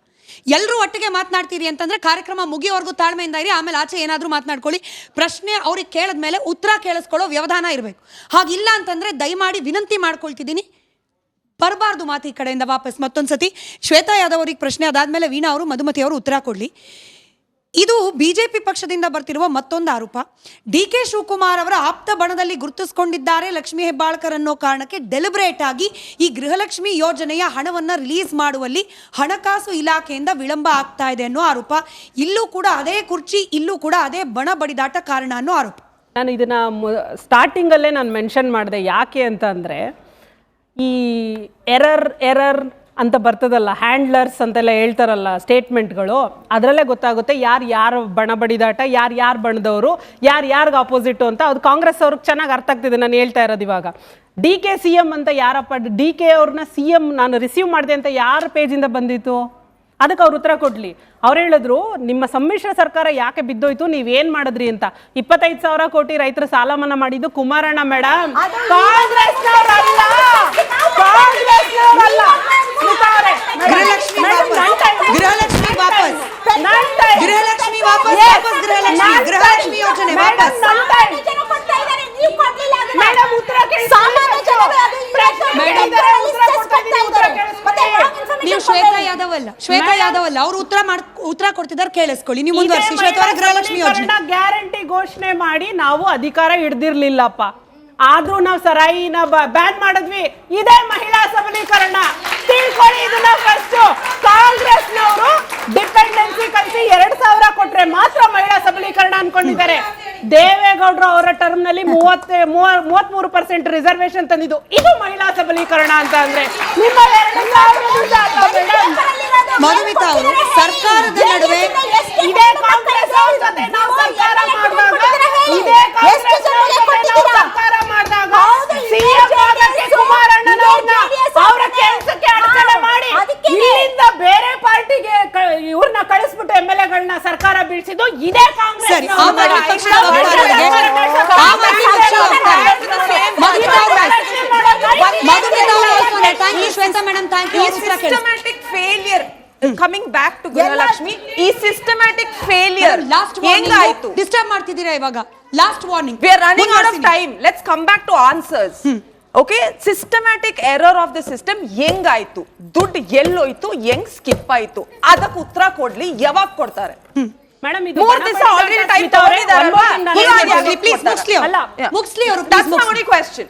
ಎಲ್ಲರೂ ಒಟ್ಟಿಗೆ ಮಾತನಾಡ್ತೀರಿ ಅಂತಂದ್ರೆ ಕಾರ್ಯಕ್ರಮ ಮುಗಿಯೋವರೆಗೂ ತಾಳ್ಮೆಯಿಂದ ಇರಿ, ಆಮೇಲೆ ಆಚೆ ಏನಾದರೂ ಮಾತನಾಡ್ಕೊಳ್ಳಿ. ಪ್ರಶ್ನೆ ಅವ್ರಿಗೆ ಕೇಳಿದ್ಮೇಲೆ ಉತ್ತರ ಕೇಳಿಸ್ಕೊಳ್ಳೋ ವ್ಯವಧಾನ ಇರಬೇಕು. ಹಾಗಿಲ್ಲ ಅಂತಂದ್ರೆ ದಯಮಾಡಿ ವಿನಂತಿ ಮಾಡ್ಕೊಳ್ತಿದ್ದೀನಿ, ಬರಬಾರ್ದು ಮಾತು ಈ ಕಡೆಯಿಂದ ವಾಪಸ್. ಮತ್ತೊಂದ್ಸತಿ ಶ್ವೇತಾ ಯಾದವ್ ಅವ್ರಿಗೆ ಪ್ರಶ್ನೆ, ಅದಾದ್ಮೇಲೆ ವೀಣಾ ಅವರು, ಮಧುಮತಿ ಅವರು ಉತ್ತರ ಕೊಡ್ಲಿ. ಇದು ಬಿಜೆಪಿ ಪಕ್ಷದಿಂದ ಬರ್ತಿರುವ ಮತ್ತೊಂದು ಆರೋಪ. ಡಿ.ಕೆ. ಶಿವಕುಮಾರ್ ಅವರ ಆಪ್ತ ಬಣದಲ್ಲಿ ಗುರುತಿಸಿಕೊಂಡಿದ್ದಾರೆ ಲಕ್ಷ್ಮೀ ಹೆಬ್ಬಾಳ್ಕರ್ ಅನ್ನೋ ಕಾರಣಕ್ಕೆ ಡೆಲಿಬ್ರೇಟ್ ಆಗಿ ಈ ಗೃಹಲಕ್ಷ್ಮಿ ಯೋಜನೆಯ ಹಣವನ್ನು ರಿಲೀಸ್ ಮಾಡುವಲ್ಲಿ ಹಣಕಾಸು ಇಲಾಖೆಯಿಂದ ವಿಳಂಬ ಆಗ್ತಾ ಇದೆ ಅನ್ನೋ ಆರೋಪ. ಇಲ್ಲೂ ಕೂಡ ಅದೇ ಕುರ್ಚಿ, ಇಲ್ಲೂ ಕೂಡ ಅದೇ ಬಣ ಬಡಿದಾಟ ಕಾರಣ ಅನ್ನೋ ಆರೋಪ.
ನಾನು ಇದನ್ನ ಸ್ಟಾರ್ಟಿಂಗಲ್ಲೇ ನಾನು ಮೆನ್ಷನ್ ಮಾಡಿದೆ. ಯಾಕೆ ಅಂತ ಅಂದರೆ, ಈ ಎರರ್ ಅಂತ ಬರ್ತದಲ್ಲ, ಹ್ಯಾಂಡ್ಲರ್ಸ್ ಅಂತೆಲ್ಲ ಹೇಳ್ತಾರಲ್ಲ ಸ್ಟೇಟ್ಮೆಂಟ್ಗಳು, ಅದರಲ್ಲೇ ಗೊತ್ತಾಗುತ್ತೆ ಯಾರು ಬಣ ಬಡಿದಾಟ, ಯಾರು ಬಣದವರು, ಯಾರಿಗೆ ಆಪೋಸಿಟು ಅಂತ. ಅದು ಕಾಂಗ್ರೆಸ್ ಅವ್ರಿಗೆ ಚೆನ್ನಾಗಿ ಅರ್ಥ ಆಗ್ತಿದೆ ನಾನು ಹೇಳ್ತಾ ಇರೋದು. ಇವಾಗ ಡಿ.ಕೆ. CM ಅಂತ ಯಾರಪ್ಪ, ಡಿ.ಕೆ. ಅವ್ರನ್ನ CM ನಾನು ರಿಸೀವ್ ಮಾಡಿದೆ ಅಂತ ಯಾರ ಪೇಜಿಂದ ಬಂದಿತ್ತು? ಅದಕ್ಕೆ ಅವ್ರು ಉತ್ತರ ಕೊಡ್ಲಿ. ಅವ್ರು ಹೇಳಿದ್ರು, ನಿಮ್ಮ ಸಮ್ಮಿಶ್ರ ಸರ್ಕಾರ ಯಾಕೆ ಬಿದ್ದೋಯ್ತು, ನೀವೇನ್ ಮಾಡಿದ್ರಿ ಅಂತ. 25,000 ಕೋಟಿ ರೈತರ ಸಾಲ ಮನ್ನಾ ಮಾಡಿದ್ದು ಕುಮಾರಣ್ಣ ಮೇಡಮ್, ಕಾಂಗ್ರೆಸ್ನವರಲ್ಲ.
ಗೃಹಲಕ್ಷ್ಮಿ ಯೋಜನೆ ವಾಪಸ್. ನೀವು ಶ್ವೇತಾ ಯಾದವ್ ಅಲ್ಲ, ಅವ್ರು ಉತ್ತರ ಕೊಡ್ತಿದ್ದಾರೆ, ಕೇಳಿಸ್ಕೊಳ್ಳಿ. ನೀವು ಮುಂದುವರಿಸಿ. ಗೃಹಲಕ್ಷ್ಮಿ ಯೋಜನೆ
ಗ್ಯಾರಂಟಿ ಘೋಷಣೆ ಮಾಡಿ ನಾವು ಅಧಿಕಾರ ಹಿಡ್ದಿರ್ಲಿಲ್ಲಪ್ಪ. ಆದ್ರೂ ನಾವು ಸರಾಯಿನ ಬ್ಯಾನ್ ಮಾಡಿದ್ವಿ. ಇದೇ ಮಹಿಳಾ ಸಬಲೀಕರಣ. ತಿಳ್ಕೊಳ್ಳಿ ಇದನ್ನ ಫಸ್ಟ್. ಕಾಂಗ್ರೆಸ್ನವರು ಡಿಪೆಂಡೆನ್ಸಿ ಕಳಿಸಿ 2,000 ಕೊಟ್ರೆ ಮಾತ್ರ ಮಹಿಳಾ ಸಬಲೀಕರಣ ಅನ್ಕೊಂಡಿದ್ದಾರೆ. ದೇವೇಗೌಡರು ಅವರ ಟರ್ಮ್ ನಲ್ಲಿ 33% ರಿಸರ್ವೇಶನ್ ತಂದಿದ್ದು. ಇದು ಮಹಿಳಾ ಸಬಲೀಕರಣ ಅಂತ ಅಂದ್ರೆ ನಿಮ್ಮ
ಮಧುಮಿತಾ ಅವರು ಸರ್ಕಾರದ ನಡುವೆ
ಇದೇ ಕಾಂಗ್ರೆಸ್ ಅವ್ರ ಜೊತೆ ನಾವು ಸರ್ಕಾರ ಮಾಡಿದಾಗ ಸಿಎಂ ಆಗಕ್ಕೆ ಕುಮಾರಣ್ಣನವ್ರನ್ನ ಅವರ ಕೆಲಸಕ್ಕೆ ಅಡಚಣೆ ಮಾಡಿ ಇಲ್ಲಿಂದ ಬೇರೆ ಪಾರ್ಟಿಗೆ ಇವ್ರನ್ನ ಕಳಿಸ್ಬಿಟ್ಟು MLA-ಗಳನ್ನ ಸರ್ಕಾರ ಬೀಳಿಸಿದ್ದು ಇದೇ Congress.
Coming back to Gruhalakshmi, ಈ ಸಿಸ್ಟಮ್ಯಾಟಿಕ್ ಫೇಲಿಯರ್ ಹೆಂಗಾಯ್ತು?
ಡಿಸ್ಟರ್ಬ್ ಮಾಡ್ತಿದ್ದೀರಾ ಇವಾಗ. Last warning,
we are running out of time. Let's come back to answers. Okay, systematic error of the system ಹೆಂಗಾಯ್ತು? ದುಡ್ಡು ಎಲ್ಲೋಯ್ತು? ಹೆಂಗ್ ಸ್ಕಿಪ್ ಆಯ್ತು? ಅದಕ್ಕೆ ಉತ್ತರ ಕೊಡ್ಲಿ. ಯಾವಾಗ ಕೊಡ್ತಾರೆ?
ಮೇಡಮ್,
3 ದಿವಸ ಆಲ್ರೆಡಿ ಟೈಮ್ ತಗೊಂಡಿದ್ದಾರಲ್ವಾ?
ಮುಗ್ಸ್ಲಿ ಅವರು.
That's my only question.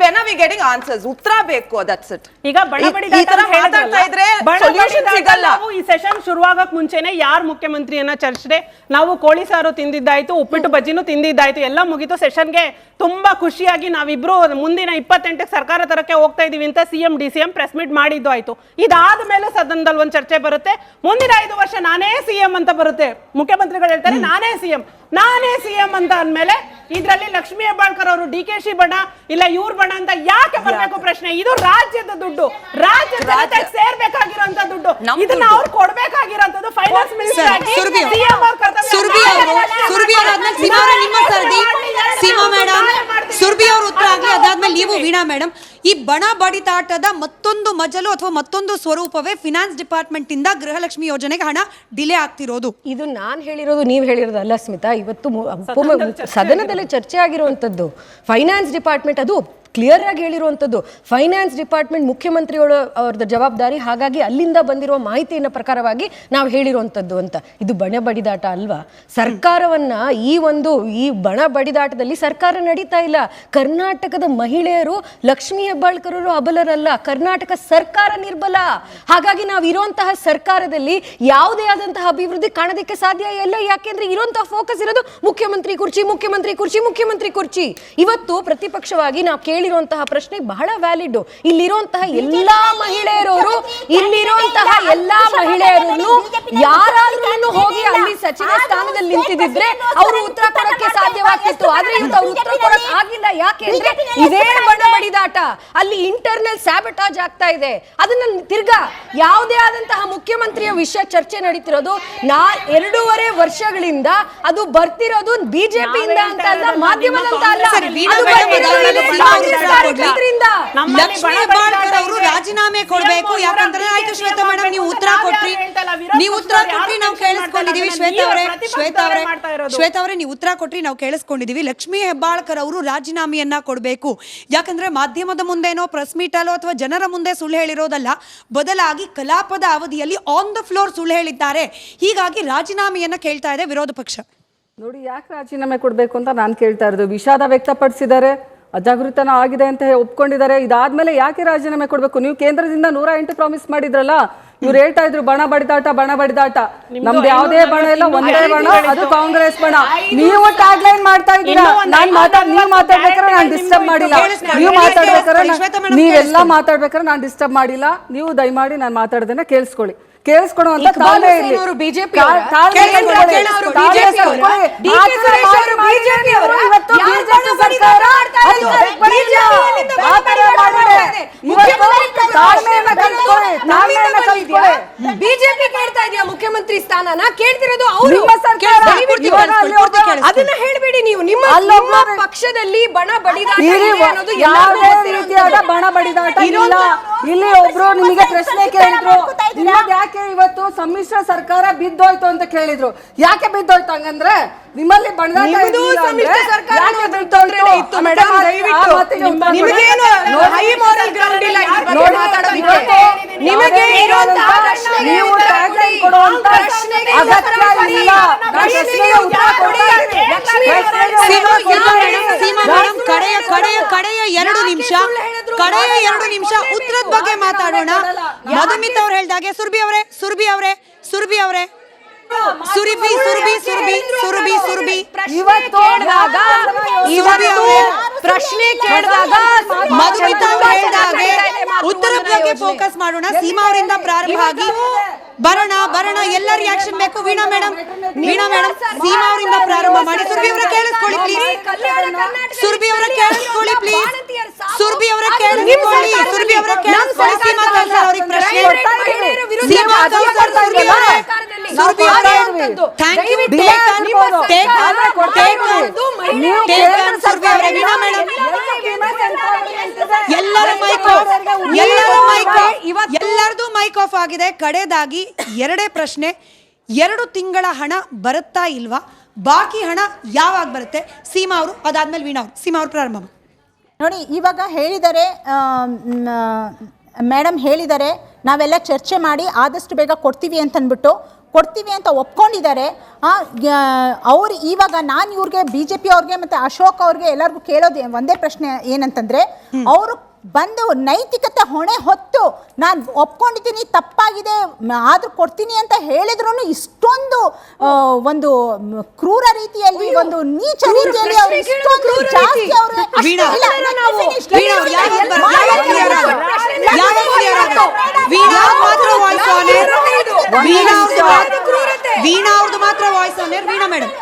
When are we getting answers? ಉತ್ತರ ಬೇಕು, that's it.
ಈಗ ಬಡಬಡಿ
ಈ ತರ ಮಾತಾಡ್ತಾ ಇದ್ರೆ ಸೊಲ್ಯೂಷನ್ ಸಿಗಲ್ಲ.
ನಾವು ಈ ಸೆಷನ್ ಶುರುವಾಗಕ್ ಮುಂಚೆನೆ ಯಾರು ಮುಖ್ಯಮಂತ್ರಿಯನ್ನ ಚರ್ಚೆ, ನಾವು ಕೋಳಿ ಸಾರು ತಿಂದಿದ್ದಾಯ್ತು, ಉಪ್ಪಿಟ್ಟು ಬಜ್ಜಿನೂ ತಿಂದಿದ್ದಾಯ್ತು, ಎಲ್ಲ ಮುಗಿತು. ಸೆಷನ್ಗೆ ತುಂಬಾ ಖುಷಿಯಾಗಿ ನಾವಿಬ್ರು ಮುಂದಿನ 28ಕ್ಕೆ ಸರ್ಕಾರ ತರಕ್ಕೆ ಹೋಗ್ತಾ ಇದೀವಿ ಅಂತ CM DCM ಪ್ರೆಸ್ ಮೀಟ್ ಮಾಡಿದ್ದು ಆಯ್ತು. ಇದಾದ ಮೇಲೆ ಸದನದಲ್ಲಿ ಒಂದು ಚರ್ಚೆ ಬರುತ್ತೆ. ಮುಂದಿನ 5 ವರ್ಷ ನಾನೇ CM ಅಂತ ಬರುತ್ತೆ. ಮುಖ್ಯಮಂತ್ರಿಗಳು ಹೇಳ್ತಾರೆ ನಾನೇ CM ಅಂತ ಅಂದ್ಮೇಲೆ ಇದ್ರಲ್ಲಿ ಲಕ್ಷ್ಮೀ ಹೆಬ್ಬಾಳ್ಕರ್ ಅವರು DKC ಬಣ ಇಲ್ಲ ಇವ್ರ ಬಣ ಅಂತ ಯಾಕೆ ಬರ್ಬೇಕು ಪ್ರಶ್ನೆ? ಇದು ರಾಜ್ಯದ ದುಡ್ಡು, ರಾಜ್ಯದ ಜನತೆಗೆ ಸೇರ್ಬೇಕಾಗಿರೋಂತ ದುಡ್ಡು. ಇದನ್ನ ಅವ್ರು ಕೊಡ್ಬೇಕಾಗಿರೋಂಥದ್ದು ಫೈನಾನ್ಸ್ ಮಿನಿಸ್ಟರ್ ಆಗಿ CM ಅವ್ರ ಕರ್ತವ್ಯ.
ಸೀಮಾ ಮೇಡಮ್, ಸುರ್ಬಿ ಅವ್ರ ಉತ್ತರ ಆಗ್ಲಿ, ಅದಾದ್ಮೇಲೆ ನೀವು ವೀಣಾ ಮೇಡಮ್. ಈ ಬಣ ಬಡಿದಾಟದ ಮತ್ತೊಂದು ಮಜಲು ಅಥವಾ ಮತ್ತೊಂದು ಸ್ವರೂಪವೇ ಫಿನಾನ್ಸ್ ಡಿಪಾರ್ಟ್ಮೆಂಟ್ ಇಂದ ಗೃಹಲಕ್ಷ್ಮಿ ಯೋಜನೆಗೆ ಹಣ ಡಿಲೇ ಆಗ್ತಿರೋದು.
ಇದು ನಾನು ಹೇಳಿರೋದು, ನೀವು ಹೇಳಿರೋದು ಅಲ್ಲ ಸ್ಮಿತಾ. ಇವತ್ತು ಸದನದಲ್ಲಿ ಚರ್ಚೆ ಆಗಿರುವಂಥದ್ದು ಫೈನಾನ್ಸ್ ಡಿಪಾರ್ಟ್ಮೆಂಟ್, ಅದು ಕ್ಲಿಯರ್ ಆಗಿ ಹೇಳಿರುವಂಥದ್ದು. ಫೈನಾನ್ಸ್ ಡಿಪಾರ್ಟ್ಮೆಂಟ್ ಮುಖ್ಯಮಂತ್ರಿಗಳು ಅವ್ರದ್ದು ಜವಾಬ್ದಾರಿ, ಹಾಗಾಗಿ ಅಲ್ಲಿಂದ ಬಂದಿರುವ ಮಾಹಿತಿಯ ಪ್ರಕಾರವಾಗಿ ನಾವು ಹೇಳಿರುವಂಥದ್ದು ಅಂತ. ಇದು ಬಣ ಬಡಿದಾಟ ಅಲ್ವಾ? ಸರ್ಕಾರವನ್ನ ಈ ಬಣ ಬಡಿದಾಟದಲ್ಲಿ ಸರ್ಕಾರ ನಡೀತಾ ಇಲ್ಲ. ಕರ್ನಾಟಕದ ಮಹಿಳೆಯರು, ಲಕ್ಷ್ಮೀ ಹೆಬ್ಬಾಳ್ಕರ್ ಅವರು ಅಬಲರಲ್ಲ, ಕರ್ನಾಟಕ ಸರ್ಕಾರ ನಿರ್ಬಲ. ಹಾಗಾಗಿ ನಾವು ಇರುವಂತಹ ಸರ್ಕಾರದಲ್ಲಿ ಯಾವುದೇ ಆದಂತಹ ಅಭಿವೃದ್ಧಿ ಕಾಣೋದಕ್ಕೆ ಸಾಧ್ಯ ಇಲ್ಲ. ಯಾಕೆಂದ್ರೆ ಇರುವಂತಹ ಫೋಕಸ್ ಇರೋದು ಮುಖ್ಯಮಂತ್ರಿ ಕುರ್ಚಿ, ಮುಖ್ಯಮಂತ್ರಿ ಕುರ್ಚಿ, ಮುಖ್ಯಮಂತ್ರಿ ಕುರ್ಚಿ. ಇವತ್ತು ಪ್ರತಿಪಕ್ಷವಾಗಿ ನಾವು ಕೇಳಿರುವಂತಹ ಪ್ರಶ್ನೆ ಬಹಳ ವ್ಯಾಲಿಡ್. ಇಲ್ಲಿರುವಂತಹ ಎಲ್ಲಾ ಮಹಿಳೆಯರವರು ಯಾರಾದ್ರೂ ಹೋಗಿ ಅಲ್ಲಿ ಸಚಿವ ಸ್ಥಾನದಲ್ಲಿ ನಿಂತಿದ್ರೆ ಅವರು ಉತ್ತರ ಕೊಡಕ್ಕೆ ಸಾಧ್ಯವಾಗ್ತಿತ್ತು. ಆದ್ರೆ ಇವತ್ತು ಅವ್ರು ಉತ್ತರ ಕೊಡಕ್ ಆಗಿಲ್ಲ. ಯಾಕೆಂದ್ರೆ ಇದೇ ಬಣ ಬಡಿದಾಟ, ಅಲ್ಲಿ ಇಂಟರ್ನಲ್ ಸ್ಯಾಬಟಾಜ್ ಆಗ್ತಾ ಇದೆ. ಅದನ್ನ ತಿರ್ಗಾ ಯಾವುದೇ ಆದಂತಹ ಮುಖ್ಯಮಂತ್ರಿಯ ವಿಷಯ ಚರ್ಚೆ ನಡೀತಿರೋದು 2.5 ವರ್ಷಗಳಿಂದ ಅದು ಬರ್ತಿರೋದು ಬಿಜೆಪಿಯಿಂದ ಅಂತ ಅಲ್ಲ, ಮಾಧ್ಯಮದಂತ ಅಲ್ಲ.
ಲಕ್ಷ್ಮೀ ಹೆಬ್ಬಾಳ್ಕರ್ ಅವರು ರಾಜೀನಾಮೆ ಕೊಡ್ಬೇಕು. ಯಾಕಂದ್ರೆ ಆಯ್ತು ಶ್ವೇತಾ ಮೇಡಮ್, ನೀವು ಉತ್ತರ ಕೊಟ್ರಿ, ನಾವು ಕೇಳಿಸ್ಕೊಂಡಿದೀವಿ. ಶ್ವೇತಾ ಅವರೇ ನೀವು ಉತ್ತರ ಕೊಟ್ರಿ, ನಾವು ಕೇಳಿಸ್ಕೊಂಡಿದೀವಿ. ಲಕ್ಷ್ಮೀ ಹೆಬ್ಬಾಳ್ಕರ್ ಅವರು ರಾಜೀನಾಮೆಯನ್ನ ಕೊಡಬೇಕು. ಯಾಕಂದ್ರೆ ಮಾಧ್ಯಮದ ಮುಂದೆನೋ ಪ್ರೆಸ್ ಮೀಟ್ ಅಲ್ಲೋ ಅಥವಾ ಜನರ ಮುಂದೆ ಸುಳ್ಳು ಹೇಳಿರೋದಲ್ಲ, ಬದಲಾಗಿ ಕಲಾಪದ ಅವಧಿಯಲ್ಲಿ ಆನ್ ದ ಫ್ಲೋರ್ ಸುಳ್ಳು ಹೇಳಿದ್ದಾರೆ. ಹೀಗಾಗಿ ರಾಜೀನಾಮೆಯನ್ನ ಕೇಳ್ತಾ ಇದೆ ವಿರೋಧ ಪಕ್ಷ.
ನೋಡಿ, ಯಾಕೆ ರಾಜೀನಾಮೆ ಕೊಡಬೇಕು ಅಂತ ನಾನು ಕೇಳ್ತಾ ಇರೋದು. ವಿಷಾದ ವ್ಯಕ್ತಪಡಿಸಿದ್ದಾರೆ, ಅಜಾಗೃತನ ಆಗಿದೆ ಅಂತ ಒಪ್ಕೊಂಡಿದ್ದಾರೆ. ಇದಾದ್ಮೇಲೆ ಯಾಕೆ ರಾಜೀನಾಮೆ ಕೊಡಬೇಕು? ನೀವು ಕೇಂದ್ರದಿಂದ 108 ಪ್ರಾಮಿಸ್ ಮಾಡಿದ್ರಲ್ಲ, ಇವ್ರು ಹೇಳ್ತಾ ಇದ್ರು ಬಣ ಬಡಿದಾಟ. ನಮ್ದು ಯಾವುದೇ ಬಣ ಇಲ್ಲ, ಒಂದೇ ಬಣ, ಅದು ಕಾಂಗ್ರೆಸ್ ಬಣ. ನೀವು ಟ್ಯಾಗ್ ಲೈನ್ ಮಾಡ್ತಾ ಇದ್ದೀರಾ. ನೀವು ಮಾತಾಡ್ಬೇಕಾದ್ರೆ ನಾನು ಡಿಸ್ಟರ್ಬ್ ಮಾಡಿಲ್ಲ. ನೀವೆಲ್ಲ ಮಾತಾಡ್ಬೇಕಾದ್ರೆ ನಾನು ಡಿಸ್ಟರ್ಬ್ ಮಾಡಿಲ್ಲ. ನೀವು ದಯಮಾಡಿ ನಾನು ಮಾತಾಡೋದನ್ನ ಕೇಳಿಸ್ಕೊಳ್ಳುವಂತ ತಾಳ್ಮೆ ಇರಲಿ.
ಬಿಜೆಪಿ ಕೇಳ್ತಾ ಇದೆಯಾ ಮುಖ್ಯಮಂತ್ರಿ ಸ್ಥಾನನ? ಕೇಳ್ತಿರೋದು ಅವರು. ಅದನ್ನ ಹೇಳ್ಬೇಡಿ ನೀವು. ನಿಮ್ಮ ಪಕ್ಷದಲ್ಲಿ ಬಣ ಬಡಿದಾಟ
ಯಾವುದೇ ರೀತಿಯಾದ ಬಣ ಬಡಿದಾಟ ಇಲ್ಲ. ಇಲ್ಲಿ ಒಬ್ರು ನಿಮಗೆ ಪ್ರಶ್ನೆ ಕೇಳಿದ್ರು, ಯಾಕೆ ಇವತ್ತು ಸಮ್ಮಿಶ್ರ ಸರ್ಕಾರ ಬಿದ್ದೋಯ್ತು ಅಂತ ಕೇಳಿದ್ರು. ಯಾಕೆ ಬಿದ್ದೋಯ್ತು ಹಂಗಂದ್ರೆ ನಿಮ್ಮಲ್ಲಿ
ಕಡೆಯ ನಿಮಿಷ ಕಡೆಯ 2 ನಿಮಿಷ ಉತ್ತರದ ಬಗ್ಗೆ ಮಾತಾಡೋಣ. ಮಧುಮಿತಾ ಅವ್ರು ಹೇಳ್ದಾಗೆ ಸುರಭಿ ಅವರೇ
ಪ್ರಶ್ನೆ ಕೇಳಿದಾಗ
ಮಧುಮಿತಾ ಅವ್ರು ಹೇಳ್ದಾಗೆ ಉತ್ತರದ ಬಗ್ಗೆ ಫೋಕಸ್ ಮಾಡೋಣ. ಸೀಮಾ ಅವರಿಂದ ಪ್ರಾರಂಭ ಆಗಿ ಬರೋಣ ಎಲ್ಲ ರಿಯಾಕ್ಷನ್ ಬೇಕು. ವೀಣಾ ಮೇಡಮ್ ಸೀಮಾ ಅವರಿಂದ ಪ್ರಾರಂಭ ಮಾಡಿ. ಸುರಭಿ ಅವರ ಕೇಳಿಸ್ಕೊಳ್ಳಿ ಪ್ಲೀಸ್. ಸುರಭಿ ಅವರ ಕೇಳಿಸ್ಕೊಳ್ಳಿ. ಸೀಮಾ ಕೌಸರ್ ಅವ್ರಿಗೆ ಪ್ರಶ್ನೆ. ಸೀಮಾ ಕೌಸರ್ ಸುರಭಿ ಅವರೇ ಥ್ಯಾಂಕ್ ಯು. ವೀಣಾ ಮೇಡಮ್ ಎಲ್ಲರದು ಮೈಕ್ ಆಫ್ ಆಗಿದೆ. ಕಡೆದಾಗಿ 2 ಪ್ರಶ್ನೆ. 2 ತಿಂಗಳ ಹಣ ಬರುತ್ತಾ ಇಲ್ವಾ? ಬಾಕಿ ಹಣ ಯಾವಾಗ ಬರುತ್ತೆ? ಸೀಮಾ ಅವರು, ಅದಾದ್ಮೇಲೆ ವೀಣಾ ಅವರು. ಸೀಮಾ ಅವರು ಪ್ರಾರಂಭ
ನೋಡಿ. ಇವಾಗ ಹೇಳಿದರೆ ಮೇಡಮ್ ಹೇಳಿದ್ದಾರೆ ನಾವೆಲ್ಲ ಚರ್ಚೆ ಮಾಡಿ ಆದಷ್ಟು ಬೇಗ ಕೊಡ್ತೀವಿ ಅಂತ ಒಪ್ಕೊಂಡಿದ್ದಾರೆ. ಅವ್ರು ಇವಾಗ ನಾನು ಇವ್ರಿಗೆ BJP ಅವ್ರಿಗೆ ಮತ್ತು ಅಶೋಕ್ ಅವ್ರಿಗೆ ಎಲ್ಲರಿಗೂ ಕೇಳೋದು ಒಂದೇ ಪ್ರಶ್ನೆ ಏನಂತಂದರೆ, ಅವರು ಬಂದು ನೈತಿಕತೆ ಹೊಣೆ ಹೊತ್ತು ನಾನು ಒಪ್ಕೊಂಡಿದ್ದೀನಿ ತಪ್ಪಾಗಿದೆ ಆದ್ರೂ ಕೊಡ್ತೀನಿ ಅಂತ ಹೇಳಿದ್ರು ಇಷ್ಟೊಂದು ಒಂದು ಕ್ರೂರ ರೀತಿಯಲ್ಲಿ, ಒಂದು ನೀಚ ರೀತಿಯಲ್ಲಿ ಅವರು ಇಷ್ಟೊಂದು ಜಾಸ್ತಿ
ವೀಣಾ ಅವ್ರದ್ದು ಮಾತ್ರ voice on air. Veena madam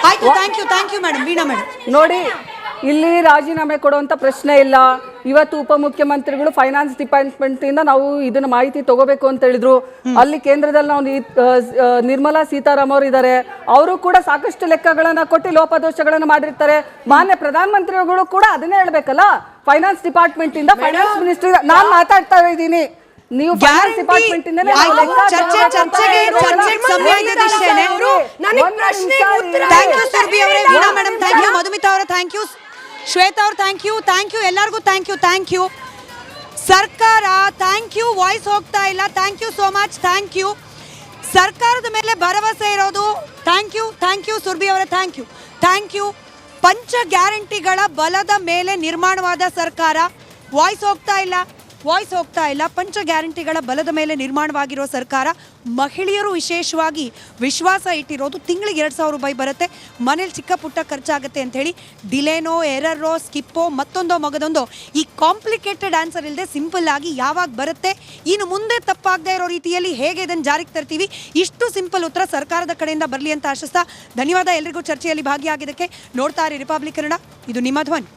ಆಯ್ತು. Thank you madam. Veena madam
ನೋಡಿ, ಇಲ್ಲಿ ರಾಜೀನಾಮೆ ಕೊಡುವಂತ ಪ್ರಶ್ನೆ ಇಲ್ಲ. ಇವತ್ತು ಉಪಮುಖ್ಯಮಂತ್ರಿಗಳು ಫೈನಾನ್ಸ್ ಡಿಪಾರ್ಟ್ಮೆಂಟ್ ಇಂದ ನಾವು ಇದನ್ನ ಮಾಹಿತಿ ತಗೋಬೇಕು ಅಂತ ಹೇಳಿದ್ರು. ಅಲ್ಲಿ ಕೇಂದ್ರದಲ್ಲಿ ನಾವು ನಿರ್ಮಲಾ ಸೀತಾರಾಮನ್ ಅವರು ಇದ್ದಾರೆ. ಅವರು ಕೂಡ ಸಾಕಷ್ಟು ಲೆಕ್ಕಗಳನ್ನ ಕೊಟ್ಟು ಲೋಪದೋಷಗಳನ್ನ ಮಾಡಿರ್ತಾರೆ. ಮಾನ್ಯ ಪ್ರಧಾನಮಂತ್ರಿಗಳು ಕೂಡ ಅದನ್ನೇ ಹೇಳ್ಬೇಕಲ್ಲ. ಫೈನಾನ್ಸ್ ಡಿಪಾರ್ಟ್ಮೆಂಟ್ ಇಂದ ಫೈನಾನ್ಸ್ ಮಿನಿಸ್ಟರ್ ನಾನು ಮಾತಾಡ್ತಾ ಇದ್ದೀನಿ. ನೀವು ಫೈನಾನ್ಸ್ ಡಿಪಾರ್ಟ್ಮೆಂಟ್ ಇಂದ
ಚರ್ಚೆಗೆ ಸಮಯ ಇದೆ ಇಷ್ಟೇನೆ. ಥ್ಯಾಂಕ್ ಯು ಸುರಭಿ ಅವರೇ. Veena madam thank you. Madhumita ಅವರೇ ಥ್ಯಾಂಕ್ ಯು. ಶ್ವೇತಾ ಅವ್ರು ಥ್ಯಾಂಕ್ ಯು. ಎಲ್ಲರಿಗೂ ಥ್ಯಾಂಕ್ ಯು. ಸರ್ಕಾರ ಥ್ಯಾಂಕ್ ಯು. ವಾಯ್ಸ್ ಹೋಗ್ತಾ ಇಲ್ಲ. Thank you so much. Thank you. ಸರ್ಕಾರದ ಮೇಲೆ ಭರವಸೆ ಇರೋದು. ಥ್ಯಾಂಕ್ ಯು ಸುರಭಿ ಅವರೇ. Thank you. ಪಂಚ ಗ್ಯಾರಂಟಿಗಳ ಬಲದ ಮೇಲೆ ನಿರ್ಮಾಣವಾದ ಸರ್ಕಾರ. ವಾಯ್ಸ್ ಹೋಗ್ತಾ ಇಲ್ಲ. ಪಂಚ ಗ್ಯಾರಂಟಿಗಳ ಬಲದ ಮೇಲೆ ನಿರ್ಮಾಣವಾಗಿರೋ ಸರ್ಕಾರ. ಮಹಿಳೆಯರು ವಿಶೇಷವಾಗಿ ವಿಶ್ವಾಸ ಇಟ್ಟಿರೋದು. ತಿಂಗಳಿಗೆ 2,000 ರೂಪಾಯಿ ಬರುತ್ತೆ. ಮನೇಲಿ ಚಿಕ್ಕ ಪುಟ್ಟ ಖರ್ಚಾಗುತ್ತೆ ಅಂಥೇಳಿ ಡಿಲೇನೋ, ಎರರೋ, ಸ್ಕಿಪ್ಪೋ, ಮತ್ತೊಂದೋ ಮಗದೊಂದೋ ಈ ಕಾಂಪ್ಲಿಕೇಟೆಡ್ ಆನ್ಸರ್ ಇಲ್ಲದೆ ಸಿಂಪಲ್ ಆಗಿ ಯಾವಾಗ ಬರುತ್ತೆ, ಇನ್ನು ಮುಂದೆ ತಪ್ಪಾಗದೇ ಇರೋ ರೀತಿಯಲ್ಲಿ ಹೇಗೆ ಇದನ್ನು ಜಾರಿಗೆ ತರ್ತೀವಿ, ಇಷ್ಟು ಸಿಂಪಲ್ ಉತ್ತರ ಸರ್ಕಾರದ ಕಡೆಯಿಂದ ಬರಲಿ ಅಂತ ಆಶಿಸ್ತಾ ಧನ್ಯವಾದ ಎಲ್ರಿಗೂ ಚರ್ಚೆಯಲ್ಲಿ ಭಾಗಿಯಾಗಿದ್ದಕ್ಕೆ. ನೋಡ್ತಾ ಇರಿ ರಿಪಬ್ಲಿಕ್ ಕನ್ನಡ, ಇದು ನಿಮ್ಮ ಧ್ವನಿ.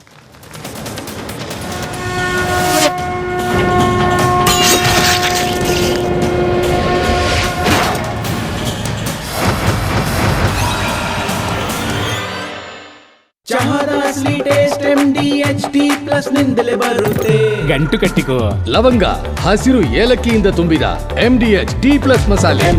ಚಹಾದ ಅಸಲಿ ಟೇಸ್ಟ್ MDHD+ ನಿಂದಲೇ ಬರುತ್ತೆ.
ಗಂಟು ಕಟ್ಟಿಕೋ. ಲವಂಗ, ಹಸಿರು ಏಲಕ್ಕಿಯಿಂದ ತುಂಬಿದ MDHD+ ಮಸಾಲೆ.